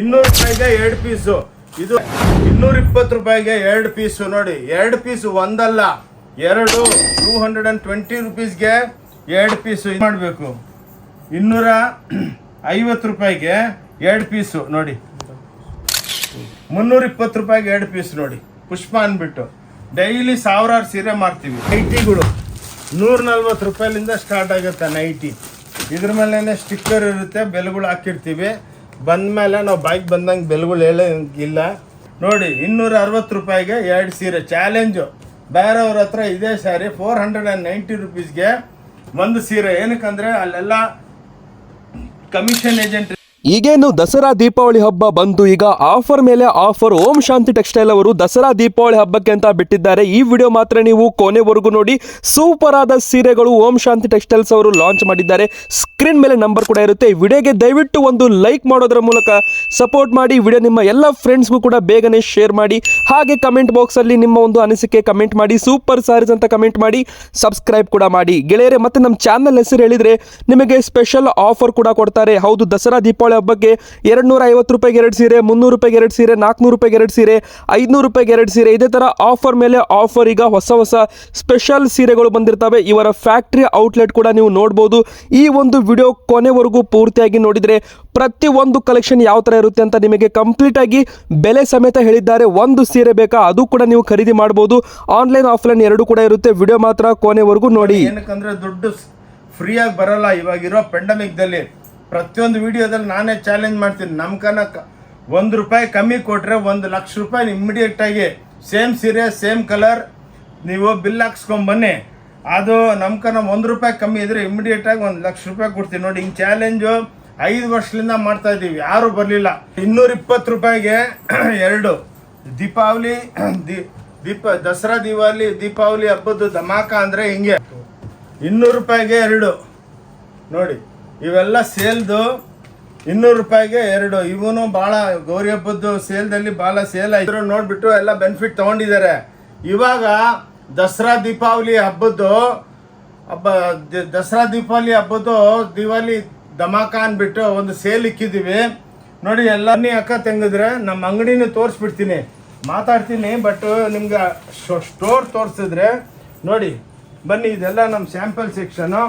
200 ರೂಪಾಯಿಗೆ 2 ಪೀಸು. ಇದು 220 ರೂಪಾಯಿಗೆ 2 ಪೀಸು. ನೋಡಿ 2 ಪೀಸು ಒಂದಲ್ಲ ಎರಡು. 220 ರುಪೀಸ್ಗೆ 2 ಪೀಸು ಮಾಡಬೇಕು. 250 ರೂಪಾಯಿಗೆ 2 ಪೀಸು. ನೋಡಿ 320 ರೂಪಾಯಿಗೆ 2 ಪೀಸ್. ನೋಡಿ ಪುಷ್ಪ ಅಂದ್ಬಿಟ್ಟು ಡೈಲಿ ಸಾವಿರಾರು ಸೀರೆ ಮಾಡ್ತೀವಿ. ನೈಟಿಗಳು 140 ರೂಪಾಯಿಲಿಂದ ಸ್ಟಾರ್ಟ್ ಆಗುತ್ತೆ ನೈಟಿ. ಇದ್ರ ಮೇಲೆ ಸ್ಟಿಕ್ಕರ್ ಇರುತ್ತೆ, ಬೆಲೆಗಳು ಹಾಕಿರ್ತೀವಿ. ಬಂದಮೇಲೆ ನಾವು ಬೈಕ್ ಬಂದಂಗೆ ಬೆಲೆಗಳು ಹೇಳೋಂಗಿಲ್ಲ. ನೋಡಿ 260 ರೂಪಾಯಿಗೆ 2 ಸೀರೆ. ಚಾಲೆಂಜು ಬೇರೆಯವ್ರ ಹತ್ರ ಇದೇ ಸ್ಯಾರಿ 490 ರುಪೀಸ್ಗೆ ಒಂದು ಸೀರೆ. ಏನಕ್ಕಂದರೆ ಅಲ್ಲೆಲ್ಲ ಕಮಿಷನ್ ಏಜೆಂಟ್. ಈಗೇನು ದಸರಾ ದೀಪಾವಳಿ ಹಬ್ಬ ಬಂತು, ಈಗ ಆಫರ್ ಮೇಲೆ ಆಫರ್. ಓಂ ಶಾಂತಿ ಟೆಕ್ಸ್ಟೈಲ್ ಅವರು ದಸರಾ ದೀಪಾವಳಿ ಹಬ್ಬಕ್ಕೆ ಅಂತ ಬಿಟ್ಟಿದ್ದಾರೆ. ಈ ವಿಡಿಯೋ ಮಾತ್ರ ನೀವು ಕೊನೆವರೆಗೂ ನೋಡಿ. ಸೂಪರ್ ಆದ ಸೀರೆಗಳು ಓಂ ಶಾಂತಿ ಟೆಕ್ಸ್ಟೈಲ್ಸ್ ಅವರು ಲಾಂಚ್ ಮಾಡಿದ್ದಾರೆ. ಸ್ಕ್ರೀನ್ ಮೇಲೆ ನಂಬರ್ ಕೂಡ ಇರುತ್ತೆ. ಈ ವಿಡಿಯೋಗೆ ದಯವಿಟ್ಟು ಒಂದು ಲೈಕ್ ಮಾಡೋದ್ರ ಮೂಲಕ ಸಪೋರ್ಟ್ ಮಾಡಿ. ವಿಡಿಯೋ ನಿಮ್ಮ ಎಲ್ಲ ಫ್ರೆಂಡ್ಸ್ಗೂ ಕೂಡ ಬೇಗನೆ ಶೇರ್ ಮಾಡಿ. ಹಾಗೆ ಕಮೆಂಟ್ ಬಾಕ್ಸ್ ಅಲ್ಲಿ ನಿಮ್ಮ ಒಂದು ಅನಿಸಿಕೆ ಕಮೆಂಟ್ ಮಾಡಿ. ಸೂಪರ್ ಸಾರೀಸ್ ಅಂತ ಕಮೆಂಟ್ ಮಾಡಿ, ಸಬ್ಸ್ಕ್ರೈಬ್ ಕೂಡ ಮಾಡಿ ಗೆಳೆಯರೆ. ಮತ್ತೆ ನಮ್ಮ ಚಾನಲ್ ಹೆಸರು ಹೇಳಿದ್ರೆ ನಿಮಗೆ ಸ್ಪೆಷಲ್ ಆಫರ್ ಕೂಡ ಕೊಡ್ತಾರೆ. ಹೌದು, ದಸರಾ ದೀಪಾವಳಿ ಹಬ್ಬಕ್ಕೆ 250 ರೂಪಾಯಿಗೆ 2 ಸೀರೆ, 300 ರೂಪಾಯಿಗೆ 2 ಸೀರೆ, 400 ರೂಪಾಯಿಗೆ 2 ಸೀರೆ, 500 ರೂಪಾಯಿಗೆ 2 ಸೀರೆ. ಇದೇ ತರ ಆಫರ್ ಮೇಲೆ ಆಫರ್. ಈಗ ಹೊಸ ಸ್ಪೆಷಲ್ ಸೀರೆಗಳು ಬಂದಿರ್ತವೆ. ಇವರ ಫ್ಯಾಕ್ಟರಿ ಔಟ್ಲೆಟ್ ಕೂಡ ನೀವು ನೋಡಬಹುದು. ಈ ಒಂದು ವಿಡಿಯೋ ಕೊನೆವರೆಗೂ ಪೂರ್ತಿಯಾಗಿ ನೋಡಿದ್ರೆ ಪ್ರತಿ ಒಂದು ಕಲೆಕ್ಷನ್ ಯಾವ ತರ ಇರುತ್ತೆ ಅಂತ ನಿಮಗೆ ಕಂಪ್ಲೀಟ್ ಆಗಿ ಬೆಲೆ ಸಮೇತ ಹೇಳಿದ್ದಾರೆ. ಒಂದು ಸೀರೆ ಬೇಕಾ ಅದು ಕೂಡ ನೀವು ಖರೀದಿ ಮಾಡಬಹುದು. ಆನ್ಲೈನ್ ಆಫ್ಲೈನ್ ಎರಡು ಕೂಡ ಇರುತ್ತೆ. ವಿಡಿಯೋ ಮಾತ್ರ ಕೊನೆವರೆಗೂ ನೋಡಿ. ಏನಕ್ಕಂದ್ರೆ ದುಡ್ಡು ಫ್ರೀಯಾಗಿ ಬರಲ್ಲ. ಇವಾಗಿರೋ ಪೆಂಡಮಿಕ್ದಲ್ಲಿ ಪ್ರತಿಯೊಂದು ವಿಡಿಯೋದಲ್ಲಿ ನಾನೇ ಚಾಲೆಂಜ್ ಮಾಡ್ತೀನಿ. ನಮ್ಮ ಕನಕ ₹1 ಕಮ್ಮಿ ಕೊಟ್ಟರೆ 1 ಲಕ್ಷ ರೂಪಾಯಿ ಇಮ್ಮಿಡಿಯೇಟಾಗಿ ಸೇಮ್ ಸೀರೆ ಸೇಮ್ ಕಲರ್ ನೀವು ಬಿಲ್ ಹಾಕ್ಸ್ಕೊಂಬನ್ನಿ. ಅದು ನಮ್ಮ ಕನ ₹1 ಕಮ್ಮಿ ಇದ್ರೆ ಇಮ್ಮಿಡಿಯೇಟಾಗಿ 1 ಲಕ್ಷ ರೂಪಾಯಿ ಕೊಡ್ತೀನಿ. ನೋಡಿ, ಹಿಂಗೆ ಚಾಲೆಂಜು 5 ವರ್ಷದಿಂದ ಮಾಡ್ತಾ ಇದ್ದೀವಿ, ಯಾರೂ ಬರಲಿಲ್ಲ. 220 ರೂಪಾಯಿಗೆ 2 ದೀಪಾವಳಿ ದಸರಾ ದೀಪಾವಳಿ ಹಬ್ಬದ ಧಮಾಕ ಅಂದರೆ ಹಿಂಗೆ 200 ರೂಪಾಯಿಗೆ 2. ನೋಡಿ ಇವೆಲ್ಲ ಸೇಲ್ದು 200 ರೂಪಾಯಿಗೆ 2. ಇವನು ಭಾಳ ಗೌರಿ ಹಬ್ಬದ್ದು ಸೇಲ್ದಲ್ಲಿ ಭಾಳ ಸೇಲ್ ಆಯ್ತು. ನೋಡಿಬಿಟ್ಟು ಎಲ್ಲ ಬೆನಿಫಿಟ್ ತೊಗೊಂಡಿದ್ದಾರೆ. ಇವಾಗ ದಸರಾ ದೀಪಾವಳಿ ಹಬ್ಬದ್ದು ದಿವಾಲಿ ಧಮಾಕ ಅಂದ್ಬಿಟ್ಟು ಒಂದು ಸೇಲ್ ಇಕ್ಕಿದ್ದೀವಿ. ನೋಡಿ ಎಲ್ಲನೇ ಅಕ್ಕ ತೆಗೆದ್ರೆ ನಮ್ಮ ಅಂಗಡಿನೂ ತೋರಿಸ್ಬಿಡ್ತೀನಿ, ಮಾತಾಡ್ತೀನಿ. ಬಟ್ ನಿಮ್ಗೆ ಸ್ಟೋರ್ ತೋರಿಸಿದ್ರೆ ನೋಡಿ ಬನ್ನಿ. ಇದೆಲ್ಲ ನಮ್ಮ ಸ್ಯಾಂಪಲ್ ಸೆಕ್ಷನು.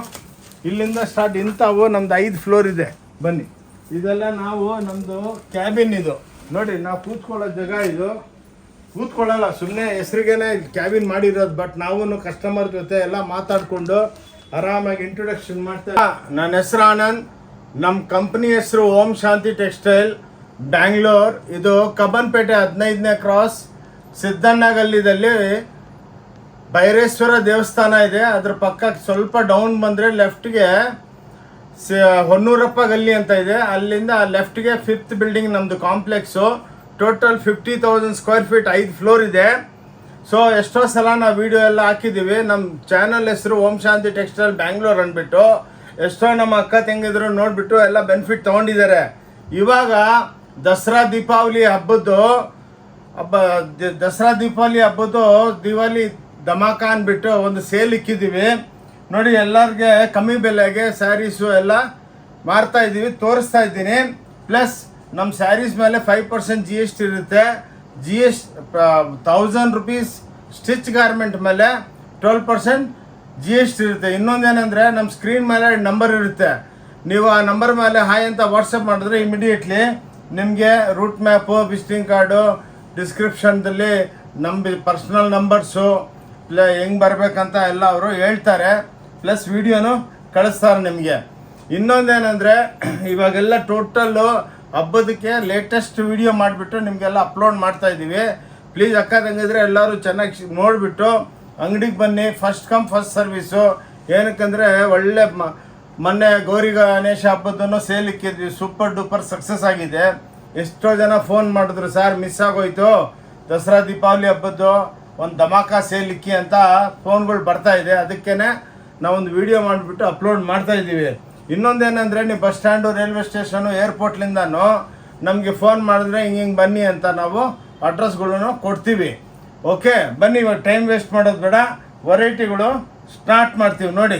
ಇಲ್ಲಿಂದ ಸ್ಟಾರ್ಟ್. ಇಂಥವು ನಮ್ದು 5 ಫ್ಲೋರ್ ಇದೆ. ಬನ್ನಿ, ಇದೆಲ್ಲ ನಾವು ನಮ್ಮದು ಕ್ಯಾಬಿನ್. ಇದು ನೋಡಿ, ನಾವು ಕೂತ್ಕೊಳ್ಳೋ ಜಾಗ. ಇದು ಕೂತ್ಕೊಳ್ಳಲ್ಲ, ಸುಮ್ಮನೆ ಹೆಸ್ರಿಗೇನೆ ಕ್ಯಾಬಿನ್ ಮಾಡಿರೋದು. ಬಟ್ ನಾವು ಕಸ್ಟಮರ್ ಜೊತೆ ಎಲ್ಲ ಮಾತಾಡಿಕೊಂಡು ಆರಾಮಾಗಿ ಇಂಟ್ರೊಡಕ್ಷನ್ ಮಾಡ್ತೇವೆ. ನನ್ನ ಹೆಸರು ಆನಂದ್. ನಮ್ಮ ಕಂಪ್ನಿ ಹೆಸರು ಓಂ ಶಾಂತಿ ಟೆಕ್ಸ್ಟೈಲ್ ಬ್ಯಾಂಗ್ಳೂರ್. ಇದು ಕಬ್ಬನ್ಪೇಟೆ 15ನೇ ಕ್ರಾಸ್ ಸಿದ್ದಣ್ಣಗಲ್ಲಿದಲ್ಲಿ ಭೈರೇಶ್ವರ ದೇವಸ್ಥಾನ ಇದೆ. ಅದ್ರ ಪಕ್ಕಕ್ಕೆ ಸ್ವಲ್ಪ ಡೌನ್ ಬಂದರೆ ಲೆಫ್ಟ್ಗೆ ಹೊನ್ನೂರಪ್ಪ ಗಲ್ಲಿ ಅಂತ ಇದೆ. ಅಲ್ಲಿಂದ ಲೆಫ್ಟ್ಗೆ 5th ಬಿಲ್ಡಿಂಗ್ ನಮ್ಮದು complex. Total 50,000 square feet 5 floor ಇದೆ. ಸೊ ಎಷ್ಟೋ ಸಲ ನಾವು ವಿಡಿಯೋ ಎಲ್ಲ ಹಾಕಿದ್ದೀವಿ. ನಮ್ಮ ಚಾನಲ್ ಹೆಸರು ಓಂ ಶಾಂತಿ ಟೆಕ್ಸ್ಟೈಲ್ ಬ್ಯಾಂಗ್ಳೂರ್ ಅಂದ್ಬಿಟ್ಟು ಎಷ್ಟೋ ನಮ್ಮ ಅಕ್ಕ ತಂಗಿದ್ರು ನೋಡಿಬಿಟ್ಟು ಎಲ್ಲ ಬೆನಿಫಿಟ್ ತೊಗೊಂಡಿದ್ದಾರೆ. ಇವಾಗ ದಸರಾ ದೀಪಾವಳಿ ಹಬ್ಬದ್ದು ದಿವಾಲಿ ಧಮಾಕ ಅಂದ್ಬಿಟ್ಟು ಒಂದು ಸೇಲ್ ಇಕ್ಕಿದ್ದೀವಿ. ನೋಡಿ, ಎಲ್ಲರಿಗೆ ಕಮ್ಮಿ ಬೆಲೆಗೆ ಸ್ಯಾರೀಸು ಎಲ್ಲ ಮಾರ್ತಾ ಇದ್ದೀವಿ, ತೋರಿಸ್ತಾ ಇದ್ದೀನಿ. ಪ್ಲಸ್ ನಮ್ಮ ಸ್ಯಾರೀಸ್ ಮೇಲೆ 5% GST ಇರುತ್ತೆ. 1000 ರೂಪೀಸ್ ಸ್ಟಿಚ್ ಗಾರ್ಮೆಂಟ್ ಮೇಲೆ 12% GST ಇರುತ್ತೆ. ಇನ್ನೊಂದೇನೆಂದರೆ ನಮ್ಮ ಸ್ಕ್ರೀನ್ ಮೇಲೆ ನಂಬರ್ ಇರುತ್ತೆ. ನೀವು ಆ ನಂಬರ್ ಮೇಲೆ ಹಾಯ್ ಅಂತ ವಾಟ್ಸಪ್ ಮಾಡಿದ್ರೆ ಇಮಿಡಿಯೇಟ್ಲಿ ನಿಮಗೆ ರೂಟ್ ಮ್ಯಾಪು, ವಿಸಿಟಿಂಗ್ ಕಾರ್ಡು, ಡಿಸ್ಕ್ರಿಪ್ಷನ್ದಲ್ಲಿ ನಮ್ಮ ಪರ್ಸ್ನಲ್ ನಂಬರ್ಸು ಹೆಂಗೆ ಬರಬೇಕಂತ ಎಲ್ಲ ಅವರು ಹೇಳ್ತಾರೆ. ಪ್ಲಸ್ ವಿಡಿಯೋನು ಕಳಿಸ್ತಾರೆ ನಿಮಗೆ. ಇನ್ನೊಂದೇನೆಂದರೆ ಇವಾಗೆಲ್ಲ ಟೋಟಲ್ಲು ಹಬ್ಬದಕ್ಕೆ ಲೇಟೆಸ್ಟ್ ವಿಡಿಯೋ ಮಾಡಿಬಿಟ್ಟು ನಿಮಗೆಲ್ಲ ಅಪ್ಲೋಡ್ ಮಾಡ್ತಾಯಿದ್ದೀವಿ. ಪ್ಲೀಸ್ ಅಕ್ಕ ತಂಗಿದ್ರೆ ಎಲ್ಲರೂ ಚೆನ್ನಾಗಿ ನೋಡಿಬಿಟ್ಟು ಅಂಗಡಿಗೆ ಬನ್ನಿ. First come first service. ಏನಕ್ಕಂದರೆ ಒಳ್ಳೆ ಮೊನ್ನೆ ಗೌರಿ ಗಣೇಶ ಹಬ್ಬದನ್ನು ಸೇಲ್ ಇಕ್ಕಿದ್ವಿ. ಸೂಪರ್ ಡೂಪರ್ ಸಕ್ಸಸ್ ಆಗಿದೆ. ಎಷ್ಟೋ ಜನ ಫೋನ್ ಮಾಡಿದ್ರು, ಸರ್ ಮಿಸ್ ಆಗೋಯ್ತು, ದಸರಾ ದೀಪಾವಳಿ ಹಬ್ಬದ್ದು ಒಂದು ಧಮಾಕ ಸೇಲ್ ಇಕ್ಕಿ ಅಂತ ಫೋನ್ಗಳು ಬರ್ತಾ ಇದೆ. ಅದಕ್ಕೇ ನಾವೊಂದು ವಿಡಿಯೋ ಮಾಡಿಬಿಟ್ಟು ಅಪ್ಲೋಡ್ ಮಾಡ್ತಾ ಇದ್ದೀವಿ. ಇನ್ನೊಂದೇನೆಂದರೆ ನೀವು ಬಸ್ ಸ್ಟ್ಯಾಂಡು, ರೈಲ್ವೆ ಸ್ಟೇಷನು, ಏರ್ಪೋರ್ಟ್ಲಿಂದನೂ ನಮಗೆ ಫೋನ್ ಮಾಡಿದ್ರೆ ಹಿಂಗೆ ಬನ್ನಿ ಅಂತ ನಾವು ಅಡ್ರೆಸ್ಗಳನ್ನು ಕೊಡ್ತೀವಿ. ಓಕೆ, ಬನ್ನಿ. ಇವಾಗ ಟೈಮ್ ವೇಸ್ಟ್ ಮಾಡೋದು ಬೇಡ, ವೆರೈಟಿಗಳು ಸ್ಟಾರ್ಟ್ ಮಾಡ್ತೀವಿ. ನೋಡಿ,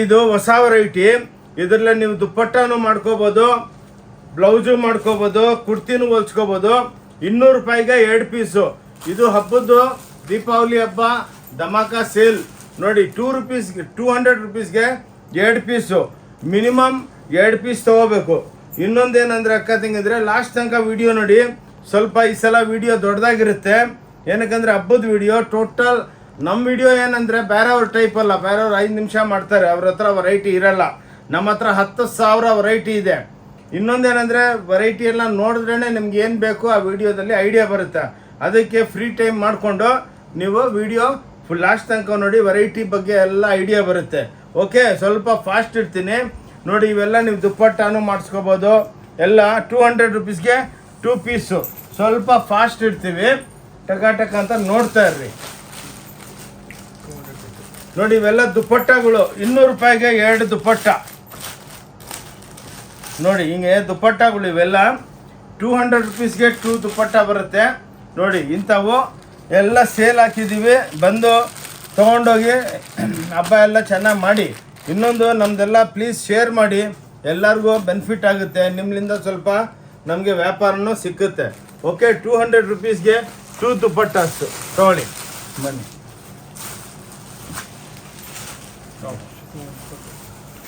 ಇದು ಹೊಸ ವೆರೈಟಿ. ಇದರಲ್ಲೇ ನೀವು ದುಪ್ಪಟ್ಟನೂ ಮಾಡ್ಕೋಬೋದು, ಬ್ಲೌಸು ಮಾಡ್ಕೋಬೋದು, ಕುರ್ತಿನೂ ಹೊಲ್ಸ್ಕೋಬೋದು. 200 ರೂಪಾಯಿಗೆ 2 ಪೀಸು. ಇದು ಹಬ್ಬದ್ದು ದೀಪಾವಳಿ ಹಬ್ಬ ಧಮಾಕ ಸೇಲ್ ನೋಡಿ. 200 ರುಪೀಸ್ಗೆ 2 ಪೀಸು. ಮಿನಿಮಮ್ 2 ಪೀಸ್ ತೊಗೋಬೇಕು. ಇನ್ನೊಂದೇನಂದರೆ ಅಕ್ಕ ತಂಗಿದ್ರೆ ಲಾಸ್ಟ್ ತನಕ ವಿಡಿಯೋ ನೋಡಿ. ಸ್ವಲ್ಪ ಈ ಸಲ ವಿಡಿಯೋ ದೊಡ್ಡದಾಗಿರುತ್ತೆ. ಏನಕ್ಕಂದರೆ ಹಬ್ಬದ ವಿಡಿಯೋ ಟೋಟಲ್. ನಮ್ಮ ವಿಡಿಯೋ ಏನಂದರೆ ಬೇರೆಯವ್ರ ಟೈಪ್ ಅಲ್ಲ. ಬೇರೆಯವ್ರು 5 ನಿಮಿಷ ಮಾಡ್ತಾರೆ, ಅವ್ರ ಹತ್ರ ವೆರೈಟಿ ಇರಲ್ಲ. ನಮ್ಮ ಹತ್ರ 10,000 ವೆರೈಟಿ ಇದೆ. ಇನ್ನೊಂದೇನೆಂದರೆ ವೆರೈಟಿ ಎಲ್ಲ ನೋಡಿದ್ರೇ ನಿಮ್ಗೆ ಏನು ಬೇಕು ಆ ವಿಡಿಯೋದಲ್ಲಿ ಐಡಿಯಾ ಬರುತ್ತೆ. ಅದಕ್ಕೆ ಫ್ರೀ ಟೈಮ್ ಮಾಡಿಕೊಂಡು ನೀವು ವಿಡಿಯೋ ಫುಲ್ ಲಾಸ್ಟ್ ತನಕ ನೋಡಿ, ವೆರೈಟಿ ಬಗ್ಗೆ ಎಲ್ಲ ಐಡಿಯಾ ಬರುತ್ತೆ. ಓಕೆ, ಸ್ವಲ್ಪ ಫಾಸ್ಟ್ ಇರ್ತೀನಿ ನೋಡಿ. ಇವೆಲ್ಲ ನೀವು ದುಪ್ಪಟ್ಟನೂ ಮಾಡಿಸ್ಕೋಬೋದು. ಎಲ್ಲ 200 ರುಪೀಸ್ಗೆ 2 ಪೀಸು. ಸ್ವಲ್ಪ ಫಾಸ್ಟ್ ಇರ್ತೀವಿ, ಟಕ ಅಂತ ನೋಡ್ತಾ ಇರ್ರಿ ನೋಡಿ. ಇವೆಲ್ಲ ದುಪ್ಪಟ್ಟಗಳು 200 ರೂಪಾಯಿಗೆ 2 ದುಪ್ಪಟ್ಟ ನೋಡಿ. ಹಿಂಗೆ ದುಪ್ಪಟ್ಟಗಳು ಇವೆಲ್ಲ 200 ರುಪೀಸ್ಗೆ 2 ದುಪ್ಪಟ್ಟ ಬರುತ್ತೆ ನೋಡಿ. ಇಂಥವು ಎಲ್ಲ ಸೇಲ್ ಹಾಕಿದ್ದೀವಿ, ಬಂದು ತೊಗೊಂಡೋಗಿ ಹಬ್ಬ ಎಲ್ಲ ಚೆನ್ನಾಗಿ ಮಾಡಿ. ಇನ್ನೊಂದು ನಮ್ಮದೆಲ್ಲ ಪ್ಲೀಸ್ ಶೇರ್ ಮಾಡಿ, ಎಲ್ಲರಿಗೂ ಬೆನಿಫಿಟ್ ಆಗುತ್ತೆ. ನಿಮ್ಮಿಂದ ಸ್ವಲ್ಪ ನಮಗೆ ವ್ಯಾಪಾರನೂ ಸಿಕ್ಕುತ್ತೆ. ಓಕೆ, 200 ರುಪೀಸ್ಗೆ 2 ದುಪ್ಪಟ್ಟಾಸು ತೊಗೊಳ್ಳಿ ಬನ್ನಿ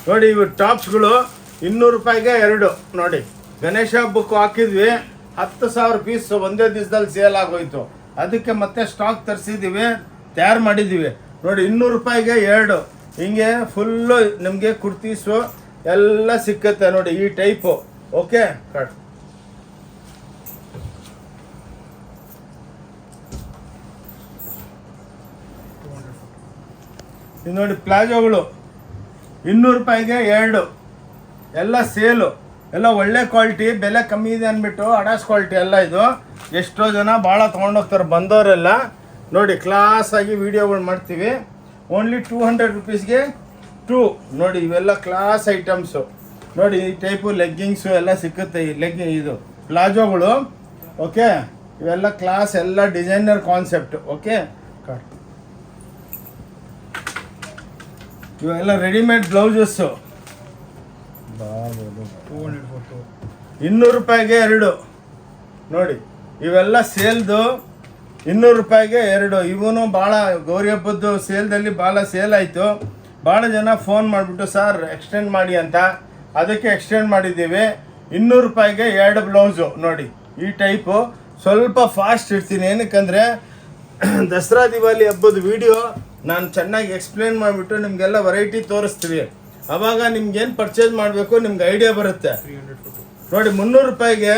ನೋಡಿ. ಇವು ಟಾಪ್ಸ್ಗಳು 200 ರೂಪಾಯಿಗೆ 2 ನೋಡಿ. ಗಣೇಶ ಹಬ್ಬಕ್ಕೂ ಹಾಕಿದ್ವಿ, 10,000 ಪೀಸ್ ಒಂದೇ ದಿವಸದಲ್ಲಿ ಸೇಲ್ ಆಗೋಯ್ತು. ಅದಕ್ಕೆ ಮತ್ತೆ ಸ್ಟಾಕ್ ತರಿಸಿದ್ದೀವಿ, ತಯಾರು ಮಾಡಿದ್ದೀವಿ ನೋಡಿ. 200 ರೂಪಾಯಿಗೆ 2 ಹಿಂಗೆ ಫುಲ್ಲು ನಿಮಗೆ ಕುರ್ತೀಸು ಎಲ್ಲ ಸಿಕ್ಕತ್ತೆ ನೋಡಿ ಈ ಟೈಪು. ಓಕೆ, ಕಟ್ ಇದು ನೋಡಿ. ಪ್ಲಾಜೋಗಳು 200 ರೂಪಾಯಿಗೆ 2 ಎಲ್ಲ ಸೇಲು. ಎಲ್ಲ ಒಳ್ಳೆ ಕ್ವಾಲಿಟಿ, ಬೆಲೆ ಕಮ್ಮಿ ಇದೆ ಅಂದ್ಬಿಟ್ಟು ಅಡಾಸ್ ಕ್ವಾಲಿಟಿ ಎಲ್ಲ ಇದು. ಎಷ್ಟೋ ಜನ ಭಾಳ ತೊಗೊಂಡೋಗ್ತಾರೆ ಬಂದವರೆಲ್ಲ ನೋಡಿ. ಕ್ಲಾಸಾಗಿ ವೀಡಿಯೋಗಳು ಮಾಡ್ತೀವಿ. ಓನ್ಲಿ 200 ರುಪೀಸ್ಗೆ 2 ನೋಡಿ. ಇವೆಲ್ಲ ಕ್ಲಾಸ್ ಐಟಮ್ಸು ನೋಡಿ. ಈ ಟೈಪು ಲೆಗ್ಗಿಂಗ್ಸು ಎಲ್ಲ ಸಿಕ್ಕುತ್ತೆ. ಈ ಇದು ಪ್ಲಾಜೋಗಳು. ಓಕೆ, ಇವೆಲ್ಲ ಕ್ಲಾಸ್, ಎಲ್ಲ ಡಿಸೈನರ್ ಕಾನ್ಸೆಪ್ಟ್. ಓಕೆ, ಇವೆಲ್ಲ ರೆಡಿಮೇಡ್ ಬ್ಲೌಸಸ್ಸು 200 ರೂಪಾಯಿಗೆ 2 ನೋಡಿ. ಇವೆಲ್ಲ ಸೇಲ್ದು 200 ರೂಪಾಯಿಗೆ 2. ಇವನು ಭಾಳ ಗೌರಿ ಹಬ್ಬದ್ದು ಸೇಲ್ದಲ್ಲಿ ಭಾಳ ಸೇಲ್ ಆಯಿತು. ಭಾಳ ಜನ ಫೋನ್ ಮಾಡಿಬಿಟ್ಟು ಸರ್ ಎಕ್ಸ್ಟೆಂಡ್ ಮಾಡಿ ಅಂತ, ಅದಕ್ಕೆ ಎಕ್ಸ್ಟೆಂಡ್ ಮಾಡಿದ್ದೀವಿ. 200 ರೂಪಾಯಿಗೆ 2 ಬ್ಲೌಸು ನೋಡಿ. ಈ ಟೈಪು ಸ್ವಲ್ಪ ಫಾಸ್ಟ್ ಇರ್ತೀನಿ, ಏನಕ್ಕಂದರೆ ದಸರಾ ದಿವಾಲಿ ಹಬ್ಬದ ವಿಡಿಯೋ ನಾನು ಚೆನ್ನಾಗಿ ಎಕ್ಸ್ಪ್ಲೇನ್ ಮಾಡಿಬಿಟ್ಟು ನಿಮಗೆಲ್ಲ ವೆರೈಟಿ ತೋರಿಸ್ತೀವಿ. ಆವಾಗ ನಿಮ್ಗೇನು ಪರ್ಚೇಸ್ ಮಾಡಬೇಕು ನಿಮ್ಗೆ ಐಡಿಯಾ ಬರುತ್ತೆ ನೋಡಿ. 300 ರೂಪಾಯಿಗೆ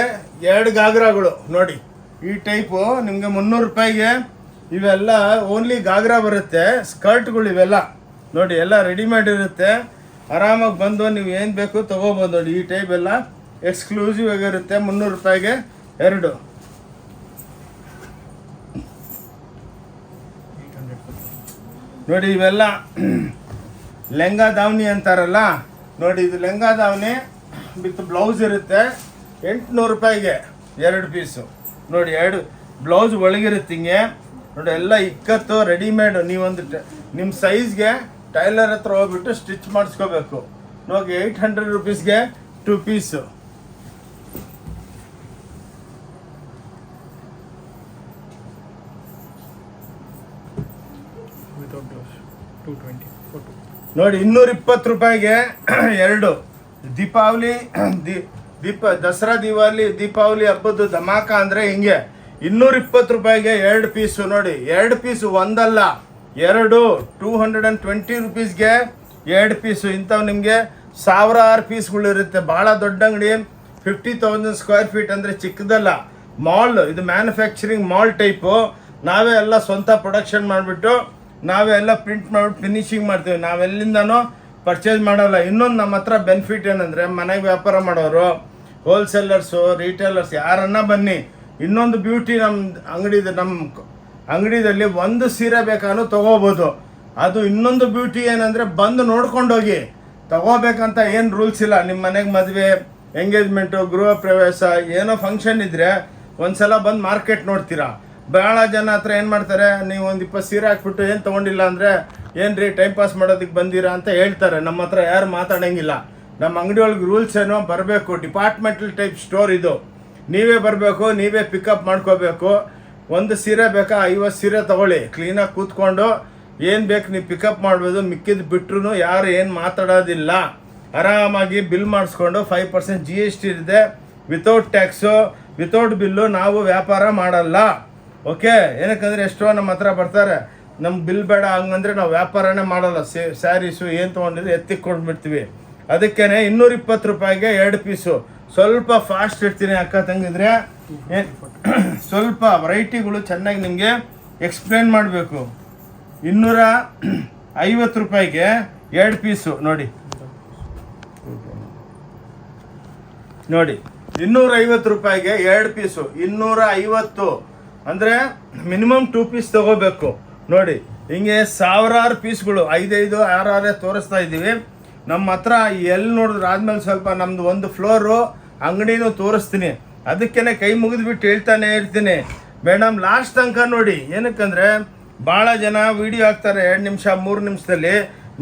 2 ಗಾಗ್ರಾಗಳು ನೋಡಿ. ಈ ಟೈಪು ನಿಮಗೆ 300 ರೂಪಾಯಿಗೆ ಇವೆಲ್ಲ ಓನ್ಲಿ ಗಾಗ್ರಾ ಬರುತ್ತೆ. ಸ್ಕರ್ಟ್ಗಳು ಇವೆಲ್ಲ ನೋಡಿ, ಎಲ್ಲ ರೆಡಿಮೇಡ್ ಇರುತ್ತೆ. ಆರಾಮಾಗಿ ಬಂದು ನೀವು ಏನು ಬೇಕು ತೊಗೋಬೋದು ನೋಡಿ. ಈ ಟೈಪ್ ಎಲ್ಲ ಎಕ್ಸ್ಕ್ಲೂಸಿವ್ ಆಗಿರುತ್ತೆ. 300 ರೂಪಾಯಿಗೆ 2 ನೋಡಿ. ಇವೆಲ್ಲ ಲೆಹಂಗಾ ದಾವಣಿ ಅಂತಾರಲ್ಲ ನೋಡಿ. ಇದು ಲೆಹಂಗಾ ದಾವಣಿ ವಿತ್ ಬ್ಲೌಸ್ ಇರುತ್ತೆ. 800 ರೂಪಾಯಿಗೆ 2 ಪೀಸು ನೋಡಿ. 2 ಬ್ಲೌಸ್ ಒಳಗಿರುತ್ತೆ ಹಿಂಗೆ ನೋಡಿ. ಎಲ್ಲ ಇಕ್ಕತ್ತು ರೆಡಿಮೇಡು. ನೀವೊಂದು ನಿಮ್ಮ ಸೈಜ್ಗೆ ಟೈಲರ್ ಹತ್ರ ಹೋಗ್ಬಿಟ್ಟು ಸ್ಟಿಚ್ ಮಾಡಿಸ್ಕೋಬೇಕು ನೋಡಿ. 800 ರುಪೀಸ್ಗೆ 2 ಪೀಸು ನೋಡಿ. 220 ರೂಪಾಯಿಗೆ 2 ದೀಪಾವಳಿ ದಸರಾ ದೀಪಾವಳಿ ಹಬ್ಬದ ಧಮಾಕ ಅಂದರೆ ಹಿಂಗೆ. 220 ರೂಪಾಯಿಗೆ 2 ಪೀಸು ನೋಡಿ. 2 ಪೀಸು ಒಂದಲ್ಲ 2. 220 ರುಪೀಸ್ಗೆ 2 ಪೀಸು. ಇಂಥವು ನಿಮಗೆ ಸಾವಿರಾರು ಪೀಸ್ಗಳಿರುತ್ತೆ. ಭಾಳ ದೊಡ್ಡ ಅಂಗಡಿ, 50,000 ಸ್ಕ್ವೇರ್ ಫೀಟ್ ಅಂದರೆ ಚಿಕ್ಕದಲ್ಲ. ಮಾಲ್ ಇದು, ಮ್ಯಾನುಫ್ಯಾಕ್ಚರಿಂಗ್ ಮಾಲ್ ಟೈಪು. ನಾವೇ ಎಲ್ಲ ಸ್ವಂತ ಪ್ರೊಡಕ್ಷನ್ ಮಾಡಿಬಿಟ್ಟು ನಾವೇ ಎಲ್ಲ ಪ್ರಿಂಟ್ ಮಾಡಿಬಿಟ್ಟು ಫಿನಿಶಿಂಗ್ ಮಾಡ್ತೀವಿ. ನಾವೆಲ್ಲಿಂದನೂ ಪರ್ಚೇಸ್ ಮಾಡೋಲ್ಲ. ಇನ್ನೊಂದು ನಮ್ಮ ಹತ್ರ ಬೆನಿಫಿಟ್ ಏನಂದರೆ, ಮನೆಗೆ ವ್ಯಾಪಾರ ಮಾಡೋರು, ಹೋಲ್ಸೇಲರ್ಸು, ರೀಟೇಲರ್ಸ್ ಯಾರನ್ನ ಬನ್ನಿ, ಇನ್ನೊಂದು ಬ್ಯೂಟಿ ನಮ್ಮ ಅಂಗಡಿದಲ್ಲಿ ಒಂದು ಸೀರೆ ಬೇಕಾದ್ರೂ ತೊಗೋಬೋದು. ಅದು ಇನ್ನೊಂದು ಬ್ಯೂಟಿ ಏನಂದರೆ, ಬಂದು ನೋಡ್ಕೊಂಡೋಗಿ ತಗೋಬೇಕಂತ ಏನು ರೂಲ್ಸ್ ಇಲ್ಲ. ನಿಮ್ಮ ಮನೆಗೆ ಮದುವೆ, ಎಂಗೇಜ್ಮೆಂಟು, ಗೃಹ ಪ್ರವೇಶ, ಏನೋ ಫಂಕ್ಷನ್ ಇದ್ದರೆ ಒಂದು ಸಲ ಬಂದು ಮಾರ್ಕೆಟ್ ನೋಡ್ತೀರಾ. ಭಾಳ ಜನ ಹತ್ರ ಏನು ಮಾಡ್ತಾರೆ, ನೀವು ಒಂದು 20 ಸೀರೆ ಹಾಕ್ಬಿಟ್ಟು ಏನು ತೊಗೊಂಡಿಲ್ಲ ಅಂದರೆ, ಏನು ರೀ ಟೈಮ್ ಪಾಸ್ ಮಾಡೋದಕ್ಕೆ ಬಂದಿರಾ ಅಂತ ಹೇಳ್ತಾರೆ. ನಮ್ಮ ಹತ್ರ ಯಾರು ಮಾತಾಡೋಂಗಿಲ್ಲ. ನಮ್ಮ ಅಂಗಡಿ ಒಳಗೆ ರೂಲ್ಸ್ ಏನೋ ಬರಬೇಕು. ಡಿಪಾರ್ಟ್ಮೆಂಟಲ್ ಟೈಪ್ ಸ್ಟೋರ್ ಇದು. ನೀವೇ ಬರಬೇಕು, ನೀವೇ ಪಿಕಪ್ ಮಾಡ್ಕೋಬೇಕು. ಒಂದು ಸೀರೆ ಬೇಕಾ 50 ಸೀರೆ ತೊಗೊಳ್ಳಿ, ಕ್ಲೀನಾಗಿ ಕೂತ್ಕೊಂಡು ಏನು ಬೇಕು ನೀವು ಪಿಕಪ್ ಮಾಡ್ಬೋದು. ಮಿಕ್ಕಿದ್ದು ಬಿಟ್ರು ಯಾರು ಏನು ಮಾತಾಡೋದಿಲ್ಲ. ಆರಾಮಾಗಿ ಬಿಲ್ ಮಾಡಿಸ್ಕೊಂಡು 5% GST ಇದೆ. ವಿತೌಟ್ ಟ್ಯಾಕ್ಸು, ವಿತೌಟ್ ಬಿಲ್ಲು ನಾವು ವ್ಯಾಪಾರ ಮಾಡಲ್ಲ. ಓಕೆ, ಏನಕ್ಕಂದರೆ ಎಷ್ಟೋ ನಮ್ಮ ಹತ್ರ ಬರ್ತಾರೆ, ನಮ್ಗೆ ಬಿಲ್ ಬೇಡ ಹಂಗಂದ್ರೆ ನಾವು ವ್ಯಾಪಾರನೇ ಮಾಡಲ್ಲ. ಸ್ಯಾರೀಸು ಏನು ತೊಗೊಂಡಿದ್ರೆ ಎತ್ತಿಕೊಂಡ್ಬಿಡ್ತೀವಿ. ಅದಕ್ಕೇ 220 ರೂಪಾಯಿಗೆ 2 ಪೀಸು. ಸ್ವಲ್ಪ ಫಾಸ್ಟ್ ಇರ್ತೀನಿ ಅಕ್ಕ ತಂಗಿದ್ರೆ, ಸ್ವಲ್ಪ ವೆರೈಟಿಗಳು ಚೆನ್ನಾಗಿ ನಿಮಗೆ ಎಕ್ಸ್ಪ್ಲೇನ್ ಮಾಡಬೇಕು. 250 ರೂಪಾಯಿಗೆ 2 ಪೀಸು ನೋಡಿ 250 ರೂಪಾಯಿಗೆ 2 ಪೀಸು. 250 ಅಂದರೆ ಮಿನಿಮಮ್ 2 ಪೀಸ್ ತಗೋಬೇಕು. ನೋಡಿ ಹಿಂಗೆ ಸಾವಿರಾರು ಪೀಸ್ಗಳು 5 6 ತೋರಿಸ್ತಾ ಇದ್ದೀವಿ. ನಮ್ಮ ಹತ್ರ ಎಲ್ಲಿ ನೋಡಿದ್ರೆ ಆದ್ಮೇಲೆ ಸ್ವಲ್ಪ ನಮ್ದು ಒಂದು ಫ್ಲೋರು ಅಂಗಡಿನೂ ತೋರಿಸ್ತೀನಿ. ಅದಕ್ಕೇ ಕೈ ಮುಗಿದ್ಬಿಟ್ಟು ಹೇಳ್ತಾನೆ ಇರ್ತೀನಿ, ಮೇಡಮ್ ಲಾಸ್ಟ್ ತನಕ ನೋಡಿ. ಏನಕ್ಕಂದರೆ ಭಾಳ ಜನ ವಿಡಿಯೋ ಹಾಕ್ತಾರೆ 2 ನಿಮಿಷ 3 ನಿಮಿಷದಲ್ಲಿ.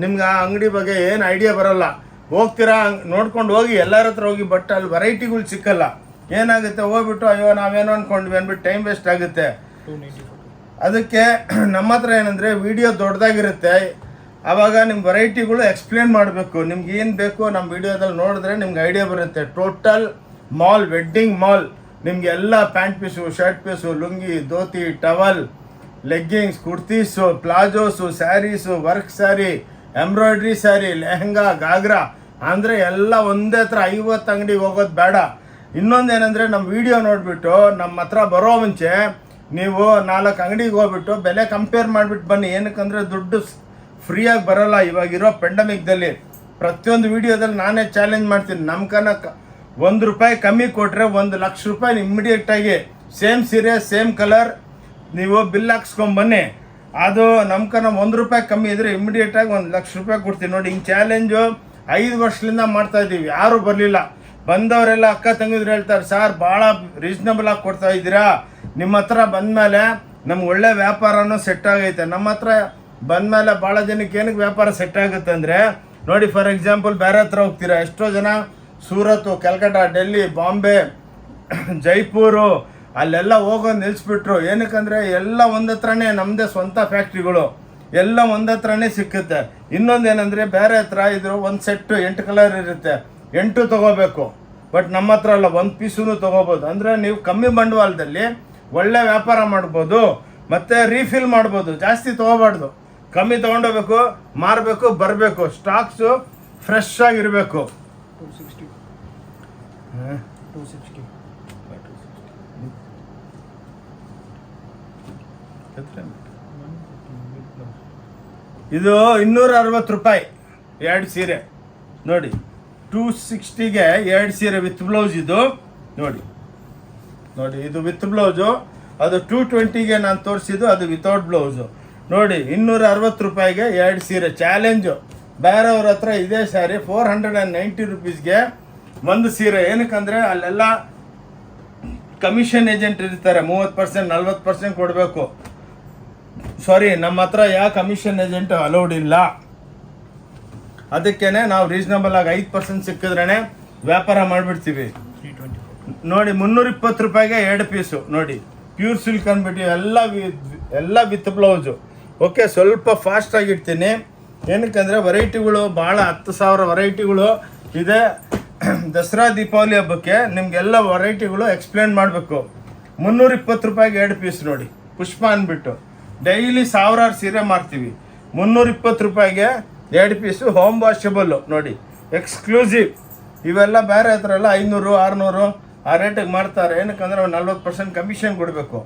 ನಿಮ್ಗೆ ಆ ಅಂಗಡಿ ಬಗ್ಗೆ ಏನು ಐಡಿಯಾ ಬರೋಲ್ಲ. ಹೋಗ್ತೀರಾ ನೋಡ್ಕೊಂಡು ಹೋಗಿ, ಎಲ್ಲರ ಹತ್ರ ಹೋಗಿ, ಬಟ್ ಅಲ್ಲಿ ವೆರೈಟಿಗಳು ಸಿಕ್ಕಲ್ಲ. ಏನಾಗುತ್ತೆ, ಹೋಗ್ಬಿಟ್ಟು ಅಯ್ಯೋ ನಾವೇನೋ ಅಂದ್ಕೊಂಡ್ವಿ ಅಂದ್ಬಿಟ್ಟು ಟೈಮ್ ವೇಸ್ಟ್ ಆಗುತ್ತೆ. ಅದಕ್ಕೆ ನಮ್ಮ ಹತ್ರ ಏನಂದರೆ ವಿಡಿಯೋ ದೊಡ್ಡದಾಗಿರುತ್ತೆ. ಆವಾಗ ನಿಮ್ಮ ವೆರೈಟಿಗಳು ಎಕ್ಸ್ಪ್ಲೇನ್ ಮಾಡಬೇಕು. ನಿಮ್ಗೆ ಏನು ಬೇಕು ನಮ್ಮ ವಿಡಿಯೋದಲ್ಲಿ ನೋಡಿದ್ರೆ ನಿಮ್ಗೆ ಐಡಿಯಾ ಬರುತ್ತೆ. ಟೋಟಲ್ ಮಾಲ್, ವೆಡ್ಡಿಂಗ್ ಮಾಲ್, ನಿಮಗೆ ಎಲ್ಲ pant piece, shirt piece, lungi, dhoti, towel, leggings, kurtis, palazzos, saris, work sari, embroidery sari, lehenga, ghagra, ಅಂದರೆ ಎಲ್ಲ ಒಂದೇ ಹತ್ರ 50 ಅಂಗಡಿಗೆ ಹೋಗೋದು ಬೇಡ. ಇನ್ನೊಂದೇನೆಂದರೆ ನಮ್ಮ ವಿಡಿಯೋ ನೋಡಿಬಿಟ್ಟು ನಮ್ಮ ಹತ್ರ ಬರೋ ಮುಂಚೆ ನೀವು 4 ಅಂಗಡಿಗೆ ಹೋಗ್ಬಿಟ್ಟು ಬೆಲೆ ಕಂಪೇರ್ ಮಾಡಿಬಿಟ್ಟು ಬನ್ನಿ. ಏನಕ್ಕಂದರೆ ದುಡ್ಡು ಫ್ರೀಯಾಗಿ ಬರೋಲ್ಲ. ಇವಾಗಿರೋ ಪೆಂಡಮಿಕ್ದಲ್ಲಿ ಪ್ರತಿಯೊಂದು ವಿಡಿಯೋದಲ್ಲಿ ನಾನೇ ಚಾಲೆಂಜ್ ಮಾಡ್ತೀನಿ. ನಮ್ಮ ಕನಕ ₹1 ಕಮ್ಮಿ ಕೊಟ್ಟರೆ 1 ಲಕ್ಷ ರೂಪಾಯಿ ಇಮ್ಮಿಡಿಯೇಟಾಗಿ ಸೇಮ್ ಸೀರೆ ಸೇಮ್ ಕಲರ್ ನೀವು ಬಿಲ್ ಹಾಕ್ಸ್ಕೊಂಬನ್ನಿ. ಅದು ನಮ್ಮ ಕನ ₹1 ಕಮ್ಮಿ ಇದ್ದರೆ ಇಮ್ಮಿಡಿಯೇಟಾಗಿ 1 ಲಕ್ಷ ರೂಪಾಯಿ ಕೊಡ್ತೀನಿ. ನೋಡಿ, ಹಿಂಗೆ ಚಾಲೆಂಜು 5 ವರ್ಷದಿಂದ ಮಾಡ್ತಾಯಿದ್ದೀವಿ. ಯಾರೂ ಬರಲಿಲ್ಲ. ಬಂದವರೆಲ್ಲ ಅಕ್ಕ ತಂಗಿದ್ರು ಹೇಳ್ತಾರೆ, ಸರ್ ಭಾಳ ರೀಸ್ನಬಲ್ ಆಗಿ ಕೊಡ್ತಾ ಇದ್ದೀರಾ. ನಿಮ್ಮ ಹತ್ರ ಬಂದಮೇಲೆ ನಮ್ಗೆ ಒಳ್ಳೆ ವ್ಯಾಪಾರನೂ ಸೆಟ್ ಆಗೈತೆ. ನಮ್ಮ ಹತ್ರ ಬಂದಮೇಲೆ ಭಾಳ ಜನಕ್ಕೆ ಏನಕ್ಕೆ ವ್ಯಾಪಾರ ಸೆಟ್ ಆಗುತ್ತೆ ಅಂದರೆ, ನೋಡಿ ಫಾರ್ ಎಕ್ಸಾಂಪಲ್ ಬೇರೆ ಹತ್ರ ಹೋಗ್ತೀರಾ, ಎಷ್ಟೋ ಜನ ಸೂರತ್, ಕಲ್ಕಟ್ಟ, ಡೆಲ್ಲಿ, ಬಾಂಬೆ, ಜೈಪುರು ಅಲ್ಲೆಲ್ಲ ಹೋಗೋದು ನಿಲ್ಲಿಸ್ಬಿಟ್ರು. ಏನಕ್ಕಂದರೆ ಎಲ್ಲ ಒಂದು ಹತ್ರನೇ, ನಮ್ಮದೇ ಸ್ವಂತ ಫ್ಯಾಕ್ಟ್ರಿಗಳು ಎಲ್ಲ ಒಂದು ಹತ್ರನೇ ಸಿಕ್ಕುತ್ತೆ. ಇನ್ನೊಂದೇನೆಂದರೆ ಬೇರೆ ಹತ್ರ ಇದ್ರು ಒಂದು ಸೆಟ್ಟು 8 ಕಲರ್ ಇರುತ್ತೆ, 8 ತೊಗೋಬೇಕು. ಬಟ್ ನಮ್ಮ ಹತ್ರ ಅಲ್ಲ, 1 ಪೀಸೂ ತೊಗೋಬೋದು. ಅಂದರೆ ನೀವು ಕಮ್ಮಿ ಬಂಡವಾಳದಲ್ಲಿ ಒಳ್ಳೆ ವ್ಯಾಪಾರ ಮಾಡ್ಬೋದು, ಮತ್ತು ರೀಫಿಲ್ ಮಾಡ್ಬೋದು. ಜಾಸ್ತಿ ತೊಗೋಬಾರ್ದು, ಕಮ್ಮಿ ತೊಗೊಂಡೋಗ್ಬೇಕು, ಮಾರಬೇಕು, ಬರಬೇಕು. ಸ್ಟಾಕ್ಸು ಫ್ರೆಶ್ ಆಗಿರಬೇಕು. 260 ಇದು 260 ರೂಪಾಯಿ 2 ಸೀರೆ ನೋಡಿ. 260ಗೆ 2 ಸೀರೆ ವಿತ್ ಬ್ಲೌಸ್. ಇದು ನೋಡಿ ಇದು ವಿತ್ ಬ್ಲೌಸು. ಅದು 220ಗೆ ನಾನು ತೋರಿಸಿದ್ದು ಅದು ವಿತೌಟ್ ಬ್ಲೌಸು. ನೋಡಿ 260 ರೂಪಾಯಿಗೆ 2 ಸೀರೆ. ಚಾಲೆಂಜು. ಬೇರೆಯವ್ರ ಹತ್ರ ಇದೇ ಸ್ಯಾರಿ 490 ರೂಪೀಸ್ಗೆ 1 ಸೀರೆ. ಏನಕ್ಕಂದರೆ ಅಲ್ಲೆಲ್ಲ ಕಮಿಷನ್ ಏಜೆಂಟ್ ಇರ್ತಾರೆ, 30% 40% ಕೊಡಬೇಕು. ಸಾರಿ, ನಮ್ಮ ಹತ್ರ ಯಾವ ಕಮಿಷನ್ ಏಜೆಂಟ್ ಅಲೌಡ್ ಇಲ್ಲ. ಅದಕ್ಕೇ ನಾವು ರೀಸನಬಲ್ ಆಗಿ 5% ಸಿಕ್ಕಿದ್ರೇ ವ್ಯಾಪಾರ ಮಾಡಿಬಿಡ್ತೀವಿ. ನೋಡಿ 320 ರೂಪಾಯಿಗೆ 2 ಪೀಸು. ನೋಡಿ ಪ್ಯೂರ್ ಸಿಲ್ಕ್ ಅಂದ್ಬಿಟ್ಟು ಎಲ್ಲ ವಿತ್ ಬ್ಲೌಸು. ಓಕೆ, ಸ್ವಲ್ಪ ಫಾಸ್ಟ್ ಆಗಿರ್ತೀನಿ. ಏನಕ್ಕಂದರೆ ವೆರೈಟಿಗಳು ಭಾಳ 10,000 ವೆರೈಟಿಗಳು ಇದೆ. ದಸರಾ ದೀಪಾವಳಿ ಹಬ್ಬಕ್ಕೆ ನಿಮಗೆಲ್ಲ ವೆರೈಟಿಗಳು ಎಕ್ಸ್ಪ್ಲೇನ್ ಮಾಡಬೇಕು. 320 ರೂಪಾಯಿಗೆ 2 ಪೀಸ್ ನೋಡಿ. ಪುಷ್ಪ ಅಂದ್ಬಿಟ್ಟು ಡೈಲಿ 1000 ಸೀರೆ ಮಾರ್ತೀವಿ. 320 ರೂಪಾಯಿಗೆ 2 ಪೀಸು. ಹೋಮ್ ವಾಷಬಲ್ಲು ನೋಡಿ, ಎಕ್ಸ್ಕ್ಲೂಸಿವ್. ಇವೆಲ್ಲ ಬೇರೆ ಹತ್ರ ಎಲ್ಲ 500 600 ಆ ರೇಟಿಗೆ ಮಾಡ್ತಾರೆ. ಏನಕ್ಕಂದರೆ 40% ಕಮಿಷನ್ ಕೊಡಬೇಕು.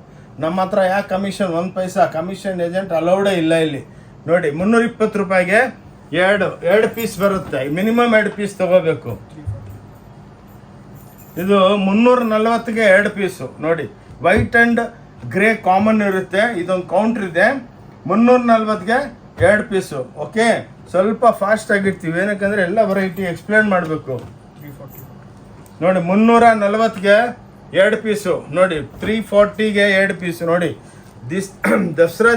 ನಮ್ಮ ಹತ್ರ ಯಾಕೆ ಕಮಿಷನ್ 1 ಪೈಸಾ ಕಮಿಷನ್ ಏಜೆಂಟ್ ಅಲೌಡೇ ಇಲ್ಲ ಇಲ್ಲಿ. ನೋಡಿ 320 ರೂಪಾಯಿಗೆ 2 ಪೀಸ್ ಬರುತ್ತೆ. ಮಿನಿಮಮ್ 2 ಪೀಸ್ ತೊಗೋಬೇಕು. ಇದು 340ಗೆ 2 ಪೀಸು ನೋಡಿ. ವೈಟ್ ಆ್ಯಂಡ್ ಗ್ರೇ ಕಾಮನ್ ಇರುತ್ತೆ. ಇದೊಂದು ಕೌಂಟ್ರ್ ಇದೆ. 340ಗೆ 2 ಪೀಸು. ಓಕೆ, ಸ್ವಲ್ಪ ಫಾಸ್ಟ್ ಆಗಿರ್ತೀವಿ. ಏನಕ್ಕಂದರೆ ಎಲ್ಲ ವೆರೈಟಿ ಎಕ್ಸ್ಪ್ಲೇನ್ ಮಾಡಬೇಕು. ನೋಡಿ 340ಗೆ 2 ಪೀಸು. ನೋಡಿ 340ಗೆ 2 ಪೀಸು. ನೋಡಿ ದಸರಾ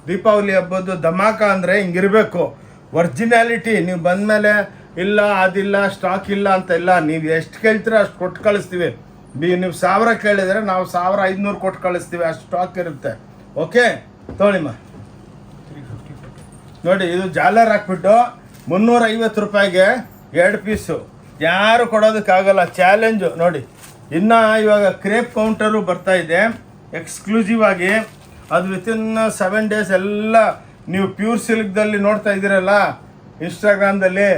ದೀಪಾವಳಿ ಹಬ್ಬದ್ದು ಧಮಾಕ ಅಂದರೆ ಹಿಂಗಿರಬೇಕು. ಒರ್ಜಿನಾಲಿಟಿ. ನೀವು ಬಂದಮೇಲೆ ಇಲ್ಲ ಅದಿಲ್ಲ ಸ್ಟಾಕ್ ಇಲ್ಲ ಅಂತ ಇಲ್ಲ. ನೀವು ಎಷ್ಟು ಕೇಳ್ತೀರ ಅಷ್ಟು ಕೊಟ್ಟು ಕಳಿಸ್ತೀವಿ. ನೀವು 1000 ಕೇಳಿದರೆ ನಾವು 1500 ಕೊಟ್ಟು ಕಳಿಸ್ತೀವಿ, ಅಷ್ಟು ಸ್ಟಾಕ್ ಇರುತ್ತೆ. ಓಕೆ, ತೊಗೊಳ್ಳಿಮ್ಮ. ನೋಡಿ, ಇದು ಜಾಲರ್ ಹಾಕ್ಬಿಟ್ಟು 350 ರೂಪಾಯಿಗೆ 2 ಪೀಸು. ಯಾರು ಕೊಡೋದಕ್ಕಾಗಲ್ಲ, ಚಾಲೆಂಜು. ನೋಡಿ, ಇನ್ನು ಇವಾಗ ಕ್ರೇಪ್ ಕೌಂಟರು ಬರ್ತಾ ಇದೆ ಎಕ್ಸ್ಕ್ಲೂಸಿವ್ ಆಗಿ. ಅದು ವಿತಿನ್ 7 days ಎಲ್ಲ ನೀವು ಪ್ಯೂರ್ ಸಿಲ್ಕ್ದಲ್ಲಿ ನೋಡ್ತಾ ಇದ್ದೀರಲ್ಲ ಇನ್ಸ್ಟಾಗ್ರಾಮ್ದಲ್ಲಿ,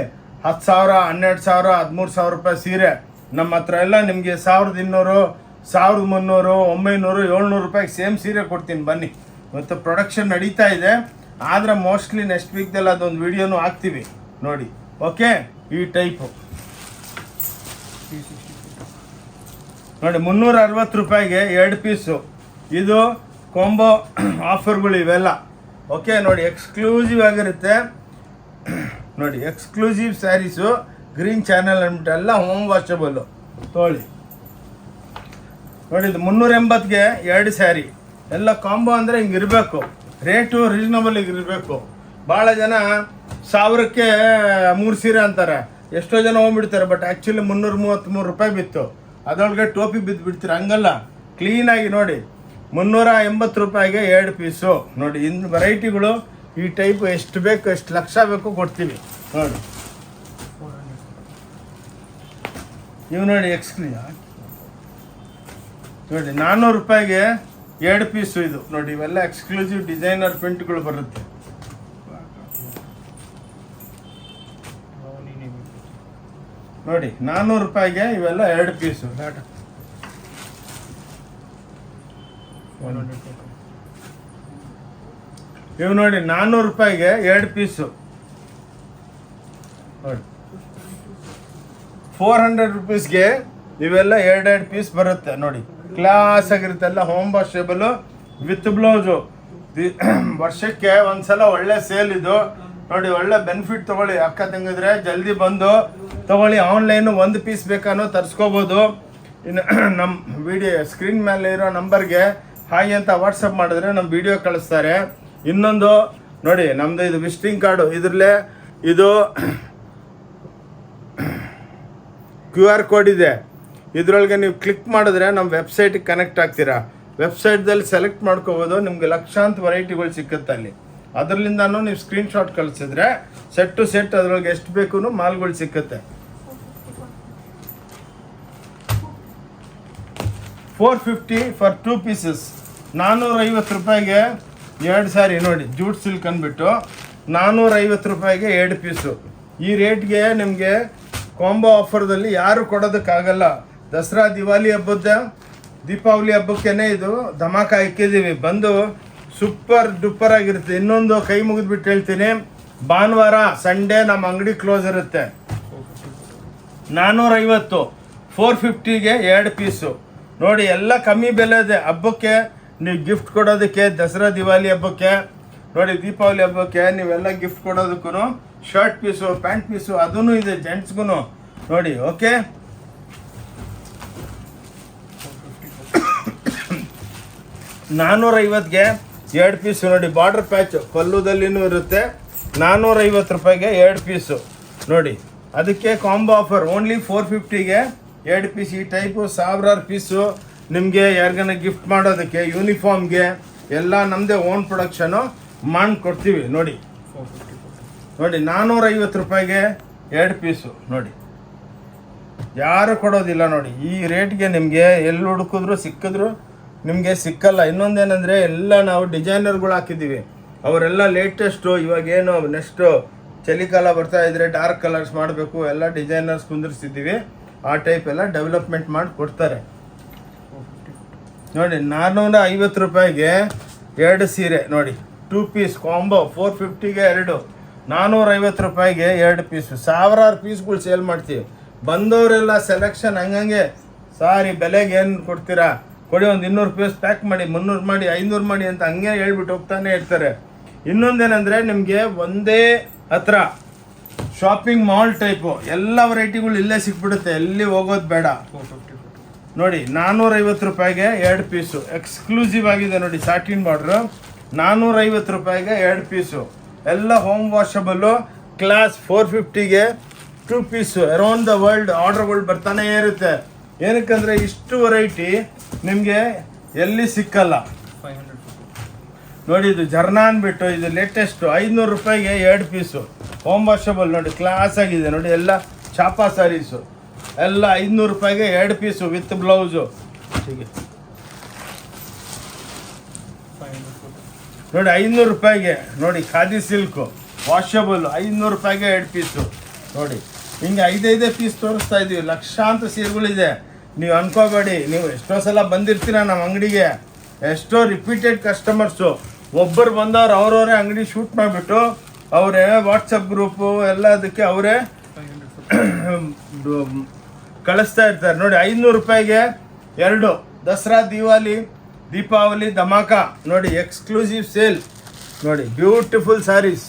10,000, 12,000, 13,000 ರೂಪಾಯಿ ಸೀರೆ. ನಮ್ಮ ಹತ್ರ ಎಲ್ಲ ನಿಮಗೆ 1200, 1300, 900, 700 ರೂಪಾಯಿಗೆ ಸೇಮ್ ಸೀರೆ ಕೊಡ್ತೀನಿ, ಬನ್ನಿ. ಮತ್ತು ಪ್ರೊಡಕ್ಷನ್ ನಡೀತಾ ಇದೆ, ಆದರೆ ಮೋಸ್ಟ್ಲಿ ನೆಕ್ಸ್ಟ್ ವೀಕ್ದಲ್ಲಿ ಅದೊಂದು ವಿಡಿಯೋನು ಹಾಕ್ತೀವಿ ನೋಡಿ. ಓಕೆ, ಈ ಟೈಪು ನೋಡಿ 360 ರೂಪಾಯಿಗೆ 2 ಪೀಸು. ಇದು ಕಾಂಬೋ ಆಫರ್ಗಳು ಇವೆಲ್ಲ. ಓಕೆ, ನೋಡಿ ಎಕ್ಸ್ಕ್ಲೂಸಿವ್ ಆಗಿರುತ್ತೆ. ನೋಡಿ ಎಕ್ಸ್ಕ್ಲೂಸಿವ್ ಸ್ಯಾರೀಸು, ಗ್ರೀನ್ ಚಾನಲ್ ಅಂದ್ಬಿಟ್ಟು ಎಲ್ಲ ಹೋಮ್ ವಾಷಬಲ್ಲು. ತೊಗೊಳ್ಳಿ. ನೋಡಿ, ಇದು 380ಗೆ 2 ಸ್ಯಾರಿ. ಎಲ್ಲ ಕಾಂಬೋ ಅಂದರೆ ಹಿಂಗೆ ಇರಬೇಕು, ರೇಟು ರೀಸನಬಲ್ ಇರಬೇಕು. ಭಾಳ ಜನ 1000ಕ್ಕೆ 3 ಸೀರೆ ಅಂತಾರೆ, ಎಷ್ಟೋ ಜನ ಹೋಗ್ಬಿಡ್ತಾರೆ. ಬಟ್ ಆ್ಯಕ್ಚುಲಿ 333 ರೂಪಾಯಿ ಬಿತ್ತು, ಅದರೊಳಗೆ ಟೋಪಿ ಬಿದ್ದು ಬಿಡ್ತೀರ. ಹಂಗಲ್ಲ, ಕ್ಲೀನಾಗಿ ನೋಡಿ 380 ರೂಪಾಯಿಗೆ 2 ಪೀಸು. ನೋಡಿ, ಇನ್ನು ವೆರೈಟಿಗಳು ಈ ಟೈಪ್ ಎಷ್ಟು ಬೇಕು, ಎಷ್ಟು ಲಕ್ಷ ಬೇಕು ಕೊಡ್ತೀವಿ ನೋಡಿ. ಇವು ನೋಡಿ ಎಕ್ಸ್ಕ್ಲೂಸಿವ್ ನೋಡಿ 400 ರೂಪಾಯಿಗೆ 2 ಪೀಸು. ಇದು ನೋಡಿ, ಇವೆಲ್ಲ ಎಕ್ಸ್ಕ್ಲೂಸಿವ್ ಡಿಸೈನರ್ ಪ್ರಿಂಟ್ಗಳು ಬರುತ್ತೆ. ನೋಡಿ 400 ರೂಪಾಯಿಗೆ ಇವೆಲ್ಲ 2 ಪೀಸು. ಇವು ನೋಡಿ 400 ರೂಪಾಯಿಗೆ 2 ಪೀಸು. ನೋಡಿ 400 ರುಪೀಸ್ಗೆ ಇವೆಲ್ಲ 2 ಪೀಸ್ ಬರುತ್ತೆ. ನೋಡಿ, ಕ್ಲಾಸ್ ಆಗಿರುತ್ತೆ, ಎಲ್ಲ ಹೋಮ್ ವಾಷೇಬಲು ವಿತ್ ಬ್ಲೌಸು. ವರ್ಷಕ್ಕೆ ಒಂದ್ಸಲ ಒಳ್ಳೆ ಸೇಲ್ ಇದು ನೋಡಿ. ಒಳ್ಳೆ ಬೆನಿಫಿಟ್ ತೊಗೊಳ್ಳಿ. ಅಕ್ಕ ತಂಗಿದ್ರೆ ಜಲ್ದಿ ಬಂದು ತೊಗೊಳ್ಳಿ. ಆನ್ಲೈನು 1 ಪೀಸ್ ಬೇಕಾನೋ ತರಿಸ್ಕೋಬೋದು. ಇನ್ನು ನಮ್ಮ ವಿಡಿಯೋ ಸ್ಕ್ರೀನ್ ಮೇಲೆ ಇರೋ ನಂಬರ್ಗೆ ಹಾಯ್ ಅಂತ ವಾಟ್ಸಪ್ ಮಾಡಿದ್ರೆ ನಮ್ಮ ವಿಡಿಯೋ ಕಳಿಸ್ತಾರೆ. ಇನ್ನೊಂದು ನೋಡಿ, ನಮ್ಮದು ಇದು ವಿಸಿಟಿಂಗ್ ಕಾರ್ಡು. ಇದರಲ್ಲೇ ಇದು QR ಕೋಡ್ ಇದೆ. ಇದರೊಳಗೆ ನೀವು ಕ್ಲಿಕ್ ಮಾಡಿದ್ರೆ ನಮ್ಮ ವೆಬ್ಸೈಟಿಗೆ ಕನೆಕ್ಟ್ ಆಗ್ತೀರಾ. ವೆಬ್ಸೈಟ್ದಲ್ಲಿ ಸೆಲೆಕ್ಟ್ ಮಾಡ್ಕೋಬೋದು, ನಿಮಗೆ ಲಕ್ಷಾಂತರ ವೆರೈಟಿಗಳು ಸಿಕ್ಕುತ್ತೆ ಅಲ್ಲಿ. ಅದರಲ್ಲಿಂದನೂ ನೀವು ಸ್ಕ್ರೀನ್ಶಾಟ್ ಕಳಿಸಿದ್ರೆ ಸೆಟ್ ಟು ಸೆಟ್ ಅದರೊಳಗೆ ಎಷ್ಟು ಬೇಕು ಮಾಲ್ಗಳು ಸಿಕ್ಕುತ್ತೆ. 450 ಫಾರ್ 2 ಪೀಸಸ್. 450 ರೂಪಾಯಿಗೆ 2 ಸ್ಯಾರಿ. ನೋಡಿ, ಜೂಟ್ ಸಿಲ್ಕ್ ಅಂದ್ಬಿಟ್ಟು 450 ರೂಪಾಯಿಗೆ 2 ಪೀಸು. ಈ ರೇಟ್ಗೆ ನಿಮಗೆ ಕಾಂಬೋ ಆಫರ್ದಲ್ಲಿ ಯಾರು ಕೊಡೋದಕ್ಕಾಗಲ್ಲ. ದಸರಾ ದಿವಾಲಿ ಹಬ್ಬದ ದೀಪಾವಳಿ ಹಬ್ಬಕ್ಕೇ ಇದು ಧಮಾಕ ಇಕ್ಕಿದ್ದೀವಿ. ಬಂದು ಸೂಪರ್ ಡೂಪರ್ ಆಗಿರುತ್ತೆ. ಇನ್ನೊಂದು ಕೈ ಮುಗಿದ್ಬಿಟ್ಟು ಹೇಳ್ತೀನಿ, ಭಾನುವಾರ ಸಂಡೇ ನಮ್ಮ ಅಂಗಡಿ ಕ್ಲೋಸ್ ಇರುತ್ತೆ. 450, 450ಗೆ 2 ಪೀಸು. ನೋಡಿ, ಎಲ್ಲ ಕಮ್ಮಿ ಬೆಲೆ ಇದೆ. ಹಬ್ಬಕ್ಕೆ ನೀವು ಗಿಫ್ಟ್ ಕೊಡೋದಕ್ಕೆ, ದಸರಾ ದಿವಾಲಿ ಹಬ್ಬಕ್ಕೆ, ನೋಡಿ ದೀಪಾವಳಿ ಹಬ್ಬಕ್ಕೆ ನೀವೆಲ್ಲ ಗಿಫ್ಟ್ ಕೊಡೋದಕ್ಕೂ ಶರ್ಟ್ ಪೀಸು, ಪ್ಯಾಂಟ್ ಪೀಸು ಅದೂ ಇದೆ ಜೆಂಟ್ಸ್ಗೂ ನೋಡಿ. ಓಕೆ, $450ಗೆ 2 ಪೀಸು. ನೋಡಿ, ಬಾರ್ಡರ್ ಪ್ಯಾಚು ಪಲ್ಲುದಲ್ಲಿನೂ ಇರುತ್ತೆ. 450 ರೂಪಾಯಿಗೆ 2 ಪೀಸು. ನೋಡಿ, ಅದಕ್ಕೆ ಕಾಂಬೋ ಆಫರ್ ಓನ್ಲಿ 450ಗೆ 2 ಪೀಸ್. ಈ ಟೈಪು 1000 ಪೀಸು ನಿಮಗೆ ಯಾರಿಗಾನ ಗಿಫ್ಟ್ ಮಾಡೋದಕ್ಕೆ, ಯೂನಿಫಾರ್ಮ್ಗೆ ಎಲ್ಲ ನಮ್ಮದೇ ಓನ್ ಪ್ರೊಡಕ್ಷನು ಮಾಡಿ ಕೊಡ್ತೀವಿ. ನೋಡಿ ನೋಡಿ 450 ರೂಪಾಯಿಗೆ 2 ಪೀಸು. ನೋಡಿ, ಯಾರು ಕೊಡೋದಿಲ್ಲ. ನೋಡಿ, ಈ ರೇಟ್ಗೆ ನಿಮಗೆ ಎಲ್ಲಿ ಹುಡುಕಿದ್ರು ಸಿಕ್ಕಿದ್ರು ನಿಮಗೆ ಸಿಕ್ಕಲ್ಲ. ಇನ್ನೊಂದೇನೆಂದರೆ ಎಲ್ಲ ನಾವು ಡಿಸೈನರ್ಗಳು ಹಾಕಿದ್ದೀವಿ. ಅವರೆಲ್ಲ ಲೇಟೆಸ್ಟು. ಇವಾಗೇನು ನೆಕ್ಸ್ಟು ಚಳಿಗಾಲ ಬರ್ತಾ ಇದ್ದರೆ ಡಾರ್ಕ್ ಕಲರ್ಸ್ ಮಾಡಬೇಕು, ಎಲ್ಲ ಡಿಸೈನರ್ಸ್ ಕುಂದಿರ್ಸಿದ್ದೀವಿ. ಆ ಟೈಪ್ ಎಲ್ಲ ಡೆವಲಪ್ಮೆಂಟ್ ಮಾಡಿ ಕೊಡ್ತಾರೆ. ನೋಡಿ, 450 ರೂಪಾಯಿಗೆ 2 ಸೀರೆ. ನೋಡಿ, 2 ಪೀಸ್ ಕಾಂಬೋ 450ಗೆ 2, 450 ರೂಪಾಯಿಗೆ 2 ಪೀಸು. 1000 ಪೀಸ್ಗಳು ಸೇಲ್ ಮಾಡ್ತೀವಿ. ಬಂದವರೆಲ್ಲ ಸೆಲೆಕ್ಷನ್ ಹಂಗಂಗೆ, ಸಾರಿ ಬೆಲೆಗೆ ಏನು ಕೊಡ್ತೀರಾ ಕೊಡಿ, ಒಂದು 200 ಪೀಸ್ ಪ್ಯಾಕ್ ಮಾಡಿ, 300 ಮಾಡಿ, 500 ಮಾಡಿ ಅಂತ ಹಂಗೆ ಹೇಳ್ಬಿಟ್ಟು ಹೋಗ್ತಾನೆ ಇರ್ತಾರೆ. ಇನ್ನೊಂದೇನೆಂದರೆ ನಿಮಗೆ ಒಂದೇ ಹತ್ರ ಶಾಪಿಂಗ್ ಮಾಲ್ ಟೈಪು ಎಲ್ಲ ವೆರೈಟಿಗಳು ಇಲ್ಲೇ ಸಿಕ್ಬಿಡುತ್ತೆ, ಎಲ್ಲಿ ಹೋಗೋದು ಬೇಡ. ನೋಡಿ, 450 ರೂಪಾಯಿಗೆ 2 ಪೀಸು. ಎಕ್ಸ್ಕ್ಲೂಸಿವ್ ಆಗಿದೆ ನೋಡಿ, ಸಾಟಿನ್ ಬಾರ್ಡ್ರು. 450 ರೂಪಾಯಿಗೆ 2 ಪೀಸು. ಎಲ್ಲ ಹೋಮ್ ವಾಷಬಲ್ಲು. ಕ್ಲಾಸ್ 450ಗೆ 2 ಪೀಸು ಅರೌಂಡ್ ದ ವರ್ಲ್ಡ್ ಆರ್ಡರ್ಗಳು ಬರ್ತಾನೆ ಇರುತ್ತೆ. ಏನಕ್ಕಂದರೆ ಇಷ್ಟು ವೆರೈಟಿ ನಿಮಗೆ ಎಲ್ಲಿ ಸಿಕ್ಕಲ್ಲ. ನೋಡಿ ಇದು ಜರ್ನಾ ಅಂದ್ಬಿಟ್ಟು ಇದು ಲೇಟೆಸ್ಟು 500 ರೂಪಾಯಿಗೆ 2 ಪೀಸು ಹೋಮ್ ವಾಷಬಲ್. ನೋಡಿ ಕ್ಲಾಸ್ ಆಗಿದೆ ನೋಡಿ, ಎಲ್ಲ ಚಾಪಾ ಸ್ಯಾರೀಸು ಎಲ್ಲ 500 ರೂಪಾಯಿಗೆ 2 ಪೀಸು ವಿತ್ ಬ್ಲೌಸು. ಹೀಗೆ ನೋಡಿ 500 ರೂಪಾಯಿಗೆ ನೋಡಿ ಖಾದಿ ಸಿಲ್ಕು ವಾಷಬಲ್ 500 ರೂಪಾಯಿಗೆ 2 ಪೀಸು. ನೋಡಿ ಹಿಂಗೆ 5 ಪೀಸ್ ತೋರಿಸ್ತಾ ಇದ್ದೀವಿ. ಲಕ್ಷಾಂತರ ಸೀರೆಗಳಿದೆ. ನೀವು ಅನ್ಕೋಬೇಡಿ, ನೀವು ಎಷ್ಟೋ ಸಲ ಬಂದಿರ್ತೀರ ನಮ್ಮ ಅಂಗಡಿಗೆ, ಎಷ್ಟೋ ರಿಪೀಟೆಡ್ ಕಸ್ಟಮರ್ಸು. ಒಬ್ಬರು ಬಂದವ್ರು ಅವ್ರವರೇ ಅಂಗಡಿ ಶೂಟ್ ಮಾಡಿಬಿಟ್ಟು ಅವರೇ ವಾಟ್ಸಪ್ ಗ್ರೂಪು ಎಲ್ಲದಕ್ಕೆ ಅವರೇ ಕಳಿಸ್ತಾ ಇರ್ತಾರೆ. ನೋಡಿ 500 ರೂಪಾಯಿಗೆ 2 ದಸರಾ ದೀಪಾವಳಿ ಧಮಾಕ ನೋಡಿ, ಎಕ್ಸ್ಕ್ಲೂಸಿವ್ ಸೇಲ್ ನೋಡಿ, ಬ್ಯೂಟಿಫುಲ್ ಸ್ಯಾರೀಸ್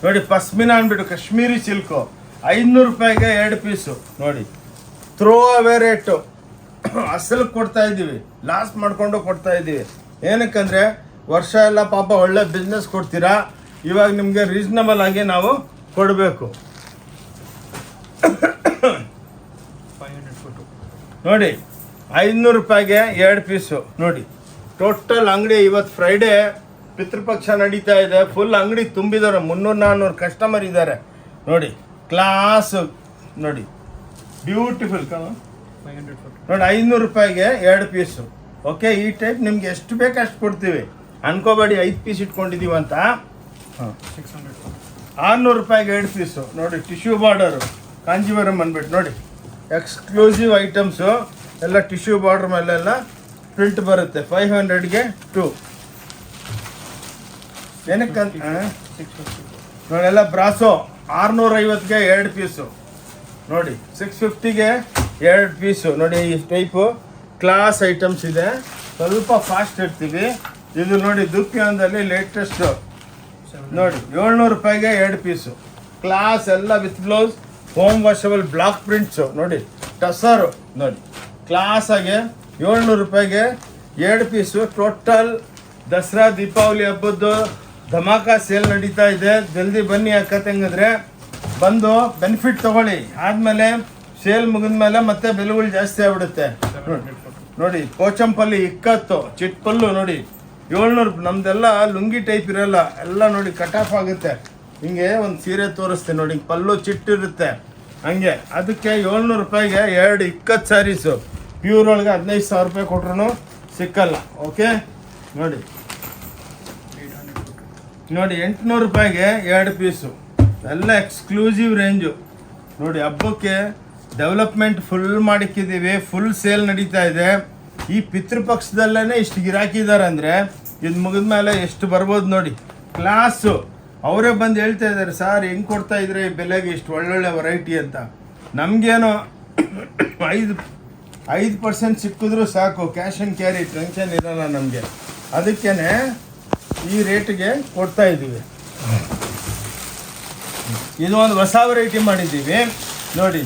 ನೋಡಿ. ಪಸ್ಮಿನಾ ಅಂದ್ಬಿಟ್ಟು ಕಾಶ್ಮೀರಿ ಸಿಲ್ಕು 500 ರೂಪಾಯಿಗೆ 2 ಪೀಸು ನೋಡಿ. ಥ್ರೋ ಅವೇ ರೇಟು ಅಸಲು ಕೊಡ್ತಾ ಇದ್ದೀವಿ, ಲಾಸ್ ಮಾಡಿಕೊಂಡು ಕೊಡ್ತಾ ಇದ್ದೀವಿ. ಏನಕ್ಕಂದರೆ ವರ್ಷ ಎಲ್ಲ ಪಾಪ ಒಳ್ಳೆ ಬಿಸ್ನೆಸ್ ಕೊಡ್ತೀರಾ, ಇವಾಗ ನಿಮಗೆ ರೀಸನಬಲ್ ಆಗಿ ನಾವು ಕೊಡಬೇಕು. ನೋಡಿ 500 ರೂಪಾಯಿಗೆ 2 ಪೀಸು ನೋಡಿ. ಟೋಟಲ್ ಅಂಗಡಿ ಇವತ್ತು ಫ್ರೈಡೇ ಪಿತೃಪಕ್ಷ ನಡೀತಾ ಇದೆ, ಫುಲ್ ಅಂಗಡಿ ತುಂಬಿದ್ದಾರೆ. 300-400 ಕಸ್ಟಮರ್ ಇದ್ದಾರೆ ನೋಡಿ. ಕ್ಲಾಸ್ ನೋಡಿ, ಬ್ಯೂಟಿಫುಲ್ ನೋಡಿ. 500 ರೂಪಾಯಿಗೆ 2 ಪೀಸು. ಓಕೆ, ಈ ಟೈಪ್ ನಿಮ್ಗೆ ಎಷ್ಟು ಬೇಕು ಅಷ್ಟು ಕೊಡ್ತೀವಿ. ಅನ್ಕೋಬೇಡಿ 5 ಪೀಸ್ ಇಟ್ಕೊಂಡಿದ್ದೀವಿ ಅಂತ. 600 ರೂಪಾಯಿಗೆ 2 ಪೀಸು ನೋಡಿ. ಟಿಶ್ಯೂ ಬಾರ್ಡರು ಕಾಂಜೀವರಂ ಅಂದ್ಬಿಟ್ಟು ನೋಡಿ, ಎಕ್ಸ್ಕ್ಲೂಸಿವ್ ಐಟಮ್ಸು ಎಲ್ಲ ಟಿಶ್ಯೂ ಬಾರ್ಡರ್ ಮೇಲೆಲ್ಲ ಪ್ರಿಂಟ್ ಬರುತ್ತೆ. 500ಗೆ 2 ಏನಕ್ಕಂತ ನೋಡೆಲ್ಲ ಬ್ರಾಸೋ 650ಗೆ 2 ಪೀಸು ನೋಡಿ. 650ಗೆ 2 ಪೀಸು ನೋಡಿ. ಈ ಟೈಪು ಕ್ಲಾಸ್ ಐಟಮ್ಸ್ ಇದೆ. ಸ್ವಲ್ಪ ಫಾಸ್ಟ್ ಇರ್ತೀವಿ. ಇದು ನೋಡಿ ದುಪ್ಯಾನದಲ್ಲಿ ಲೇಟೆಸ್ಟು ನೋಡಿ 700 ರೂಪಾಯಿಗೆ 2 ಪೀಸು. ಕ್ಲಾಸ್ ಎಲ್ಲ with blouse, home washable block prints ನೋಡಿ. ಟಸರು ನೋಡಿ ಕ್ಲಾಸಾಗೆ 700 ರೂಪಾಯಿಗೆ 2 ಪೀಸು. ಟೋಟಲ್ ದಸರಾ ದೀಪಾವಳಿ ಹಬ್ಬದ್ದು ಧಮಾಕ ಸೇಲ್ ನಡೀತಾ ಇದೆ. ಜಲ್ದಿ ಬನ್ನಿ ಅಕ್ಕ ತಂಗಿದ್ರೆ, ಬಂದು ಬೆನಿಫಿಟ್ ತಗೊಳ್ಳಿ. ಆದಮೇಲೆ ಸೇಲ್ ಮುಗಿದ್ಮೇಲೆ ಮತ್ತೆ ಬೆಲೆಗಳು ಜಾಸ್ತಿ ಆಗ್ಬಿಡುತ್ತೆ. ನೋಡಿ ಕೋಚಂಪಲ್ಲಿ ಇಕ್ಕತ್ತು ಚಿಟ್ಪಲ್ಲು ನೋಡಿ 700. ನಮ್ದೆಲ್ಲ ಲುಂಗಿ ಟೈಪ್ ಇರಲ್ಲ, ಎಲ್ಲ ನೋಡಿ ಕಟ್ ಆಫ್ ಆಗುತ್ತೆ. ಹಿಂಗೆ ಒಂದು ಸೀರೆ ತೋರಿಸ್ತೀನಿ ನೋಡಿ, ಪಲ್ಲು ಚಿಟ್ಟಿರುತ್ತೆ ಹಂಗೆ. ಅದಕ್ಕೆ 700 ರೂಪಾಯಿಗೆ 2 ಇಕ್ಕತ್ತು ಸ್ಯಾರೀಸು. ಪ್ಯೂರ್ ಒಳಗೆ 15,000 ರೂಪಾಯಿ ಕೊಟ್ರು ಸಿಕ್ಕಲ್ಲ. ಓಕೆ ನೋಡಿ ನೋಡಿ 800 ರೂಪಾಯಿಗೆ 2 ಪೀಸು. ಎಲ್ಲ ಎಕ್ಸ್ಕ್ಲೂಸಿವ್ ರೇಂಜು ನೋಡಿ. ಹಬ್ಬಕ್ಕೆ ಡೆವಲಪ್ಮೆಂಟ್ ಫುಲ್ ಮಾಡಿಕ್ಕಿದ್ದೀವಿ, ಫುಲ್ ಸೇಲ್ ನಡೀತಾ ಇದೆ. ಈ ಪಿತೃಪಕ್ಷದಲ್ಲೇ ಇಷ್ಟು ಗಿರಾಕಿದ್ದಾರೆ ಅಂದರೆ ಇದು ಮುಗಿದ್ಮೇಲೆ ಎಷ್ಟು ಬರ್ಬೋದು ನೋಡಿ. ಕ್ಲಾಸು ಅವರೇ ಬಂದು ಹೇಳ್ತಾ ಇದ್ದಾರೆ, ಸರ್ ಹೆಂಗೆ ಕೊಡ್ತಾ ಇದ್ರೆ ಈ ಬೆಲೆಗೆ ಇಷ್ಟು ಒಳ್ಳೊಳ್ಳೆ ವೆರೈಟಿ ಅಂತ. ನಮಗೇನೋ 5% ಸಿಕ್ಕಿದ್ರೂ ಸಾಕು, ಕ್ಯಾಶ್ ಆ್ಯಂಡ್ ಕ್ಯಾರಿ ಟೆನ್ಷನ್ ಇರೋಲ್ಲ ನಮಗೆ. ಅದಕ್ಕೇ ಈ ರೇಟಿಗೆ ಕೊಡ್ತಾ ಇದ್ದೀವಿ. ಇದು ಒಂದು ಹೊಸ ವೆರೈಟಿ ಮಾಡಿದ್ದೀವಿ ನೋಡಿ.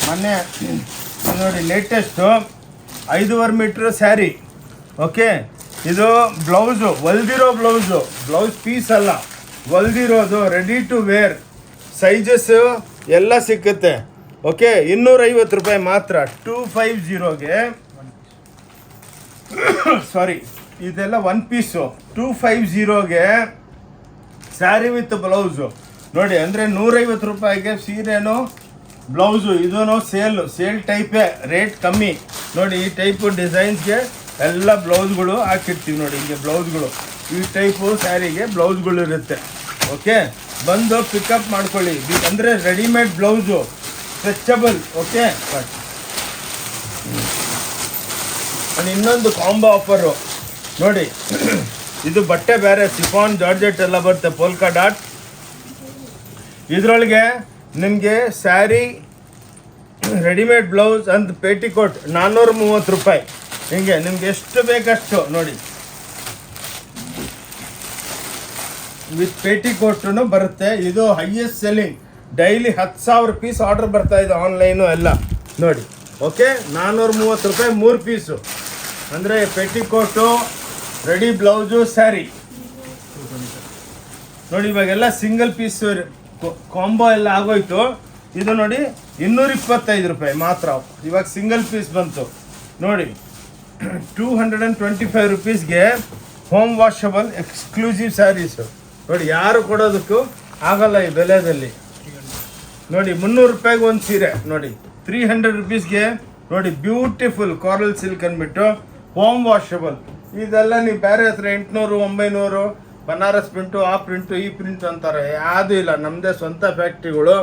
ಮೊನ್ನೆ ನೋಡಿ ಲೇಟೆಸ್ಟು 5.5 ಮೀಟ್ರ್ ಸ್ಯಾರಿ. ಓಕೆ, ಇದು ಬ್ಲೌಸು ಹೊಲ್ದಿರೋ ಬ್ಲೌಸ್ ಪೀಸ್ ಅಲ್ಲ, ಹೊಲ್ದಿರೋದು ರೆಡಿ ಟು ವೇರ್ ಸೈಜಸ್ಸು ಎಲ್ಲ ಸಿಕ್ಕುತ್ತೆ. ಓಕೆ, 250 ರೂಪಾಯಿ ಮಾತ್ರ. 250ಗೆ ಸಾರಿ ಇದೆಲ್ಲ 1 ಪೀಸು. 250ಗೆ ಸ್ಯಾರಿ ವಿತ್ ಬ್ಲೌಸು ನೋಡಿ. ಅಂದರೆ 150 ರೂಪಾಯಿಗೆ ಸೀರೆನೂ ಬ್ಲೌಸು. ಇದೂ ಸೇಲ್ ಟೈಪೇ, ರೇಟ್ ಕಮ್ಮಿ ನೋಡಿ. ಈ ಟೈಪು ಡಿಸೈನ್ಸ್ಗೆ ಎಲ್ಲ ಬ್ಲೌಸ್ಗಳು ಹಾಕಿರ್ತೀವಿ ನೋಡಿ. ಹಿಂಗೆ ಬ್ಲೌಸ್ಗಳು ಈ ಟೈಪು ಸ್ಯಾರಿಗೆ ಬ್ಲೌಸ್ಗಳು ಇರುತ್ತೆ. ಓಕೆ, ಬಂದು ಪಿಕಪ್ ಮಾಡ್ಕೊಳ್ಳಿ. ಅಂದರೆ ರೆಡಿಮೇಡ್ ಬ್ಲೌಸು ಸ್ಟ್ರೆಚಬಲ್. ಓಕೆ, ಇನ್ನೊಂದು ಕಾಂಬೋ ಆಫರು ನೋಡಿ. ಇದು ಬಟ್ಟೆ ಬೇರೆ, ಸಿಫಾನ್ ಜಾರ್ಜೆಟ್ ಎಲ್ಲ ಬರುತ್ತೆ, ಪೋಲ್ಕಾ ಡಾಟ್. ಇದರೊಳಗೆ ನಿಮಗೆ ಸ್ಯಾರಿ, ರೆಡಿಮೇಡ್ ಬ್ಲೌಸ್ ಅಂತ ಪೇಟಿಕೋಟ್ 430 ರೂಪಾಯಿ. ಹಿಂಗೆ ನಿಮ್ಗೆ ಎಷ್ಟು ಬೇಕಷ್ಟು ನೋಡಿ. ವಿತ್ ಪೇಟಿಕೋಟು ಬರುತ್ತೆ. ಇದು highest selling, daily 10,000 piece order ಬರ್ತಾ ಇದೆ ಆನ್ಲೈನು ಎಲ್ಲ ನೋಡಿ. ಓಕೆ, 430 ರೂಪಾಯಿ 3 ಪೀಸು. ಅಂದರೆ ಪೇಟಿಕೋಟು, ರೆಡಿ ಬ್ಲೌಸು, ಸ್ಯಾರಿ ನೋಡಿ. ಇವಾಗೆಲ್ಲ ಸಿಂಗಲ್ ಪೀಸ್ ಕಾಂಬೋ ಎಲ್ಲ ಆಗೋಯ್ತು. ಇದು ನೋಡಿ 225 ರೂಪಾಯಿ ಮಾತ್ರ. ಇವಾಗ ಸಿಂಗಲ್ ಪೀಸ್ ಬಂತು ನೋಡಿ. 225 ರುಪೀಸ್ಗೆ ಹೋಮ್ ವಾಷಬಲ್ ಎಕ್ಸ್ಕ್ಲೂಸಿವ್ ಸ್ಯಾರೀಸು ನೋಡಿ. ಯಾರು ಕೊಡೋದಕ್ಕೂ ಆಗಲ್ಲ ಈ ಬೆಲೆದಲ್ಲಿ ನೋಡಿ. 300 ರೂಪಾಯಿಗೆ ಒಂದು ಸೀರೆ ನೋಡಿ. 300 ರುಪೀಸ್ಗೆ ನೋಡಿ ಬ್ಯೂಟಿಫುಲ್ ಕಾರಲ್ ಸಿಲ್ಕ್ ಅಂದ್ಬಿಟ್ಟು ಹೋಮ್ ವಾಷಬಲ್. ಇದೆಲ್ಲ ನೀವು ಬೇರೆ ಹತ್ರ 800 900 ಬನಾರಸ್ ಪ್ರಿಂಟು, ಆ ಪ್ರಿಂಟು, ಈ ಪ್ರಿಂಟ್ ಅಂತಾರೆ. ಯಾವುದೂ ಇಲ್ಲ, ನಮ್ಮದೇ ಸ್ವಂತ ಫ್ಯಾಕ್ಟ್ರಿಗಳು.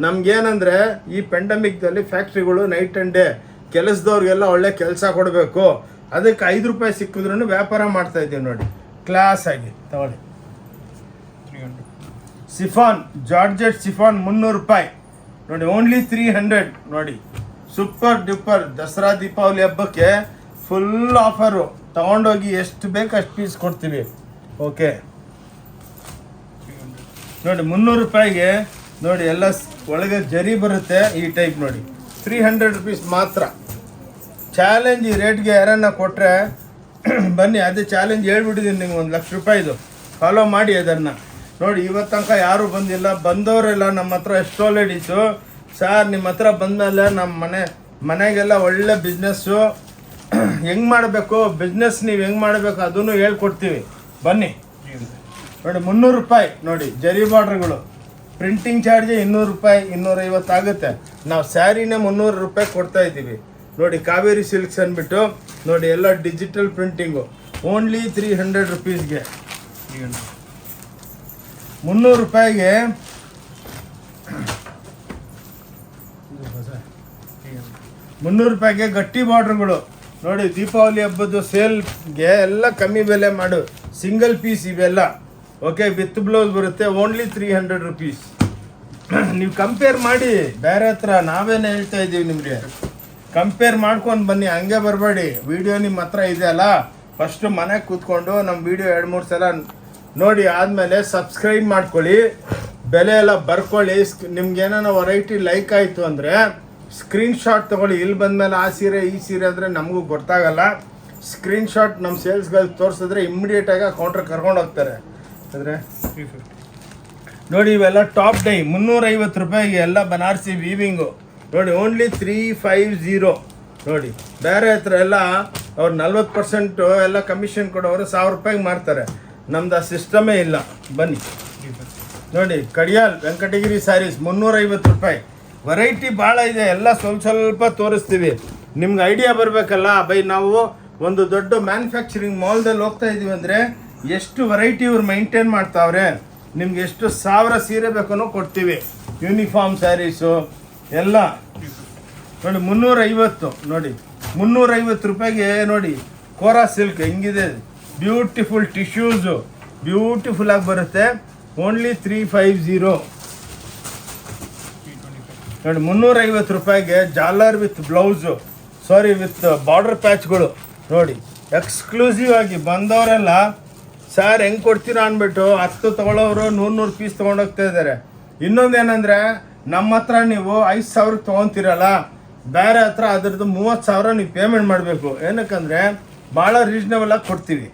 ನಮ್ಗೇನಂದರೆ ಈ ಪೆಂಡಮಿಕ್ದಲ್ಲಿ ಫ್ಯಾಕ್ಟ್ರಿಗಳು ನೈಟ್ ಆ್ಯಂಡ್ ಡೇ ಕೆಲಸದವ್ರಿಗೆಲ್ಲ ಒಳ್ಳೆ ಕೆಲಸ ಕೊಡಬೇಕು. ಅದಕ್ಕೆ 5 ರೂಪಾಯಿ ಸಿಕ್ಕಿದ್ರೂ ವ್ಯಾಪಾರ ಮಾಡ್ತಾಯಿದ್ದೀವಿ ನೋಡಿ. ಕ್ಲಾಸ್ ಆಗಿ ತಗೊಳ್ಳಿ. ಸಿಫಾನ್ ಜಾರ್ಜೆಟ್ ಸಿಫಾನ್ 300 ರೂಪಾಯಿ ನೋಡಿ. ಓನ್ಲಿ 300 ನೋಡಿ. ಸೂಪರ್ ಡೂಪರ್ ದಸರಾ ದೀಪಾವಳಿ ಹಬ್ಬಕ್ಕೆ ಫುಲ್ ಆಫರು. ತಗೊಂಡೋಗಿ ಎಷ್ಟು ಬೇಕು ಅಷ್ಟು ಪೀಸ್ ಕೊಡ್ತೀವಿ. ಓಕೆ ನೋಡಿ. 300 ರೂಪಾಯಿಗೆ ನೋಡಿ ಎಲ್ಲ ಒಳಗೆ ಜರಿ ಬರುತ್ತೆ ಈ ಟೈಪ್ ನೋಡಿ. 300 ರುಪೀಸ್ ಮಾತ್ರ. ಚಾಲೆಂಜ್ ಈ ರೇಟ್ಗೆ ಯಾರನ್ನ ಕೊಟ್ಟರೆ ಬನ್ನಿ. ಅದೇ ಚಾಲೆಂಜ್ ಹೇಳ್ಬಿಟ್ಟಿದ್ದೀನಿ ನಿಮ್ಗೆ, 1 ಲಕ್ಷ ರೂಪಾಯಿದು. ಫಾಲೋ ಮಾಡಿ ಅದನ್ನು ನೋಡಿ. ಇವತ್ತು ತನಕ ಯಾರೂ ಬಂದಿಲ್ಲ. ಬಂದವರೆಲ್ಲ ನಮ್ಮ ಹತ್ರ ಎಷ್ಟೋ ಲೇಡೀಸು, ಸರ್ ನಿಮ್ಮ ಹತ್ರ ಬಂದಮೇಲೆ ನಮ್ಮ ಮನೆಗೆಲ್ಲ ಒಳ್ಳೆ ಬಿಸ್ನೆಸ್ಸು ಹೆಂಗೆ ಮಾಡಬೇಕು, ಬಿಸ್ನೆಸ್ ನೀವು ಹೆಂಗೆ ಮಾಡಬೇಕು ಅದನ್ನು ಹೇಳ್ಕೊಡ್ತೀವಿ ಬನ್ನಿ ನೋಡಿ. 300 ರೂಪಾಯಿ ನೋಡಿ. ಜರಿ ಬಾರ್ಡ್ರ್ಗಳು. ಪ್ರಿಂಟಿಂಗ್ ಚಾರ್ಜ್ 200 ರೂಪಾಯಿ, 250 ಆಗುತ್ತೆ. ನಾವು ಸ್ಯಾರಿನೇ 300 ರೂಪಾಯಿ ಕೊಡ್ತಾ ಇದ್ದೀವಿ ನೋಡಿ. ಕಾವೇರಿ ಸಿಲ್ಕ್ಸ್ ಅಂದ್ಬಿಟ್ಟು ನೋಡಿ ಎಲ್ಲ ಡಿಜಿಟಲ್ ಪ್ರಿಂಟಿಂಗು. ಓನ್ಲಿ 300 ರುಪೀಸ್ಗೆ 300 ರೂಪಾಯಿಗೆ 300 ರೂಪಾಯಿಗೆ ಗಟ್ಟಿ ಬಾರ್ಡ್ರ್ಗಳು ನೋಡಿ. ದೀಪಾವಳಿ ಹಬ್ಬದ ಸೇಲ್ಗೆ ಎಲ್ಲ ಕಮ್ಮಿ ಬೆಲೆ ಮಾಡು. ಸಿಂಗಲ್ ಪೀಸ್ ಇವೆಲ್ಲ. ಓಕೆ, ವಿತ್ ಬ್ಲೌಸ್ ಬರುತ್ತೆ. Only 300 rupees. ನೀವು ಕಂಪೇರ್ ಮಾಡಿ ಬೇರೆ ಹತ್ರ. ನಾವೇನು ಹೇಳ್ತಾ ಇದ್ದೀವಿ ನಿಮಗೆ, ಕಂಪೇರ್ ಮಾಡ್ಕೊಂಡು ಬನ್ನಿ. ಹಂಗೆ ಬರಬೇಡಿ. ವಿಡಿಯೋ ನಿಮ್ಮ ಹತ್ರ ಇದೆ ಅಲ್ಲ, ಫಸ್ಟು ಮನೆಗೆ ಕೂತ್ಕೊಂಡು ನಮ್ಮ ವಿಡಿಯೋ 2-3 ಸಲ ನೋಡಿ ಆದಮೇಲೆ ಸಬ್ಸ್ಕ್ರೈಬ್ ಮಾಡ್ಕೊಳ್ಳಿ, ಬೆಲೆ ಎಲ್ಲ ಬರ್ಕೊಳ್ಳಿ. ನಿಮ್ಗೇನೋ ವೆರೈಟಿ ಲೈಕ್ ಆಯಿತು ಅಂದರೆ ಸ್ಕ್ರೀನ್ಶಾಟ್ ತೊಗೊಳ್ಳಿ. ಇಲ್ಲಿ ಬಂದಮೇಲೆ ಆ ಸೀರೆ ಈ ಸೀರೆ ಅಂದರೆ ನಮಗೂ ಗೊತ್ತಾಗಲ್ಲ. ಸ್ಕ್ರೀನ್ಶಾಟ್ ನಮ್ಮ ಸೇಲ್ಸ್ಗಳಿಗೆ ತೋರಿಸಿದ್ರೆ ಇಮ್ಮಿಡಿಯೇಟಾಗಿ ಕೌಂಟ್ರ್ ಕರ್ಕೊಂಡು ಹೋಗ್ತಾರೆ. ಅಂದರೆ ನೋಡಿ ಇವೆಲ್ಲ ಟಾಪ್ ಡೈ 350 ರೂಪಾಯಿಗೆ ಎಲ್ಲ ಬನಾರಸಿ ವೀವಿಂಗು ನೋಡಿ. ಓನ್ಲಿ 350 ನೋಡಿ. ಬೇರೆ ಹತ್ರ ಎಲ್ಲ ಅವ್ರು 40% ಎಲ್ಲ ಕಮಿಷನ್ ಕೊಡೋರು 1000 ರೂಪಾಯಿಗೆ ಮಾರ್ತಾರೆ. ನಮ್ದು ಆ ಸಿಸ್ಟಮೇ ಇಲ್ಲ. ಬನ್ನಿ ನೋಡಿ. ಕಡಿಯಾಲ್ ವೆಂಕಟಗಿರಿ ಸ್ಯಾರೀಸ್ 350 ರೂಪಾಯಿ. ವೆರೈಟಿ ಭಾಳ ಇದೆ. ಎಲ್ಲ ಸ್ವಲ್ಪ ತೋರಿಸ್ತೀವಿ. ನಿಮ್ಗೆ ಐಡಿಯಾ ಬರಬೇಕಲ್ಲ ಬೈ. ನಾವು ಒಂದು ದೊಡ್ಡ ಮ್ಯಾನುಫ್ಯಾಕ್ಚರಿಂಗ್ ಮಾಲ್ದಲ್ಲಿ ಹೋಗ್ತಾ ಇದ್ದೀವಿ ಅಂದರೆ ಎಷ್ಟು ವೆರೈಟಿ ಇವ್ರು ಮೈಂಟೈನ್ ಮಾಡ್ತಾವ್ರೆ. ನಿಮ್ಗೆ ಎಷ್ಟು 1000 ಸೀರೆ ಬೇಕನ್ನೋ ಕೊಡ್ತೀವಿ. ಯೂನಿಫಾರ್ಮ್ ಸ್ಯಾರೀಸು ಎಲ್ಲ ನೋಡಿ. 350 ನೋಡಿ. 350 ರೂಪಾಯಿಗೆ ನೋಡಿ ಕೋರಾ ಸಿಲ್ಕ್ ಹೆಂಗಿದೆ. ಬ್ಯೂಟಿಫುಲ್ ಟಿಶ್ಯೂಸು ಬ್ಯೂಟಿಫುಲ್ಲಾಗಿ ಬರುತ್ತೆ. ಓನ್ಲಿ 350 ನೋಡಿ. 350 ರೂಪಾಯಿಗೆ ಜಾಲರ್ with blouse, sari with border ಪ್ಯಾಚ್ಗಳು ನೋಡಿ. ಎಕ್ಸ್ಕ್ಲೂಸಿವ್ ಆಗಿ ಬಂದವರೆಲ್ಲ ಸರ್ ಹೆಂಗೆ ಕೊಡ್ತೀರಾ ಅಂದ್ಬಿಟ್ಟು 10 ತೊಗೊಳ್ಳೋರು 100 ಪೀಸ್ ತೊಗೊಂಡೋಗ್ತಾ ಇದ್ದಾರೆ. ಇನ್ನೊಂದೇನೆಂದರೆ ನಮ್ಮ ಹತ್ರ ನೀವು 5000 ತೊಗೊತೀರಲ್ಲ, ಬೇರೆ ಹತ್ರ ಅದರದ್ದು 30,000 ನೀವು ಪೇಮೆಂಟ್ ಮಾಡಬೇಕು. ಏನಕ್ಕಂದರೆ ಭಾಳ ರೀಸ್ನಬಲಾಗಿ ಕೊಡ್ತೀವಿ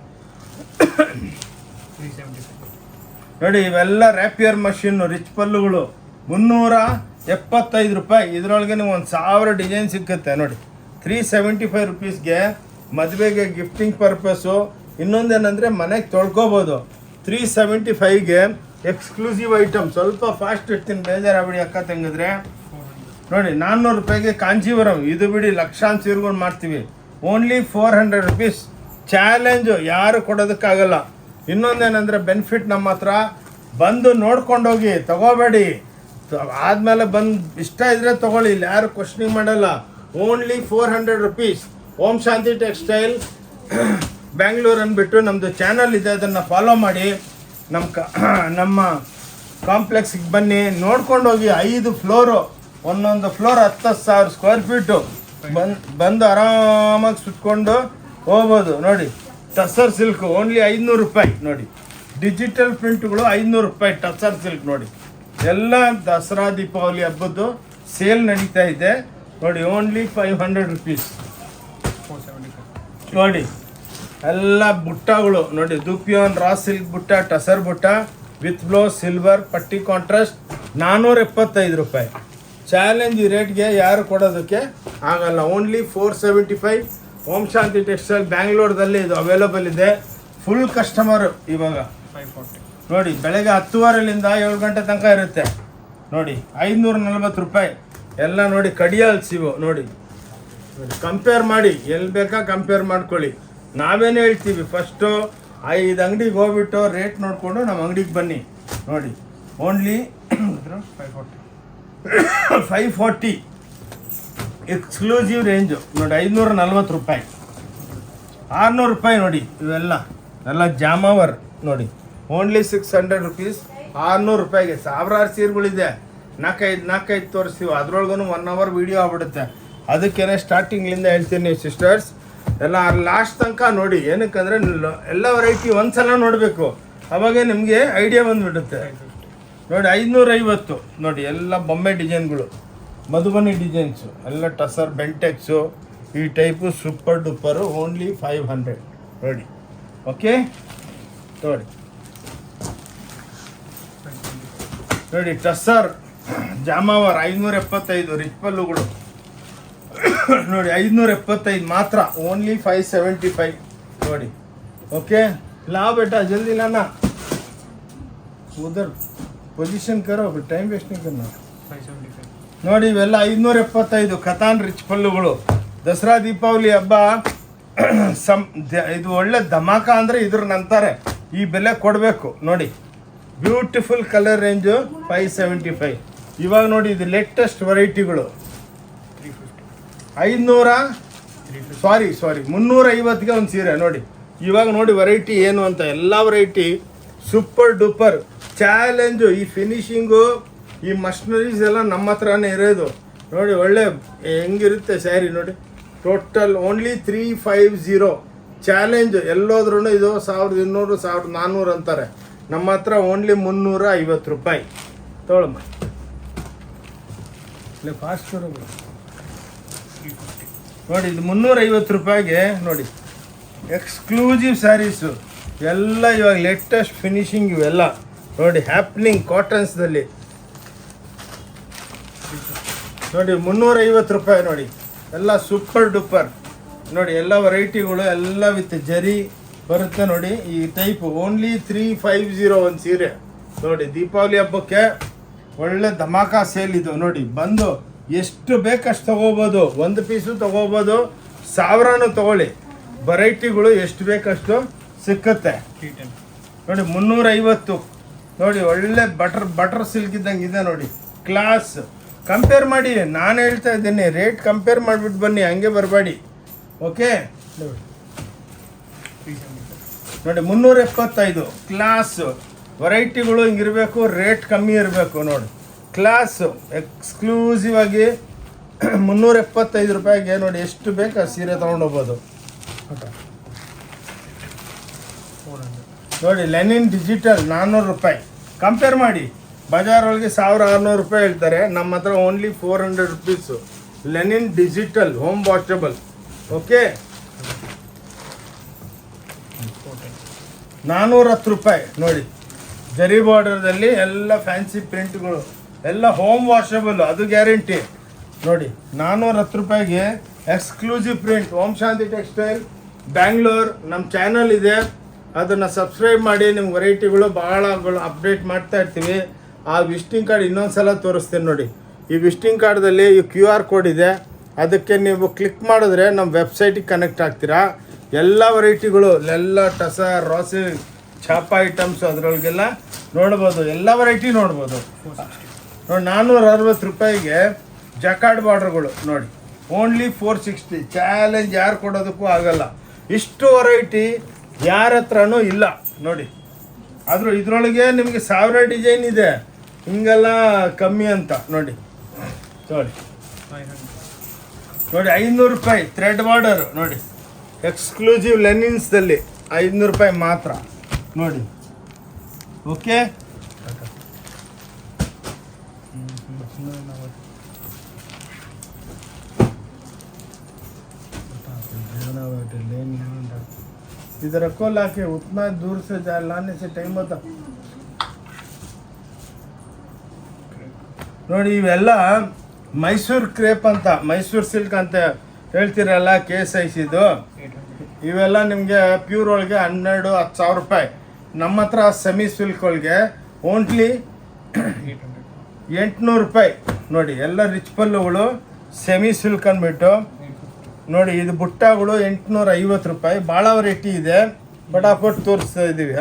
ನೋಡಿ. ಇವೆಲ್ಲ ರ್ಯಾಪಿಯರ್ ಮಷಿನ್ನು ರಿಚ್ ಪಲ್ಲುಗಳು 375 ರೂಪಾಯಿ. ಇದರೊಳಗೆ ನೀವು 1000 ಡಿಸೈನ್ ಸಿಕ್ಕುತ್ತೆ ನೋಡಿ. 375 ರುಪೀಸ್ಗೆ ಮದುವೆಗೆ ಗಿಫ್ಟಿಂಗ್ ಪರ್ಪಸ್ಸು. ಇನ್ನೊಂದೇನೆಂದರೆ ಮನೆಗೆ ತೊಳ್ಕೊಬೋದು. 375ಗೆ ಎಕ್ಸ್ಕ್ಲೂಸಿವ್ ಐಟಮ್. ಸ್ವಲ್ಪ ಫಾಸ್ಟ್ ಇರ್ತೀನಿ, ಬೇಜಾರಾಗ್ಬಿಡಿ ಅಕ್ಕ ತಂಗಿದ್ರೆ ನೋಡಿ. 400 ರೂಪಾಯಿಗೆ ಕಾಂಜೀವರಂ. ಇದು ಬಿಡಿ ಲಕ್ಷಾಂತರ ಸೀರೆಗಳು ಮಾಡ್ತೀವಿ. Only 400 rupees. ಚಾಲೆಂಜು, ಯಾರು ಕೊಡೋದಕ್ಕಾಗಲ್ಲ. ಇನ್ನೊಂದೇನೆಂದರೆ ಬೆನಿಫಿಟ್ ನಮ್ಮ ಹತ್ರ ಬಂದು ನೋಡ್ಕೊಂಡೋಗಿ ತಗೋಬೇಡಿ. ಆದಮೇಲೆ ಬಂದು ಇಷ್ಟ ಇದ್ದರೆ ತೊಗೊಳ್ಳಿ. ಇಲ್ಲಿ ಯಾರು ಕ್ವಶನಿಂಗ್ ಮಾಡಲ್ಲ. Only 400 rupees. Om Shanti textile Bangalore ಅಂದ್ಬಿಟ್ಟು ನಮ್ಮದು ಚಾನಲ್ ಇದೆ, ಅದನ್ನು ಫಾಲೋ ಮಾಡಿ. ನಮ್ಮ ಕಾಂಪ್ಲೆಕ್ಸಿಗೆ ಬನ್ನಿ, ನೋಡ್ಕೊಂಡೋಗಿ. 5 ಫ್ಲೋರು, ಒಂದೊಂದು ಫ್ಲೋರ್ 10,000 ಸ್ಕ್ವೇರ್ ಫೀಟು. ಬಂದು ಆರಾಮಾಗಿ ಸುತ್ಕೊಂಡು ಹೋಗ್ಬೋದು ನೋಡಿ. ಟಸರ್ ಸಿಲ್ಕ್ ಓನ್ಲಿ 500 ರೂಪಾಯಿ ನೋಡಿ. ಡಿಜಿಟಲ್ ಪ್ರಿಂಟ್ಗಳು 500 ರೂಪಾಯಿ ಟಸರ್ ಸಿಲ್ಕ್ ನೋಡಿ. ಎಲ್ಲ ದಸರಾ ದೀಪಾವಳಿ ಹಬ್ಬದ್ದು ಸೇಲ್ ನಡೀತಾ ಇದೆ ನೋಡಿ. ಓನ್ಲಿ 500 ರುಪೀಸ್ ನೋಡಿ. ಎಲ್ಲ ಬುಟ್ಟಗಳು ನೋಡಿ. ದುಪಿಯೋನ್ ರಾ ಸಿಲ್ಕ್ ಬುಟ್ಟ, ಟಸರ್ ಬುಟ್ಟ ವಿತ್ ಬ್ಲೌಸ್, ಸಿಲ್ವರ್ ಪಟ್ಟಿ ಕಾಂಟ್ರಾಸ್ಟ್ 475 ರೂಪಾಯಿ. ಚಾಲೆಂಜ್ ಈ ರೇಟ್ಗೆ ಯಾರು ಕೊಡೋದಕ್ಕೆ ಆಗಲ್ಲ. ಓನ್ಲಿ 475. ಓಂ ಶಾಂತಿ ಟೆಕ್ಸ್ಟೈಲ್ ಬ್ಯಾಂಗ್ಳೂರ್ದಲ್ಲಿ ಇದು ಅವೈಲಬಲ್ ಇದೆ. ಫುಲ್ ಕಸ್ಟಮರು ಇವಾಗ 540. ನೋಡಿ, ಬೆಳಗ್ಗೆ 10:30ರಿಂದ 7 ಗಂಟೆ ತನಕ ಇರುತ್ತೆ. ನೋಡಿ 540 ರೂಪಾಯಿ ಎಲ್ಲ. ನೋಡಿ ಕಡಿಯಾಲ್ಸ್ ಇವು ನೋಡಿ ಕಂಪೇರ್ ಮಾಡಿ, ಎಲ್ಲಿ ಬೇಕಾ ಕಂಪೇರ್ ಮಾಡ್ಕೊಳ್ಳಿ. ನಾವೇನು ಹೇಳ್ತೀವಿ, ಫಸ್ಟು 5 ಅಂಗಡಿಗೆ ಹೋಗ್ಬಿಟ್ಟು ರೇಟ್ ನೋಡಿಕೊಂಡು ನಮ್ಮ ಅಂಗಡಿಗೆ ಬನ್ನಿ. ನೋಡಿ ಓನ್ಲಿ 540 ಎಕ್ಸ್ಕ್ಲೂಸಿವ್ ರೇಂಜು. ನೋಡಿ 540 ರೂಪಾಯಿ, 600 ರೂಪಾಯಿ. ನೋಡಿ ಇವೆಲ್ಲ ಜಾಮವರ್ ನೋಡಿ ಓನ್ಲಿ 600 ರುಪೀಸ್. 600 ರೂಪಾಯಿಗೆ ಸಾವಿರಾರು ಸೀರೆಗಳಿದೆ. 4-5 ತೋರಿಸ್ತೀವಿ, ಅದ್ರೊಳಗೂ 1 ಅವರ್ ವೀಡಿಯೋ ಆಗ್ಬಿಡುತ್ತೆ. ಅದಕ್ಕೇನೆ ಸ್ಟಾರ್ಟಿಂಗ್ಲಿಂದ ಹೇಳ್ತೀನಿ ಸಿಸ್ಟರ್ಸ್, ಎಲ್ಲ ಲಾಸ್ಟ್ ತನಕ ನೋಡಿ. ಏನಕ್ಕಂದರೆ ಎಲ್ಲ ವೆರೈಟಿ ಒಂದ್ಸಲ ನೋಡಬೇಕು, ಅವಾಗೇ ನಿಮಗೆ ಐಡಿಯಾ ಬಂದುಬಿಡುತ್ತೆ. ನೋಡಿ 550. ನೋಡಿ ಎಲ್ಲ ಬೊಂಬೆ ಡಿಸೈನ್ಗಳು, ಮಧುಬನಿ ಡಿಸೈನ್ಸು, ಎಲ್ಲ ಟಸರ್ ಬೆಂಟೆಕ್ಸು ಈ ಟೈಪು ಸೂಪರ್ ಡೂಪರು. ಓನ್ಲಿ 500 ನೋಡಿ. ಓಕೆ ನೋಡಿ ನೋಡಿ ಟಸರ್ ಜಾಮಾವರ್ 575 ರಿಚ್ ಪಲ್ಲುಗಳು. ನೋಡಿ 575 ಮಾತ್ರ. ಓನ್ಲಿ 575 ನೋಡಿ. ಓಕೆ ಲಾ ಬೇಟಾ ಜಲ್ದಿ ಲಾನಾ, ಉದರ್ ಪೊಸಿಷನ್ ಕರೋ, ಟೈಮ್ ವೇಸ್ಟ್ नहीं करना. 575. ನೋಡಿ ಇವೆಲ್ಲ 575 ಕತಾನ್ ರಿಚ್ ಪಲ್ಲುಗಳು. ದಸರಾ ದೀಪಾವಳಿ ಹಬ್ಬ ಇದು ಒಳ್ಳೆ ಧಮಾಕ ಅಂದರೆ ಇದ್ರ ನಂತಾರೆ ಈ ಬೆಲೆ ಕೊಡಬೇಕು. ನೋಡಿ ಬ್ಯೂಟಿಫುಲ್ ಕಲರ್ ರೇಂಜು 575. ಇವಾಗ ನೋಡಿ ಇದು ಲೇಟೆಸ್ಟ್ ವೆರೈಟಿಗಳು. 350ಗೆ ಒಂದು ಸೀರೆ ನೋಡಿ. ಇವಾಗ ನೋಡಿ ವೆರೈಟಿ ಏನು ಅಂತ, ಎಲ್ಲ ವೆರೈಟಿ ಸೂಪರ್ ಡೂಪರ್ ಚಾಲೆಂಜು. ಈ ಫಿನಿಶಿಂಗು, ಈ ಮಷನರೀಸ್ ಎಲ್ಲ ನಮ್ಮ ಹತ್ರನೇ ಇರೋದು. ನೋಡಿ ಒಳ್ಳೆ ಹೆಂಗಿರುತ್ತೆ ಸ್ಯಾರಿ ನೋಡಿ. Total only 350 challenge. ಎಲ್ಲೋದ್ರೂ ಇದು 1200 1400 ಅಂತಾರೆ. ನಮ್ಮ ಹತ್ರ ಓನ್ಲಿ 350 ರೂಪಾಯಿ ತೊಗೊಳಮ್ಮ. ಫಾಸ್ಟ್ ನೋಡಿ, ಇದು 350 ರೂಪಾಯಿಗೆ ನೋಡಿ ಎಕ್ಸ್ಕ್ಲೂಸಿವ್ ಸ್ಯಾರೀಸು ಎಲ್ಲ. ಇವಾಗ ಲೇಟೆಸ್ಟ್ ಫಿನಿಶಿಂಗ್ ಇವೆಲ್ಲ ನೋಡಿ, ಹ್ಯಾಪ್ನಿಂಗ್ ಕಾಟನ್ಸ್ದಲ್ಲಿ ನೋಡಿ 350 ರೂಪಾಯಿ ನೋಡಿ. ಎಲ್ಲ ಸೂಪರ್ ಡೂಪರ್ ನೋಡಿ, ಎಲ್ಲ ವೆರೈಟಿಗಳು ಎಲ್ಲ ವಿತ್ ಜರಿ ಬರುತ್ತೆ ನೋಡಿ. ಈ ಟೈಪ್ ಓನ್ಲಿ 350 ಒಂದು ಸೀರೆ ನೋಡಿ. ದೀಪಾವಳಿ ಹಬ್ಬಕ್ಕೆ ಒಳ್ಳೆ ಧಮಾಕ ಸೇಲ್ ಇದು ನೋಡಿ. ಬಂದು ಎಷ್ಟು ಬೇಕಷ್ಟು ತೊಗೋಬೋದು, ಒಂದು ಪೀಸು ತೊಗೋಬೋದು, 1000 ತೊಗೊಳ್ಳಿ. ವೆರೈಟಿಗಳು ಎಷ್ಟು ಬೇಕಷ್ಟು ಸಿಕ್ಕುತ್ತೆ ನೋಡಿ. 350 ನೋಡಿ. ಒಳ್ಳೆ ಬಟರ್ ಸಿಲ್ಕ್ ಇದ್ದಂಗೆ ಇದೆ ನೋಡಿ. ಕ್ಲಾಸ್ ಕಂಪೇರ್ ಮಾಡಿ, ನಾನು ಹೇಳ್ತಾ ಇದ್ದೀನಿ, ರೇಟ್ ಕಂಪೇರ್ ಮಾಡಿಬಿಟ್ಟು ಬನ್ನಿ, ಹಂಗೆ ಬರಬೇಡಿ. ಓಕೆ ನೋಡಿ 375 ಕ್ಲಾಸ್ ವೆರೈಟಿಗಳು ಹಿಂಗಿರಬೇಕು, ರೇಟ್ ಕಮ್ಮಿ ಇರಬೇಕು ನೋಡಿ. ಕ್ಲಾಸ್ ಎಕ್ಸ್ಕ್ಲೂಸಿವ್ ಆಗಿ 375 ರೂಪಾಯಿಗೆ ನೋಡಿ ಎಷ್ಟು ಬೇಕು ಆ ಸೀರೆ ತೊಗೊಂಡೋಗ್ಬೋದು ನೋಡಿ. ಲೆನಿನ್ ಡಿಜಿಟಲ್ 400 ರೂಪಾಯಿ. ಕಂಪೇರ್ ಮಾಡಿ, ಬಜಾರ್ ಒಳಗೆ 1600 ರೂಪಾಯಿ ಹೇಳ್ತಾರೆ, ನಮ್ಮ ಹತ್ರ only 400 rupees. Lenin digital home washable. Okay 410 ರೂಪಾಯಿ ನೋಡಿ. ಜರಿ ಬಾರ್ಡರ್ದಲ್ಲಿ ಎಲ್ಲ ಫ್ಯಾನ್ಸಿ ಪ್ರಿಂಟ್ಗಳು, ಎಲ್ಲ ಹೋಮ್ ವಾಷಬಲ್, ಅದು ಗ್ಯಾರಂಟಿ ನೋಡಿ. 410 ರೂಪಾಯಿಗೆ ಎಕ್ಸ್ಕ್ಲೂಸಿವ್ ಪ್ರಿಂಟ್. ಓಂ ಶಾಂತಿ ಟೆಕ್ಸ್ಟೈಲ್ ಬ್ಯಾಂಗ್ಳೂರ್ ನಮ್ಮ ಚಾನಲ್ ಇದೆ, ಅದನ್ನು ಸಬ್ಸ್ಕ್ರೈಬ್ ಮಾಡಿ. ನಿಮ್ಗೆ ವೆರೈಟಿಗಳು ಭಾಳಗಳು ಅಪ್ಡೇಟ್ ಮಾಡ್ತಾ ಇರ್ತೀವಿ. ಆ ವಿಸಿಟಿಂಗ್ ಕಾರ್ಡ್ ಇನ್ನೊಂದು ಸಲ ತೋರಿಸ್ತೀನಿ ನೋಡಿ. ಈ ವಿಸಿಟಿಂಗ್ ಕಾರ್ಡ್ದಲ್ಲಿ ಈ QR ಕೋಡ್ ಇದೆ, ಅದಕ್ಕೆ ನೀವು ಕ್ಲಿಕ್ ಮಾಡಿದ್ರೆ ನಮ್ಮ ವೆಬ್ಸೈಟಿಗೆ ಕನೆಕ್ಟ್ ಆಗ್ತೀರಾ. ಎಲ್ಲ ವೆರೈಟಿಗಳು, ಎಲ್ಲ ಟಸರ್, ರಾಸಿ, ಛಾಪ ಐಟಮ್ಸ್ ಅದರೊಳಗೆಲ್ಲ ನೋಡ್ಬೋದು, ಎಲ್ಲ ವೆರೈಟಿ ನೋಡ್ಬೋದು ನೋಡಿ. 460 ರೂಪಾಯಿಗೆ ಜಕಾರ್ಡ್ ಬಾರ್ಡ್ರ್ಗಳು ನೋಡಿ. ಓನ್ಲಿ 460. ಚಾಲೆಂಜ್ ಯಾರು ಕೊಡೋದಕ್ಕೂ ಆಗಲ್ಲ. ಇಷ್ಟು ವೆರೈಟಿ ಯಾರ ಹತ್ರನೂ ಇಲ್ಲ ನೋಡಿ. ಆದರೂ ಇದರೊಳಗೆ ನಿಮಗೆ 1000 ಡಿಸೈನ್ ಇದೆ, ಹಿಂಗೆಲ್ಲ ಕಮ್ಮಿ ಅಂತ ನೋಡಿ. ನೋಡಿ 500 ರೂಪಾಯಿ ಥ್ರೆಡ್ ಬಾರ್ಡರ್ ನೋಡಿ. ಎಕ್ಸ್ಕ್ಲೂಸಿವ್ ಲೆನಿನ್ಸ್ದಲ್ಲಿ 500 ರೂಪಾಯಿ ಮಾತ್ರ ನೋಡಿ. ಓಕೆ इधर रखो लाके, उतना दूर से लाने से टाइम होता. ನೋಡಿ ಇವೆಲ್ಲ ಮೈಸೂರು ಕ್ರೇಪ್ ಅಂತ, ಮೈಸೂರು ಸಿಲ್ಕ್ ಅಂತ ಹೇಳ್ತೀರಲ್ಲ, KSICದು. ಇವೆಲ್ಲ ನಿಮಗೆ ಪ್ಯೂರ್ ಒಳಗೆ 12-10 ರೂಪಾಯಿ. ನಮ್ಮ ಹತ್ರ ಸೆಮಿ ಸಿಲ್ಕ್ ಒಳಗೆ ಓನ್ಲಿ 800 ರೂಪಾಯಿ. ನೋಡಿ ಎಲ್ಲ ರಿಚ್ ಪಲ್ಲುಗಳು ಸೆಮಿ ಸಿಲ್ಕ್ ಅಂದ್ಬಿಟ್ಟು. ನೋಡಿ ಇದು ಬುಟ್ಟಗಳು 850 ರೂಪಾಯಿ. ಭಾಳ ವೆರೈಟಿ ಇದೆ, ಫಟಾಫಟ್ ತೋರಿಸ್ತಾ ಇದ್ದೀವಿ.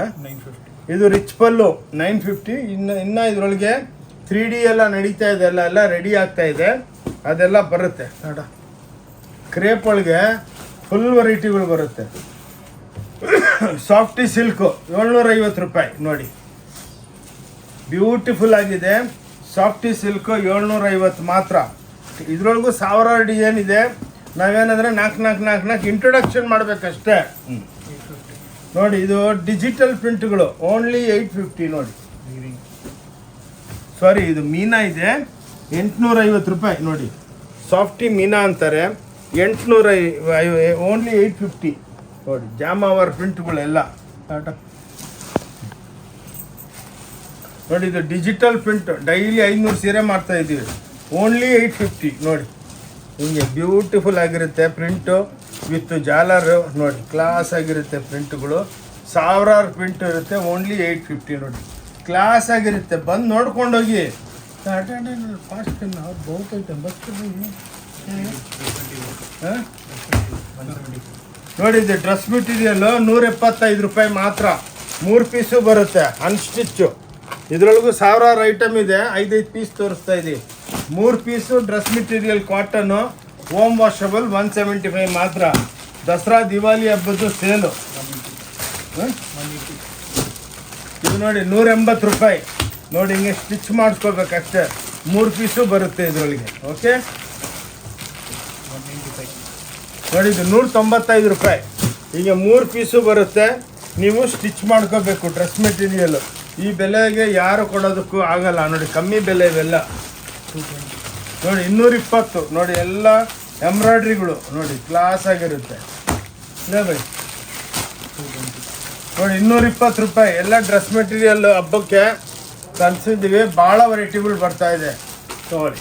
ಇದು ರಿಚ್ ಪಲ್ಲು 950. ಇನ್ನು ಇದರೊಳಗೆ 3D ಎಲ್ಲ ನಡೀತಾ ಇದೆ, ಎಲ್ಲ ರೆಡಿ ಆಗ್ತಾ ಇದೆ, ಅದೆಲ್ಲ ಬರುತ್ತೆ. ನೋಡ ಕ್ರೇಪ್ ಒಳಗೆ ಫುಲ್ ವೆರೈಟಿಗಳು ಬರುತ್ತೆ. ಸಾಫ್ಟಿ ಸಿಲ್ಕು 750 ರೂಪಾಯಿ. ನೋಡಿ ಬ್ಯೂಟಿಫುಲ್ ಆಗಿದೆ. ಸಾಫ್ಟಿ ಸಿಲ್ಕು 750 ಮಾತ್ರ. ಇದ್ರೊಳಗೂ 1000 ಡಿಸೈನ್ ಇದೆ. ನಾವೇನಂದ್ರೆ 4 ಇಂಟ್ರೊಡಕ್ಷನ್ ಮಾಡಬೇಕಷ್ಟೇ. ನೋಡಿ ಇದು ಡಿಜಿಟಲ್ ಪ್ರಿಂಟ್ಗಳು ಓನ್ಲಿ 850. ನೋಡಿ ಸಾರಿ, ಇದು ಮೀನಾ ಇದೆ 850 ರೂಪಾಯಿ. ನೋಡಿ ಸಾಫ್ಟಿ ಮೀನಾ ಅಂತಾರೆ, 850, ಓನ್ಲಿ 850. ನೋಡಿ ಜಾಮಾವರ್ ಪ್ರಿಂಟ್ಗಳೆಲ್ಲ. ನೋಡಿ ಇದು ಡಿಜಿಟಲ್ ಪ್ರಿಂಟ್, ಡೈಲಿ 500 ಸೀರೆ ಮಾಡ್ತಾ ಇದ್ದೀವಿ, ಓನ್ಲಿ 850. ನೋಡಿ ಹಿಂಗೆ ಬ್ಯೂಟಿಫುಲ್ ಆಗಿರುತ್ತೆ ಪ್ರಿಂಟು ವಿತ್ ಜಾಲರು. ನೋಡಿ ಕ್ಲಾಸ್ ಆಗಿರುತ್ತೆ ಪ್ರಿಂಟ್ಗಳು, 1000 ಪ್ರಿಂಟ್ ಇರುತ್ತೆ, ಓನ್ಲಿ 850. ನೋಡಿ ಕ್ಲಾಸ್ ಆಗಿರುತ್ತೆ, ಬಂದು ನೋಡ್ಕೊಂಡೋಗಿ. ಫಾಸ್ಟ್ ಅವ್ರು ಬಹುತೈತೆ ನೋಡಿ ಇದು ಡ್ರೆಸ್ ಮೆಟೀರಿಯಲ್ಲು 175 ರೂಪಾಯಿ ಮಾತ್ರ. 3 ಪೀಸು ಬರುತ್ತೆ ಅನ್ಸ್ಟಿಚ್ಚು. ಇದರೊಳಗೂ 1000 ಐಟಮ್ ಇದೆ, 5 ಪೀಸ್ ತೋರಿಸ್ತಾ ಇದ್ದೀವಿ. 3 piece dress material cotton, home washable 175 ಮಾತ್ರ. ದಸರಾ ದಿವಾಲಿ ಹಬ್ಬದ್ದು ಸೇಲು. ಇದು ನೋಡಿ 180 ರೂಪಾಯಿ. ನೋಡಿ ಹಿಂಗೆ ಸ್ಟಿಚ್ ಮಾಡಿಸ್ಕೋಬೇಕಷ್ಟೇ. 3 ಪೀಸು ಬರುತ್ತೆ ಇದರೊಳಗೆ. ಓಕೆ ನೋಡಿ ಇದು 195 ರೂಪಾಯಿ. ಈಗ 3 ಪೀಸು ಬರುತ್ತೆ, ನೀವು ಸ್ಟಿಚ್ ಮಾಡ್ಕೋಬೇಕು ಡ್ರೆಸ್ ಮೆಟೀರಿಯಲ್ಲು. ಈ ಬೆಲೆಗೆ ಯಾರು ಕೊಡೋದಕ್ಕೂ ಆಗಲ್ಲ. ನೋಡಿ ಕಮ್ಮಿ ಬೆಲೆ ಇವೆಲ್ಲ. ನೋಡಿ 220. ನೋಡಿ ಎಲ್ಲ ಎಂಬ್ರಾಯ್ಡ್ರಿಗಳು ನೋಡಿ ಕ್ಲಾಸ್ ಆಗಿರುತ್ತೆ. ಬೈ ನೋಡಿ 220 ರೂಪಾಯಿ. ಎಲ್ಲ ಡ್ರೆಸ್ ಮೆಟೀರಿಯಲ್ ಹಬ್ಬಕ್ಕೆ ತರಿಸಿದ್ದೀವಿ, ಭಾಳ ವೆರೈಟಿಗಳು ಬರ್ತಾ ಇದೆ. ತಗೊಳ್ಳಿ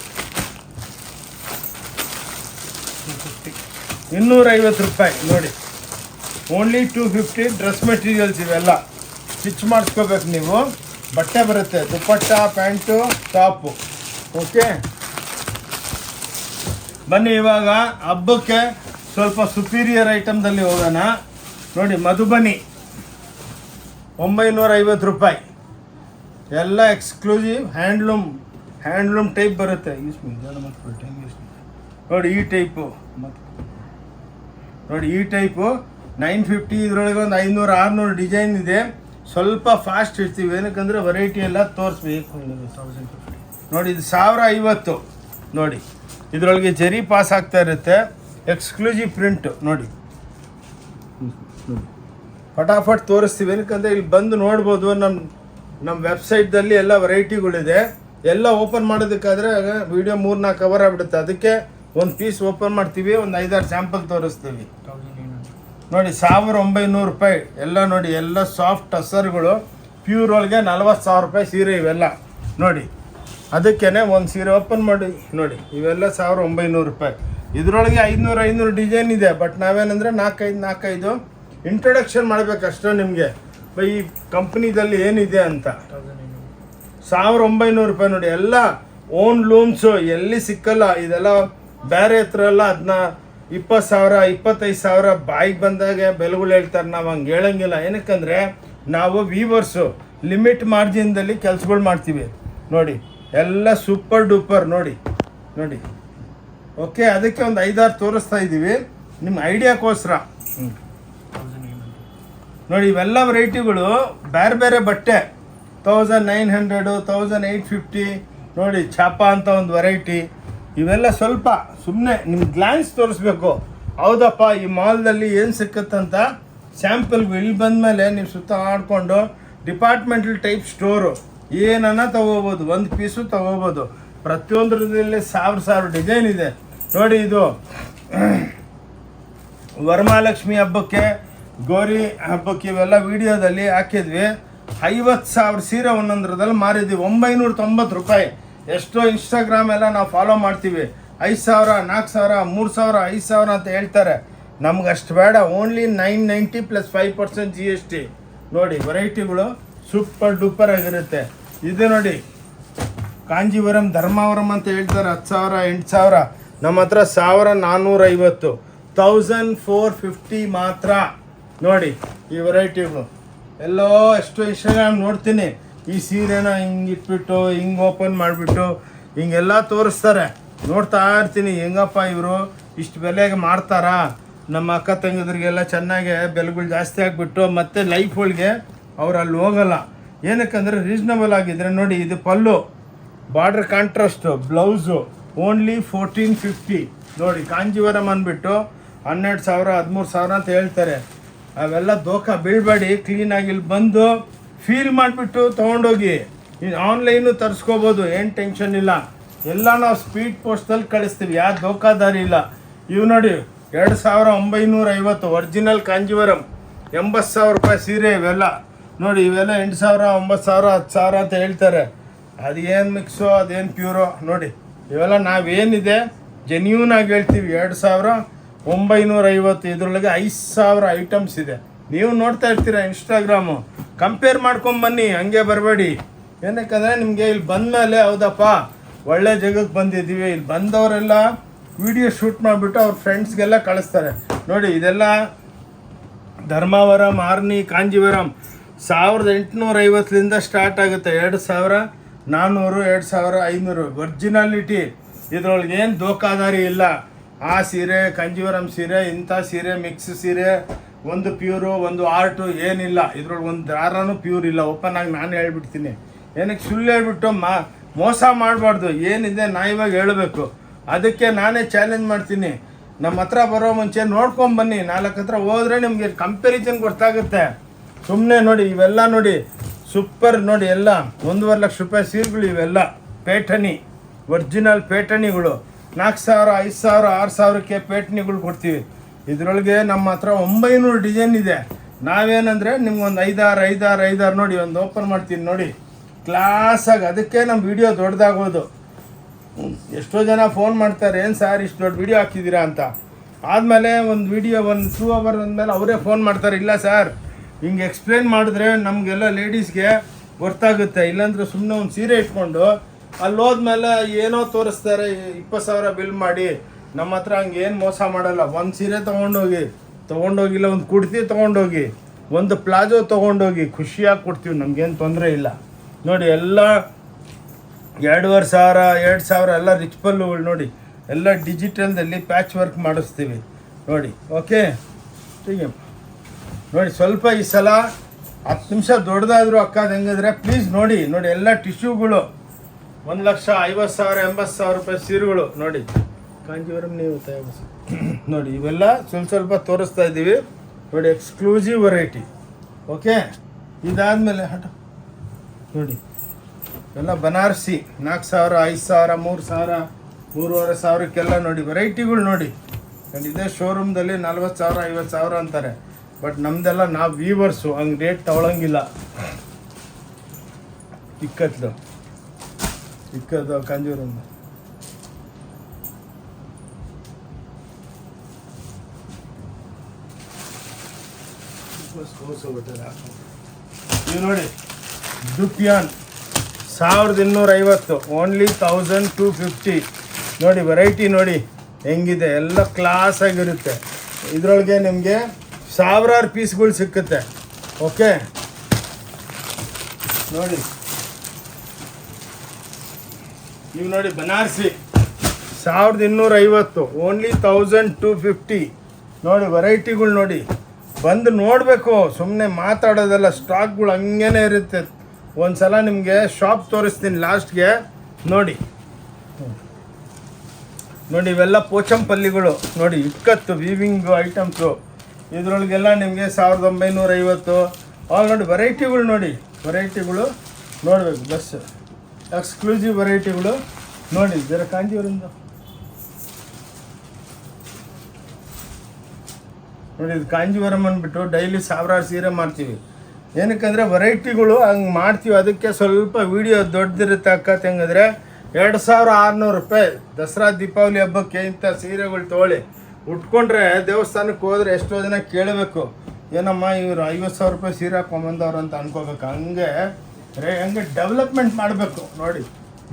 250 ರೂಪಾಯಿ. ನೋಡಿ ಓನ್ಲಿ 250. ಡ್ರೆಸ್ ಮೆಟೀರಿಯಲ್ಸ್ ಇವೆಲ್ಲ ಸ್ಟಿಚ್ ಮಾಡಿಸ್ಕೋಬೇಕು ನೀವು. ಬಟ್ಟೆ ಬರುತ್ತೆ, ದುಪ್ಪಟ್ಟ, ಪ್ಯಾಂಟು, ಟಾಪು. ಓಕೆ ಬನ್ನಿ ಇವಾಗ ಹಬ್ಬಕ್ಕೆ ಸ್ವಲ್ಪ ಸುಪೀರಿಯರ್ ಐಟಮ್ದಲ್ಲಿ ಹೋಗೋಣ. ನೋಡಿ ಮಧುಬನಿ 950 ರೂಪಾಯಿ. ಎಲ್ಲ ಎಕ್ಸ್ಕ್ಲೂಸಿವ್ ಹ್ಯಾಂಡ್ಲೂಮ್ ಟೈಪ್ ಬರುತ್ತೆ. ನೋಡಿ ಈ ಟೈಪು, ನೋಡಿ ಈ ಟೈಪು 950. ಇದರೊಳಗೆ ಒಂದು 500-600 ಡಿಸೈನ್ ಇದೆ. ಸ್ವಲ್ಪ ಫಾಸ್ಟ್ ಇರ್ತೀವಿ, ಏನಕ್ಕಂದರೆ ವೆರೈಟಿ ಎಲ್ಲ ತೋರಿಸ್ಬೇಕು. ನೋಡಿ ಇದು 1050. ನೋಡಿ ಇದರೊಳಗೆ ಜರಿ ಪಾಸ್ ಆಗ್ತಾ ಇರುತ್ತೆ, ಎಕ್ಸ್ಕ್ಲೂಸಿವ್ ಪ್ರಿಂಟ್. ನೋಡಿ ಫಟಾಫಟ್ ತೋರಿಸ್ತೀವಿ, ಏನಕ್ಕಂದರೆ ಇಲ್ಲಿ ಬಂದು ನೋಡ್ಬೋದು. ನಮ್ಮ ವೆಬ್ಸೈಟ್ದಲ್ಲಿ ಎಲ್ಲ ವೆರೈಟಿಗಳಿದೆ. ಎಲ್ಲ ಓಪನ್ ಮಾಡೋದಕ್ಕಾದರೆ ವಿಡಿಯೋ 3-4 ಕವರ್ ಆಗಿಬಿಡುತ್ತೆ. ಅದಕ್ಕೆ ಒಂದು ಪೀಸ್ ಓಪನ್ ಮಾಡ್ತೀವಿ, ಒಂದು 5-6 ಸ್ಯಾಂಪಲ್ ತೋರಿಸ್ತೀವಿ. ನೋಡಿ 1900 ರೂಪಾಯಿ. ಎಲ್ಲ ನೋಡಿ ಎಲ್ಲ ಸಾಫ್ಟ್ ಟಸರ್ಗಳು ಪ್ಯೂರ್ ಒಳಗೆ 40,000 ರೂಪಾಯಿ ಸೀರೆ ಇವೆಲ್ಲ. ನೋಡಿ ಅದಕ್ಕೇ ಒಂದು ಸೀರೆ ಓಪನ್ ಮಾಡಿ ನೋಡಿ, ಇವೆಲ್ಲ 1900 ರೂಪಾಯಿ. ಇದರೊಳಗೆ 500 ಡಿಸೈನ್ ಇದೆ. ಬಟ್ ನಾವೇನಂದರೆ 4-5 ಇಂಟ್ರೊಡಕ್ಷನ್ ಮಾಡಬೇಕಷ್ಟೇ ನಿಮಗೆ ಈ ಕಂಪ್ನಿದಲ್ಲಿ ಏನಿದೆ ಅಂತ. 1900 ರೂಪಾಯಿ. ನೋಡಿ ಎಲ್ಲ ಓನ್ ಲೂಮ್ಸು, ಎಲ್ಲಿ ಸಿಕ್ಕಲ್ಲ. ಇದೆಲ್ಲ ಬೇರೆ ಹತ್ರ ಎಲ್ಲ 20,000 25,000 ಬಾಯಿಗೆ ಬಂದಾಗ ಬೆಲೆಗಳು ಹೇಳ್ತಾರೆ. ನಾವು ಹಂಗೆ ಹೇಳಂಗಿಲ್ಲ, ಏನಕ್ಕಂದರೆ ನಾವು ವೀವರ್ಸು ಲಿಮಿಟ್ ಮಾರ್ಜಿನ್ದಲ್ಲಿ ಕೆಲಸಗಳು ಮಾಡ್ತೀವಿ. ನೋಡಿ ಎಲ್ಲ ಸೂಪರ್ ಡೂಪರ್. ನೋಡಿ ನೋಡಿ ಓಕೆ, ಅದಕ್ಕೆ ಒಂದು 5-6 ತೋರಿಸ್ತಾ ಇದ್ದೀವಿ ನಿಮ್ಮ ಐಡಿಯಾಕ್ಕೋಸ್ಕರ. ನೋಡಿ ಇವೆಲ್ಲ ವೆರೈಟಿಗಳು ಬೇರೆ ಬೇರೆ ಬಟ್ಟೆ 1900 1850. ನೋಡಿ ಛಾಪಾ ಅಂತ ಒಂದು ವೆರೈಟಿ. ಇವೆಲ್ಲ ಸ್ವಲ್ಪ ಸುಮ್ಮನೆ ನಿಮ್ಗೆ ಗ್ಲಾನ್ಸ್ ತೋರಿಸ್ಬೇಕು. ಹೌದಪ್ಪ ಈ ಮಾಲ್ದಲ್ಲಿ ಏನು ಸಿಕ್ಕತ್ತಂತ ಸ್ಯಾಂಪಲ್ಗೆ ಇಲ್ಲಿ ಬಂದಮೇಲೆ ನೀವು ಸುತ್ತ ಆಡ್ಕೊಂಡು ಡಿಪಾರ್ಟ್ಮೆಂಟಲ್ ಟೈಪ್ ಸ್ಟೋರು ಏನನ್ನ ತೊಗೋಬೋದು, ಒಂದು ಪೀಸು ತೊಗೋಬೋದು. ಪ್ರತಿಯೊಂದರಲ್ಲಿ 1000 ಡಿಸೈನ್ ಇದೆ. ನೋಡಿ ಇದು ವರಮಹಾಲಕ್ಷ್ಮಿ ಹಬ್ಬಕ್ಕೆ, ಗೌರಿ ಹಬ್ಬಕ್ಕೆ ಇವೆಲ್ಲ ವಿಡಿಯೋದಲ್ಲಿ ಹಾಕಿದ್ವಿ. 50,000 ಸೀರೆ ಒಂದೊಂದರದಲ್ಲಿ ಮಾರಿದ್ವಿ. 990 ರೂಪಾಯಿ. ಎಷ್ಟೋ ಇನ್ಸ್ಟಾಗ್ರಾಮ್ ಎಲ್ಲ ನಾವು ಫಾಲೋ ಮಾಡ್ತೀವಿ, 5,000 4,000 3,000 5,000 ಅಂತ ಹೇಳ್ತಾರೆ. ನಮ್ಗೆ ಅಷ್ಟು ಬೇಡ, ಓನ್ಲಿ 990 + 5% GST. ನೋಡಿ ವೆರೈಟಿಗಳು ಸೂಪರ್ ಡೂಪರ್ ಆಗಿರುತ್ತೆ. ಇದು ನೋಡಿ ಕಾಂಜೀವರಂ ಧರ್ಮಾವರಂ ಅಂತ ಹೇಳ್ತಾರೆ, 10,000 8,000. ನಮ್ಮ ಹತ್ರ 1,450 1,450 ಮಾತ್ರ. ನೋಡಿ ಈ ವೆರೈಟಿಗಳು ಎಲ್ಲೋ ಎಷ್ಟು ಇನ್ಸ್ಟಾಗ್ರಾಮ್ ನೋಡ್ತೀನಿ, ಈ ಸೀರೆನ ಹಿಂಗೆ ಇಟ್ಬಿಟ್ಟು ಹಿಂಗೆ ಓಪನ್ ಮಾಡಿಬಿಟ್ಟು ಹಿಂಗೆಲ್ಲ ತೋರಿಸ್ತಾರೆ. ನೋಡ್ತಾ ಇರ್ತೀನಿ, ಹೆಂಗಪ್ಪ ಇವರು ಇಷ್ಟು ಬೆಲೆಗೆ ಮಾಡ್ತಾರಾ? ನಮ್ಮ ಅಕ್ಕ ತಂಗಿದ್ರಿಗೆಲ್ಲ ಚೆನ್ನಾಗೆ ಬೆಲೆಗಳು ಜಾಸ್ತಿ ಆಗಿಬಿಟ್ಟು ಮತ್ತೆ ಲೈಫ್ ಒಳಗೆ ಅವ್ರು ಅಲ್ಲಿ ಹೋಗಲ್ಲ. ಏನಕ್ಕಂದರೆ ರೀಸ್ನಬಲ್ ಆಗಿದ್ರೆ. ನೋಡಿ ಇದು ಪಲ್ಲು, ಬಾರ್ಡ್ರ್ ಕಾಂಟ್ರಾಸ್ಟು, ಬ್ಲೌಸು ಓನ್ಲಿ 1,450. ನೋಡಿ ಕಾಂಜೀವರಂ ಅಂದ್ಬಿಟ್ಟು 12,000 13,000 ಅಂತ ಹೇಳ್ತಾರೆ. ಅವೆಲ್ಲ ದೋಖ ಬೀಳಬೇಡಿ, ಕ್ಲೀನಾಗಿ ಇಲ್ಲಿ ಬಂದು ಫೀಲ್ ಮಾಡಿಬಿಟ್ಟು ತೊಗೊಂಡೋಗಿ. ಇನ್ನು ಆನ್ಲೈನು ತರಿಸ್ಕೋಬೋದು, ಏನು ಟೆನ್ಷನ್ ಇಲ್ಲ. ಎಲ್ಲ ನಾವು ಸ್ಪೀಡ್ ಪೋಸ್ಟಲ್ಲಿ ಕಳಿಸ್ತೀವಿ, ಯಾರು ದೋಖಾದಾರಿ ಇಲ್ಲ. ಇವು ನೋಡಿ 2,950 ಒರಿಜಿನಲ್ ಕಾಂಜೀವರಂ, 80,000 ರೂಪಾಯಿ ಸೀರೆ ಇವೆಲ್ಲ. ನೋಡಿ ಇವೆಲ್ಲ 8,000 9,000 10,000 ಅಂತ ಹೇಳ್ತಾರೆ. ಅದು ಏನು ಮಿಕ್ಸೋ ಅದೇನು ಪ್ಯೂರೋ. ನೋಡಿ ಇವೆಲ್ಲ ನಾವೇನಿದೆ ಜೆನ್ಯೂನ್ ಆಗಿ ಹೇಳ್ತೀವಿ. 2,950 ಇದರೊಳಗೆ 5,000 ಐಟಮ್ಸ್ ಇದೆ. ನೀವು ನೋಡ್ತಾ ಇರ್ತೀರ ಇನ್ಸ್ಟಾಗ್ರಾಮು, ಕಂಪೇರ್ ಮಾಡ್ಕೊಂಬನ್ನಿ, ಹಂಗೆ ಬರಬೇಡಿ. ಏನಕ್ಕಂದರೆ ನಿಮಗೆ ಇಲ್ಲಿ ಬಂದಮೇಲೆ ಹೌದಪ್ಪ ಒಳ್ಳೆ ಜಾಗಕ್ಕೆ ಬಂದಿದ್ದೀವಿ, ಇಲ್ಲಿ ಬಂದವರೆಲ್ಲ ವಿಡಿಯೋ ಶೂಟ್ ಮಾಡಿಬಿಟ್ಟು ಅವ್ರ ಫ್ರೆಂಡ್ಸ್ಗೆಲ್ಲ ಕಳಿಸ್ತಾರೆ. ನೋಡಿ ಇದೆಲ್ಲ ಧರ್ಮಾವರಂ, ಆರ್ನಿ, ಕಾಂಜೀವರಂ 1,850 ಸ್ಟಾರ್ಟ್ ಆಗುತ್ತೆ. 2,400 2,500 ಒರಿಜಿನಾಲಿಟಿ. ಇದ್ರೊಳಗೆ ಏನು ದೋಖಾದಾರಿ ಇಲ್ಲ. ಆ ಸೀರೆ ಕಾಂಜೀವರಂ ಸೀರೆ, ಇಂಥ ಸೀರೆ ಮಿಕ್ಸ್ ಸೀರೆ, ಒಂದು ಪ್ಯೂರು ಒಂದು ಆರ್ಟು ಏನಿಲ್ಲ. ಇದ್ರೊಳಗೆ ಒಂದು ದಾರನೂ ಪ್ಯೂರ್ ಇಲ್ಲ. ಓಪನ್ ಆಗಿ ನಾನು ಹೇಳ್ಬಿಡ್ತೀನಿ. ಏನಕ್ಕೆ ಸುಳ್ಳು ಹೇಳ್ಬಿಟ್ಟು ಮೋಸ ಮಾಡಬಾರ್ದು. ಏನಿದೆ ನಾ ಇವಾಗ ಹೇಳಬೇಕು. ಅದಕ್ಕೆ ನಾನೇ ಚಾಲೆಂಜ್ ಮಾಡ್ತೀನಿ, ನಮ್ಮ ಹತ್ರ ಬರೋ ಮುಂಚೆ ನೋಡ್ಕೊಂಬನ್ನಿ. 4 ಹತ್ರ ಹೋದರೆ ನಿಮಗೆ ಕಂಪ್ಯಾರಿಸನ್ ಗೊತ್ತಾಗುತ್ತೆ. ಸುಮ್ಮನೆ ನೋಡಿ ಇವೆಲ್ಲ ನೋಡಿ ಸೂಪರ್. ನೋಡಿ ಎಲ್ಲ 1.5 ಲಕ್ಷ ರೂಪಾಯಿ ಸೀರೆಗಳು ಇವೆಲ್ಲ ಪೇಠಣಿ, ಒರಿಜಿನಲ್ ಪೇಠಣಿಗಳು. 4,000 5,000 6,000ಕ್ಕೆ ಪೇಠಣಿಗಳು ಕೊಡ್ತೀವಿ. ಇದರೊಳಗೆ ನಮ್ಮ ಹತ್ರ 900 ಡಿಸೈನ್ ಇದೆ. ನಾವೇನಂದರೆ ನಿಮ್ಗೊಂದು 5-6 ನೋಡಿ ಒಂದು ಓಪನ್ ಮಾಡ್ತೀನಿ ನೋಡಿ ಕ್ಲಾಸಾಗಿ. ಅದಕ್ಕೆ ನಮ್ಮ ವಿಡಿಯೋ ದೊಡ್ಡದಾಗೋದು. ಎಷ್ಟೋ ಜನ ಫೋನ್ ಮಾಡ್ತಾರೆ, ಏನು ಸರ್ ಇಷ್ಟು ದೊಡ್ಡ ವಿಡಿಯೋ ಹಾಕಿದ್ದೀರಾ ಅಂತ. ಆದಮೇಲೆ ಒಂದು ವಿಡಿಯೋ 1-2 ಅವರ್ ಅಂದಮೇಲೆ ಅವರೇ ಫೋನ್ ಮಾಡ್ತಾರೆ, ಇಲ್ಲ ಸರ್ ಹಿಂಗೆ ಎಕ್ಸ್ಪ್ಲೇನ್ ಮಾಡಿದ್ರೆ ನಮಗೆಲ್ಲ ಲೇಡೀಸ್ಗೆ ಗೊತ್ತಾಗುತ್ತೆ. ಇಲ್ಲಾಂದರೆ ಸುಮ್ಮನೆ ಒಂದು ಸೀರೆ ಇಟ್ಕೊಂಡು ಅಲ್ಲಿ ಹೋದ್ಮೇಲೆ ಏನೋ ತೋರಿಸ್ತಾರೆ, 20,000 ಬಿಲ್ ಮಾಡಿ. ನಮ್ಮ ಹತ್ರ ಹಂಗೆ ಏನು ಮೋಸ ಮಾಡಲ್ಲ. ಒಂದು ಸೀರೆ ತೊಗೊಂಡೋಗಿಲ್ಲ, ಒಂದು ಕುಡ್ತಿ ತೊಗೊಂಡೋಗಿ, ಒಂದು ಪ್ಲಾಜೋ ತೊಗೊಂಡೋಗಿ ಖುಷಿಯಾಗಿ ಕೊಡ್ತೀವಿ, ನಮಗೇನು ತೊಂದರೆ ಇಲ್ಲ. ನೋಡಿ ಎಲ್ಲ 2,500 2,000 ಎಲ್ಲ ರಿಚ್ ಪಲ್ಲುಗಳು. ನೋಡಿ ಎಲ್ಲ ಡಿಜಿಟಲ್ದಲ್ಲಿ ಪ್ಯಾಚ್ ವರ್ಕ್ ಮಾಡಿಸ್ತೀವಿ ನೋಡಿ. ಓಕೆ ಹೀಗೆ ನೋಡಿ. ಸ್ವಲ್ಪ ಈ ಸಲ 10 ನಿಮಿಷ ದೊಡ್ಡದಾದರೂ ಅಕ್ಕ ಹೆಂಗಿದ್ರೆ ಪ್ಲೀಸ್ ನೋಡಿ. ನೋಡಿ ಎಲ್ಲ ಟಿಶ್ಯೂಗಳು 1,50,000 80,000 ರೂಪಾಯಿ ಸೀರೆಗಳು. ನೋಡಿ ಕಾಂಜೀವರಂ ನೀವು ತಯಾರಿಸಿ ನೋಡಿ. ಇವೆಲ್ಲ ಸ್ವಲ್ಪ ತೋರಿಸ್ತಾ ಇದ್ದೀವಿ ನೋಡಿ, ಎಕ್ಸ್ಕ್ಲೂಸಿವ್ ವೆರೈಟಿ. ಓಕೆ, ಇದಾದಮೇಲೆ ಹಠ ನೋಡಿ ಎಲ್ಲ ಬನಾರಸಿ 4,000 5,000 3,000 3,500ಕ್ಕೆಲ್ಲ ನೋಡಿ ವೆರೈಟಿಗಳು. ನೋಡಿ ಇದೇ ಶೋರೂಮ್ದಲ್ಲಿ 40,000 50,000 ಅಂತಾರೆ. ಬಟ್ ನಮ್ದೆಲ್ಲ ನಾವು ವೀವರ್ಸು, ಹಂಗೆ ರೇಟ್ ತಗೊಳಂಗಿಲ್ಲ. ಇಕ್ಕದ್ದು ಕಾಂಜೀವರಂ ಇವು ನೋಡಿ ದುಪಿಯಾನ್ 1,250 ಓನ್ಲಿ 1,250. ನೋಡಿ ವೆರೈಟಿ ನೋಡಿ ಹೆಂಗಿದೆ, ಎಲ್ಲ ಕ್ಲಾಸ್ ಆಗಿರುತ್ತೆ. ಇದರೊಳಗೆ ನಿಮಗೆ ಸಾವಿರಾರು ಪೀಸ್ಗಳು ಸಿಕ್ಕುತ್ತೆ. ಓಕೆ ನೋಡಿ ನೀವು ನೋಡಿ ಬನಾರಸಿ 1,250 ಓನ್ಲಿ 1,250. ನೋಡಿ ವೆರೈಟಿಗಳು ನೋಡಿ, ಬಂದು ನೋಡಬೇಕು, ಸುಮ್ಮನೆ ಮಾತಾಡೋದಲ್ಲ. ಸ್ಟಾಕ್ಗಳು ಹಂಗೇನೆ ಇರುತ್ತೆ. ಒಂದು ಸಲ ನಿಮಗೆ ಶಾಪ್ ತೋರಿಸ್ತೀನಿ ಲಾಸ್ಟ್ಗೆ. ನೋಡಿ ನೋಡಿ ಇವೆಲ್ಲ ಪೋಚಂಪಲ್ಲಿಗಳು ನೋಡಿ, ಇಕ್ಕತ್ತು ವೀವಿಂಗ್ ಐಟಮ್ಸು. ಇದರೊಳಗೆಲ್ಲ ನಿಮಗೆ 1,950 ಆಲ್ ನೋಡಿ ವೆರೈಟಿಗಳು. ನೋಡಿ ವೆರೈಟಿಗಳು ನೋಡಬೇಕು, ಬಸ್ ಎಕ್ಸ್ಕ್ಲೂಸಿವ್ ವೆರೈಟಿಗಳು ನೋಡಿ. ಜರ ಕಾಂಜೀವರಂ ನೋಡಿ, ಇದು ಕಾಂಜೀವರಂ ಅಂದ್ಬಿಟ್ಟು ಡೈಲಿ 1,000 ಸೀರೆ ಮಾಡ್ತೀವಿ. ಏನಕ್ಕಂದರೆ ವೆರೈಟಿಗಳು ಹಂಗೆ ಮಾಡ್ತೀವಿ. ಅದಕ್ಕೆ ಸ್ವಲ್ಪ ವೀಡಿಯೋ ದೊಡ್ಡದಿರುತ್ತೆ ಅಕ್ಕ ತಂಗಿದ್ರೆ. 2600 ರೂಪಾಯಿ. ದಸರಾ ದೀಪಾವಳಿ ಹಬ್ಬಕ್ಕೆ ಇಂಥ ಸೀರೆಗಳು ತೊಗೊಳ್ಳಿ. ಉಟ್ಕೊಂಡ್ರೆ ದೇವಸ್ಥಾನಕ್ಕೆ ಹೋದ್ರೆ ಎಷ್ಟೋ ಜನ ಕೇಳಬೇಕು, ಏನಮ್ಮ ಇವರು 50,000 ರೂಪಾಯಿ ಸೀರೆ ಹಾಕೊಂಬಂದವ್ರು ಅಂತ ಅನ್ಕೋಬೇಕು. ಹಂಗೆ ಡೆವಲಪ್ಮೆಂಟ್ ಮಾಡಬೇಕು. ನೋಡಿ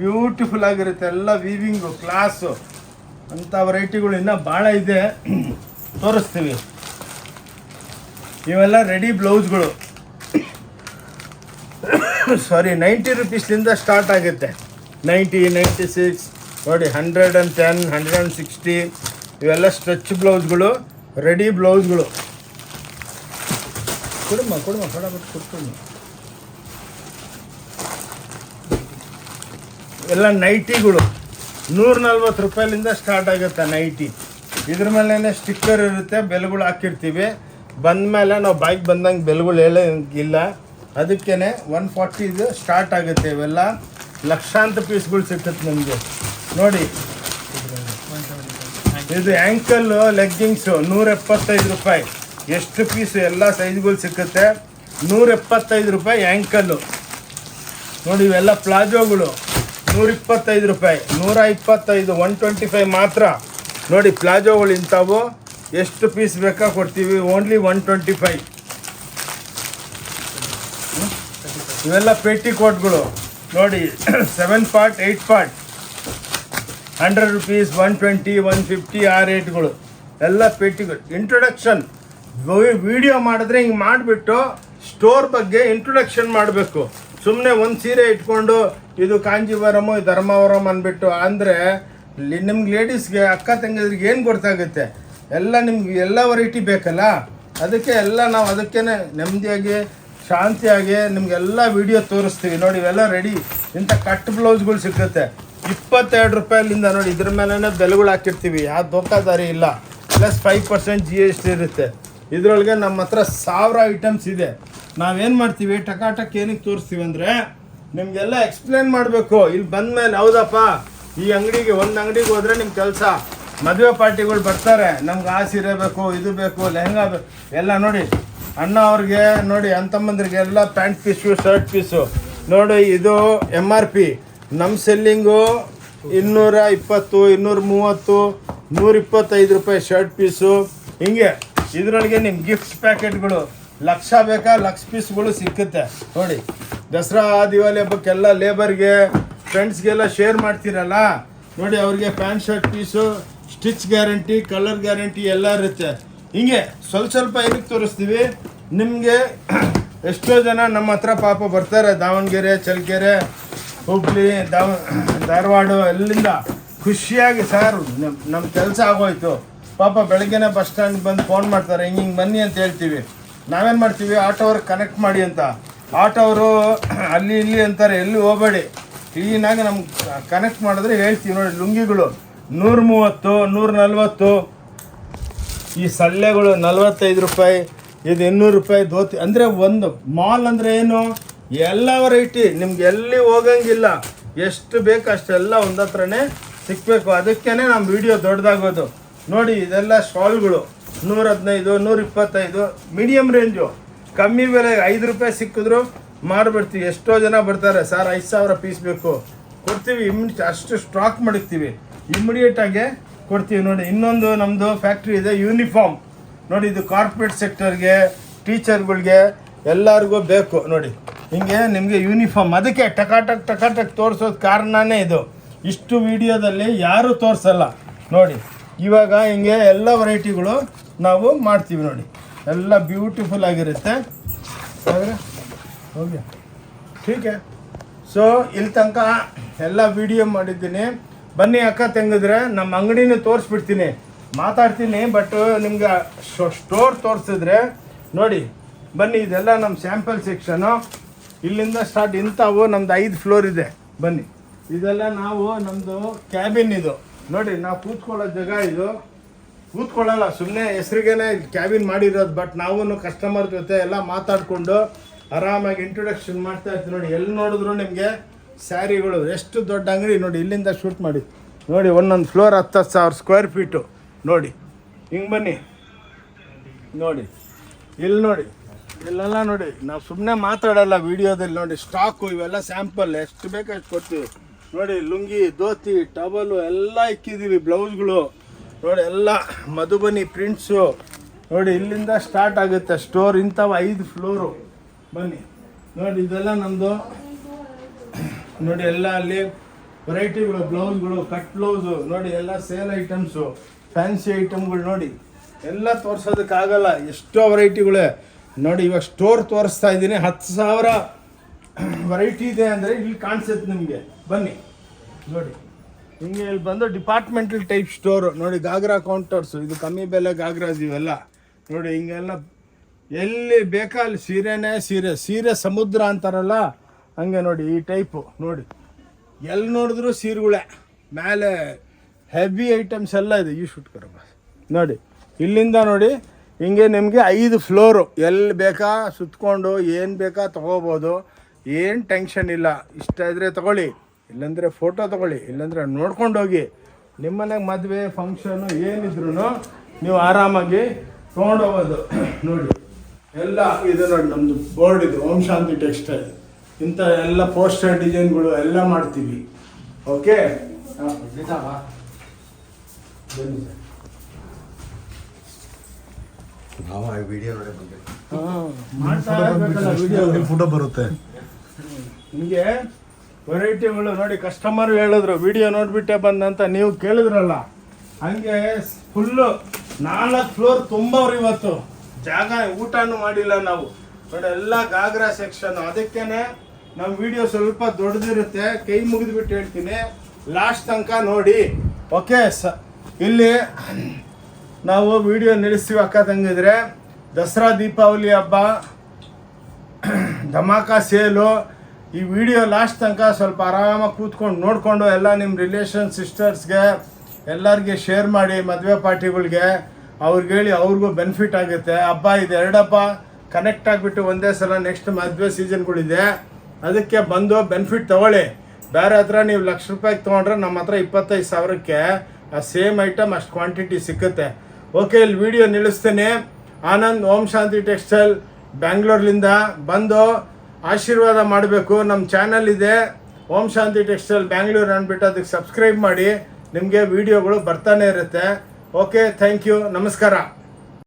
ಬ್ಯೂಟಿಫುಲ್ ಆಗಿರುತ್ತೆ, ಎಲ್ಲ ವೀವಿಂಗು ಕ್ಲಾಸು ಅಂಥ ವೆರೈಟಿಗಳು ಇನ್ನೂ ಭಾಳ ಇದೆ, ತೋರಿಸ್ತೀವಿ. ಇವೆಲ್ಲ ರೆಡಿ ಬ್ಲೌಸ್ಗಳು. ಸಾರಿ 90 ರುಪೀಸ್ಲಿಂದ ಸ್ಟಾರ್ಟ್ ಆಗುತ್ತೆ. 90, 96 ನೋಡಿ, 110, 160 ಇವೆಲ್ಲ ಸ್ಟ್ರೆಚ್ ಬ್ಲೌಸ್ಗಳು, ರೆಡಿ ಬ್ಲೌಸ್ಗಳು. ಕೊಡಮ್ಮ ಫಟಾಫಟ್ ಕೊಡ್ತೀನಿ. ಎಲ್ಲ ನೈಟಿಗಳು 140 ರೂಪಾಯಿಲಿಂದ ಸ್ಟಾರ್ಟ್ ಆಗುತ್ತೆ ನೈಟಿ. ಇದ್ರ ಮೇಲೆ ಸ್ಟಿಕ್ಕರ್ ಇರುತ್ತೆ, ಬೆಲೆಗಳು ಹಾಕಿರ್ತೀವಿ. ಬಂದಮೇಲೆ ನಾವು ಬಾಯಿಗೆ ಬಂದಂಗೆ ಬೆಲೆಗಳು ಹೇಳೋಂಗಿಲ್ಲ, ಅದಕ್ಕೇ 140 ಇದು ಸ್ಟಾರ್ಟ್ ಆಗುತ್ತೆ. ಇವೆಲ್ಲ ಲಕ್ಷಾಂತರ ಪೀಸ್ಗಳು ಸಿಗುತ್ತೆ ನಿಮಗೆ. ನೋಡಿ ಇದು ಆ್ಯಂಕಲ್ ಲೆಗ್ಗಿಂಗ್ಸು 175 ರೂಪಾಯಿ. ಎಷ್ಟು ಪೀಸು ಎಲ್ಲ ಸೈಜ್ಗಳು ಸಿಕ್ಕುತ್ತೆ. 175 ರೂಪಾಯಿ ಆ್ಯಂಕಲ್ಲು. ನೋಡಿ ಇವೆಲ್ಲ ಪ್ಲಾಜೋಗಳು 125 ರೂಪಾಯಿ. 125, 125 ಮಾತ್ರ. ನೋಡಿ ಪ್ಲಾಜೋಗಳು ಇಂಥವು ಎಷ್ಟು ಪೀಸ್ ಬೇಕಾ ಕೊಡ್ತೀವಿ, ಓನ್ಲಿ 125. ಇವೆಲ್ಲ ಪೆಟ್ಟಿಕೋಟ್ಗಳು ನೋಡಿ 7 ಪಾರ್ಟ್ 8 ಪಾರ್ಟ್ 100 ರೂಪೀಸ್, 120, 150 ಆ ರೇಟ್ಗಳು ಎಲ್ಲ ಪೆಟ್ಟಿಗಳು. ಇಂಟ್ರೊಡಕ್ಷನ್ ವಿಡಿಯೋ ಮಾಡಿದ್ರೆ ಹಿಂಗೆ ಮಾಡಿಬಿಟ್ಟು ಸ್ಟೋರ್ ಬಗ್ಗೆ ಇಂಟ್ರೊಡಕ್ಷನ್ ಮಾಡಬೇಕು. ಸುಮ್ಮನೆ ಒಂದು ಸೀರೆ ಇಟ್ಕೊಂಡು ಇದು ಕಾಂಜೀವರಮು ಧರ್ಮಾವರಂ ಅಂದ್ಬಿಟ್ಟು ಅಂದರೆ ನಿಮ್ಗೆ ಲೇಡೀಸ್ಗೆ ಅಕ್ಕ ತಂಗಿದ್ರಿಗೆ ಏನು ಗೊತ್ತಾಗುತ್ತೆ. ಎಲ್ಲ ನಿಮ್ಗೆ ಎಲ್ಲ ವೆರೈಟಿ ಬೇಕಲ್ಲ, ಅದಕ್ಕೆ ಎಲ್ಲ ನಾವು ಅದಕ್ಕೇ ನೆಮ್ಮದಿಯಾಗಿ ಶಾಂತಿಯಾಗಿ ನಿಮಗೆಲ್ಲ ವಿಡಿಯೋ ತೋರಿಸ್ತೀವಿ. ನೋಡಿ ಇವೆಲ್ಲ ರೆಡಿ. ಇಂಥ ಕಟ್ ಬ್ಲೌಸ್ಗಳು ಸಿಗುತ್ತೆ 22 ರೂಪಾಯಿಲಿಂದ. ನೋಡಿ ಇದ್ರ ಮೇಲೆ ಬೆಲೆಗಳು ಹಾಕಿರ್ತೀವಿ, ಯಾವ ಧೋಕಾದಾರಿ ಇಲ್ಲ. ಪ್ಲಸ್ 5% GST ಇರುತ್ತೆ. ಇದರೊಳಗೆ ನಮ್ಮ ಹತ್ರ 1000 ಐಟಮ್ಸ್ ಇದೆ. ನಾವೇನು ಮಾಡ್ತೀವಿ, ಟಕಾಟಕ್ ಏನಕ್ಕೆ ತೋರಿಸ್ತೀವಿ ಅಂದರೆ ನಿಮಗೆಲ್ಲ ಎಕ್ಸ್ಪ್ಲೇನ್ ಮಾಡಬೇಕು. ಇಲ್ಲಿ ಬಂದಮೇಲೆ ಹೌದಪ್ಪ ಈ ಅಂಗಡಿಗೆ, ಒಂದು ಅಂಗಡಿಗೆ ಹೋದರೆ ನಿಮ್ಮ ಕೆಲಸ. ಮದುವೆ ಪಾರ್ಟಿಗಳು ಬರ್ತಾರೆ, ನಮ್ಗೆ ಆ ಸೀರೆ ಬೇಕು, ಇದು ಬೇಕು, ಲೆಹಂಗಾ ಬೇಕು ಎಲ್ಲ. ನೋಡಿ ಅಣ್ಣ ಅವ್ರಿಗೆ ನೋಡಿ ಅಂತಮ್ಮಂದ್ರಿಗೆ ಎಲ್ಲ ಪ್ಯಾಂಟ್ ಪೀಸು, ಶರ್ಟ್ ಪೀಸು. ನೋಡಿ ಇದು MRP. ನಮ್ಮ ಸೆಲ್ಲಿಂಗು 220, 230, 125 ರೂಪಾಯಿ ಶರ್ಟ್ ಪೀಸು. ಹಿಂಗೆ ಇದರೊಳಗೆ ನಿಮ್ಮ ಗಿಫ್ಟ್ ಪ್ಯಾಕೆಟ್ಗಳು ಲಕ್ಷ ಬೇಕಾ, ಲಕ್ಷ ಪೀಸ್ಗಳು ಸಿಕ್ಕುತ್ತೆ. ನೋಡಿ ದಸರಾ ದಿವಾಲಿ ಹಬ್ಬಕ್ಕೆಲ್ಲ ಲೇಬರ್ಗೆ ಫ್ರೆಂಡ್ಸ್ಗೆಲ್ಲ ಶೇರ್ ಮಾಡ್ತೀರಲ್ಲ, ನೋಡಿ ಅವ್ರಿಗೆ pant shirt piece, stitch guarantee, colour guarantee ಎಲ್ಲ ಇರುತ್ತೆ. ಹಿಂಗೆ ಸ್ವಲ್ಪ ಏನಕ್ಕೆ ತೋರಿಸ್ತೀವಿ ನಿಮಗೆ. ಎಷ್ಟೋ ಜನ ನಮ್ಮ ಹತ್ರ ಪಾಪ ಬರ್ತಾರೆ, ದಾವಣಗೆರೆ, ಚಳ್ಳಕೆರೆ, ಹುಬ್ಳಿ, ಧಾರವಾಡ ಎಲ್ಲಿಂದ ಖುಷಿಯಾಗಿ ಸರ್ ನಮ್ಮ ಕೆಲಸ ಆಗೋಯ್ತು. ಪಾಪ ಬೆಳಗ್ಗೆನೇ ಬಸ್ ಸ್ಟ್ಯಾಂಡ್ ಬಂದು ಫೋನ್ ಮಾಡ್ತಾರೆ, ಹಿಂಗೆ ಬನ್ನಿ ಅಂತ ಹೇಳ್ತೀವಿ. ನಾವೇನು ಮಾಡ್ತೀವಿ, ಆಟೋವ್ರಿಗೆ ಕನೆಕ್ಟ್ ಮಾಡಿ ಅಂತ. ಆಟೋವರು ಅಲ್ಲಿ ಇಲ್ಲಿ ಅಂತಾರೆ, ಎಲ್ಲಿ ಹೋಗಬೇಡಿ, ಕ್ಲೀನಾಗಿ ನಮ್ಗೆ ಕನೆಕ್ಟ್ ಮಾಡಿದ್ರೆ ಹೇಳ್ತೀವಿ. ನೋಡಿ ಲುಂಗಿಗಳು 130, 140. ಈ ಸಲ್ಲೆಗಳು 45 ರೂಪಾಯಿ. ಇದು 200 ರೂಪಾಯಿ ಧೋತಿ. ಅಂದರೆ ಒಂದು ಮಾಲ್ ಅಂದರೆ ಏನು, ಎಲ್ಲ ವೆರೈಟಿ ನಿಮ್ಗೆ ಎಲ್ಲಿ ಹೋಗಂಗಿಲ್ಲ. ಎಷ್ಟು ಬೇಕು ಅಷ್ಟೆಲ್ಲ ಒಂದು ಹತ್ರನೇ ಸಿಕ್ಕಬೇಕು. ಅದಕ್ಕೇ ನಮ್ಮ ವಿಡಿಯೋ ದೊಡ್ಡದಾಗೋದು. ನೋಡಿ ಇದೆಲ್ಲ ಶಾಲ್ಗಳು 115, 125 ಮೀಡಿಯಮ್ ರೇಂಜು. ಕಮ್ಮಿ ಬೆಲೆಗೆ 5 ರೂಪಾಯಿ ಸಿಕ್ಕಿದ್ರು ಮಾರ್ಬಿಡ್ತೀವಿ. ಎಷ್ಟೋ ಜನ ಬರ್ತಾರೆ, ಸರ್ 5000 ಪೀಸ್ ಬೇಕು, ಕೊಡ್ತೀವಿ. ಅಷ್ಟು ಸ್ಟಾಕ್ ಮಾಡಿರ್ತೀವಿ, ಇಮಿಡಿಯೇಟಾಗೆ ಕೊಡ್ತೀವಿ. ನೋಡಿ ಇನ್ನೊಂದು ನಮ್ಮದು ಫ್ಯಾಕ್ಟ್ರಿ ಇದೆ, ಯೂನಿಫಾರ್ಮ್. ನೋಡಿ ಇದು ಕಾರ್ಪೊರೇಟ್ ಸೆಕ್ಟರ್ಗೆ, ಟೀಚರ್ಗಳಿಗೆ ಎಲ್ಲರಿಗೂ ಬೇಕು. ನೋಡಿ ಹಿಂಗೆ ನಿಮಗೆ ಯೂನಿಫಾರ್ಮ್. ಅದಕ್ಕೆ ಟಕಾಟಕ್ ತೋರಿಸೋದು ಕಾರಣನೇ ಇದು. ಇಷ್ಟು ವಿಡಿಯೋದಲ್ಲಿ ಯಾರೂ ತೋರಿಸಲ್ಲ. ನೋಡಿ ಇವಾಗ ಹಿಂಗೆ ಎಲ್ಲ ವೆರೈಟಿಗಳು ನಾವು ಮಾಡ್ತೀವಿ. ನೋಡಿ ಎಲ್ಲ ಬ್ಯೂಟಿಫುಲ್ ಆಗಿರುತ್ತೆ. ಹೋಗಿ ಟೀಕೆ. ಸೊ ಇಲ್ಲಿ ತನಕ ಎಲ್ಲ ವಿಡಿಯೋ ಮಾಡಿದ್ದೀನಿ. ಬನ್ನಿ ಅಕ್ಕ ತಂಗಿದ್ರೆ ನಮ್ಮ ಅಂಗಡಿನೂ ತೋರಿಸ್ಬಿಡ್ತೀನಿ, ಮಾತಾಡ್ತೀನಿ. ಬಟ್ ನಿಮ್ಗೆ ಸ್ಟೋರ್ ತೋರಿಸಿದ್ರೆ ನೋಡಿ ಬನ್ನಿ. ಇದೆಲ್ಲ ನಮ್ಮ ಸ್ಯಾಂಪಲ್ ಸೆಕ್ಷನು. ಇಲ್ಲಿಂದ ಸ್ಟಾರ್ಟ್. ಇಂಥವು ನಮ್ದು 5 ಫ್ಲೋರ್ ಇದೆ. ಬನ್ನಿ, ಇದೆಲ್ಲ ನಾವು ನಮ್ಮದು ಕ್ಯಾಬಿನ್. ಇದು ನೋಡಿ ನಾವು ಕೂತ್ಕೊಳ್ಳೋ ಜಾಗ. ಇದು ಕೂತ್ಕೊಳ್ಳಲ್ಲ, ಸುಮ್ಮನೆ ಹೆಸ್ರಿಗೇನೆ ಕ್ಯಾಬಿನ್ ಮಾಡಿರೋದು. ಬಟ್ ನಾವು ಕಸ್ಟಮರ್ ಜೊತೆ ಎಲ್ಲ ಮಾತಾಡಿಕೊಂಡು ಆರಾಮಾಗಿ ಇಂಟ್ರೊಡಕ್ಷನ್ ಮಾಡ್ತಾ ಇರ್ತೀವಿ. ನೋಡಿ ಎಲ್ಲಿ ನೋಡಿದ್ರು ನಿಮಗೆ ಸ್ಯಾರಿಗಳು. ಎಷ್ಟು ದೊಡ್ಡ ಅಂಗಡಿ ನೋಡಿ. ಇಲ್ಲಿಂದ ಶೂಟ್ ಮಾಡಿ ನೋಡಿ. ಒಂದೊಂದು ಫ್ಲೋರ್ 10,000 ಸ್ಕ್ವೇರ್ ಫೀಟು. ನೋಡಿ ಹಿಂಗೆ ಬನ್ನಿ. ನೋಡಿ ಇಲ್ಲಿ ನೋಡಿ, ಇಲ್ಲೆಲ್ಲ ನೋಡಿ. ನಾವು ಸುಮ್ಮನೆ ಮಾತಾಡಲ್ಲ ವಿಡಿಯೋದಲ್ಲಿ. ನೋಡಿ ಸ್ಟಾಕು ಇವೆಲ್ಲ ಸ್ಯಾಂಪಲ್ ಎಷ್ಟು ಬೇಕು ಅಷ್ಟು ಕೊಡ್ತೀವಿ. ನೋಡಿ ಲುಂಗಿ ಧೋತಿ ಟವಲು ಎಲ್ಲ ಇಕ್ಕಿದ್ದೀವಿ, ಬ್ಲೌಸ್ಗಳು ನೋಡಿ ಎಲ್ಲ ಮಧುಬನಿ ಪ್ರಿಂಟ್ಸು ನೋಡಿ. ಇಲ್ಲಿಂದ ಸ್ಟಾರ್ಟ್ ಆಗುತ್ತೆ ಸ್ಟೋರ್. ಇಂಥವು 5 ಫ್ಲೋರು. ಬನ್ನಿ ನೋಡಿ, ಇದೆಲ್ಲ ನಮ್ಮದು ನೋಡಿ. ಎಲ್ಲ ಅಲ್ಲಿ ವೆರೈಟಿಗಳು, ಬ್ಲೌಸ್ಗಳು, ಕಟ್ ಬ್ಲೌಸು ನೋಡಿ, ಎಲ್ಲ ಸೇಲ್ ಐಟಮ್ಸು, ಫ್ಯಾನ್ಸಿ ಐಟಮ್ಗಳು ನೋಡಿ. ಎಲ್ಲ ತೋರ್ಸೋದಕ್ಕಾಗಲ್ಲ, ಎಷ್ಟೋ ವೆರೈಟಿಗಳೇ ನೋಡಿ. ಇವಾಗ ಸ್ಟೋರ್ ತೋರಿಸ್ತಾ ಇದ್ದೀನಿ, 10,000 ವೆರೈಟಿ ಇದೆ ಅಂದರೆ ಇಲ್ಲಿ ಕಾಣಿಸುತ್ತೆ ನಿಮಗೆ. ಬನ್ನಿ ನೋಡಿ, ಹಿಂಗೆ ಇಲ್ಲಿ ಬಂದು ಡಿಪಾರ್ಟ್ಮೆಂಟಲ್ ಟೈಪ್ ಸ್ಟೋರು ನೋಡಿ. ಗಾಗ್ರಾ ಕೌಂಟರ್ಸು, ಇದು ಕಮ್ಮಿ ಬೆಲೆ ಗಾಗ್ರಾಸ್ ಇವೆಲ್ಲ ನೋಡಿ. ಹಿಂಗೆಲ್ಲ ಎಲ್ಲಿ ಬೇಕಾ ಅಲ್ಲಿ ಸೀರೆನೇ ಸೀರೆ ಸಮುದ್ರ ಅಂತಾರಲ್ಲ ಹಂಗೆ ನೋಡಿ. ಈ ಟೈಪು ನೋಡಿ, ಎಲ್ಲಿ ನೋಡಿದ್ರು ಸೀರೆಗಳೇ. ಮೇಲೆ ಹೆವಿ ಐಟಮ್ಸ್ ಎಲ್ಲ ಇದೆ. ಈ ಶೂಟ್ಕರ ನೋಡಿ, ಇಲ್ಲಿಂದ ನೋಡಿ ಹಿಂಗೆ ನಿಮಗೆ 5 ಫ್ಲೋರು. ಎಲ್ಲಿ ಬೇಕಾ ಸುತ್ಕೊಂಡು ಏನು ಬೇಕಾ ತೊಗೋಬೋದು, ಏನು ಟೆನ್ಷನ್ ಇಲ್ಲ. ಇಷ್ಟ ಇದ್ದರೆ ತೊಗೊಳ್ಳಿ, ಇಲ್ಲಾಂದರೆ ಫೋಟೋ ತೊಗೊಳ್ಳಿ, ಇಲ್ಲಾಂದರೆ ನೋಡ್ಕೊಂಡು ಹೋಗಿ. ನಿಮ್ಮನೆಗೆ ಮದುವೆ ಫಂಕ್ಷನು ಏನಿದ್ರು ನೀವು ಆರಾಮಾಗಿ ತೊಗೊಂಡೋಗೋದು ನೋಡಿ. ಎಲ್ಲ ಇದು ನೋಡಿ, ನಮ್ಮದು ಬೋರ್ಡ್ ಇದು ಓಂ ಶಾಂತಿ ಟೆಕ್ಸ್ಟೈಲ್. ಇಂಥ ಎಲ್ಲ ಪೋಸ್ಟರ್ ಡಿಸೈನ್ಗಳು ಎಲ್ಲ ಮಾಡ್ತೀವಿ. ಓಕೆ ಬನ್ನಿ ಸರ್, ಫೋಟೋ ಬರುತ್ತೆ ನಿಮಗೆ ವೆರೈಟಿಗಳು ನೋಡಿ. ಕಸ್ಟಮರ್ ಹೇಳಿದ್ರು ವಿಡಿಯೋ ನೋಡಿಬಿಟ್ಟೆ ಬಂದಂತ, ನೀವು ಕೇಳಿದ್ರಲ್ಲ ಹಂಗೆ ಫುಲ್ಲು 4 ಫ್ಲೋರ್ ತುಂಬವ್ರು. ಇವತ್ತು ಜಾಗ ಊಟನೂ ಮಾಡಿಲ್ಲ ನಾವು ನೋಡಿ. ಎಲ್ಲ ಗಾಗ್ರಾ ಸೆಕ್ಷನ್. ಅದಕ್ಕೇನೆ ನಮ್ಮ ವಿಡಿಯೋ ಸ್ವಲ್ಪ ದೊಡ್ಡದಿರುತ್ತೆ. ಕೈ ಮುಗಿದ್ಬಿಟ್ಟು ಹೇಳ್ತೀನಿ, ಲಾಸ್ಟ್ ತನಕ ನೋಡಿ. ಓಕೆ ಇಲ್ಲಿ ನಾವು ವಿಡಿಯೋ ನಿಲ್ಲಿಸ್ತೀವಿ ಅಕ್ಕ ತಂಗಿದ್ರೆ. ದಸರಾ ದೀಪಾವಳಿ ಹಬ್ಬ ಧಮಾಕ ಸೇಲು. ಈ ವಿಡಿಯೋ ಲಾಸ್ಟ್ ತನಕ ಸ್ವಲ್ಪ ಆರಾಮಾಗಿ ಕೂತ್ಕೊಂಡು ನೋಡಿಕೊಂಡು ಎಲ್ಲ ನಿಮ್ಮ ರಿಲೇಷನ್ ಸಿಸ್ಟರ್ಸ್ಗೆ ಎಲ್ಲರಿಗೆ ಶೇರ್ ಮಾಡಿ. ಮದುವೆ ಪಾರ್ಟಿಗಳಿಗೆ ಅವ್ರಿಗೆ ಹೇಳಿ, ಅವ್ರಿಗೂ ಬೆನಿಫಿಟ್ ಆಗುತ್ತೆ. ಹಬ್ಬ ಇದೆ, 2 ಹಬ್ಬ ಕನೆಕ್ಟ್ ಆಗಿಬಿಟ್ಟು ಒಂದೇ ಸಲ ನೆಕ್ಸ್ಟ್ ಮದುವೆ ಸೀಸನ್ಗಳಿದೆ. ಅದಕ್ಕೆ ಬಂದು ಬೆನಿಫಿಟ್ ತೊಗೊಳ್ಳಿ. ಬೇರೆ ಹತ್ರ ನೀವು ₹1,00,000 ತೊಗೊಂಡ್ರೆ ನಮ್ಮ ಹತ್ರ 25,000ಕ್ಕೆ ಆ ಸೇಮ್ ಐಟಮ್ ಅಷ್ಟು ಕ್ವಾಂಟಿಟಿ ಸಿಕ್ಕುತ್ತೆ. ಓಕೆ, ಇಲ್ಲಿ ವಿಡಿಯೋ ನಿಲ್ಲಿಸ್ತೀನಿ. ಆನಂದ್ ಓಂ ಶಾಂತಿ ಟೆಕ್ಸ್ಟೈಲ್ ಬ್ಯಾಂಗ್ಳೂರ್ಲಿಂದ ಬಂದು ಆಶೀರ್ವಾದ ಮಾಡಬೇಕು. ನಮ್ಮ ಚಾನಲ್ ಇದೆ ಓಂ ಶಾಂತಿ ಟೆಕ್ಸ್ಟೈಲ್ ಬ್ಯಾಂಗ್ಳೂರ್ ಅಂದ್ಬಿಟ್ಟು, ಅದಕ್ಕೆ ಸಬ್ಸ್ಕ್ರೈಬ್ ಮಾಡಿ. ನಿಮಗೆ ವಿಡಿಯೋಗಳು ಬರ್ತಾನೆ ಇರುತ್ತೆ. ಓಕೆ, ಥ್ಯಾಂಕ್ ಯು, ನಮಸ್ಕಾರ.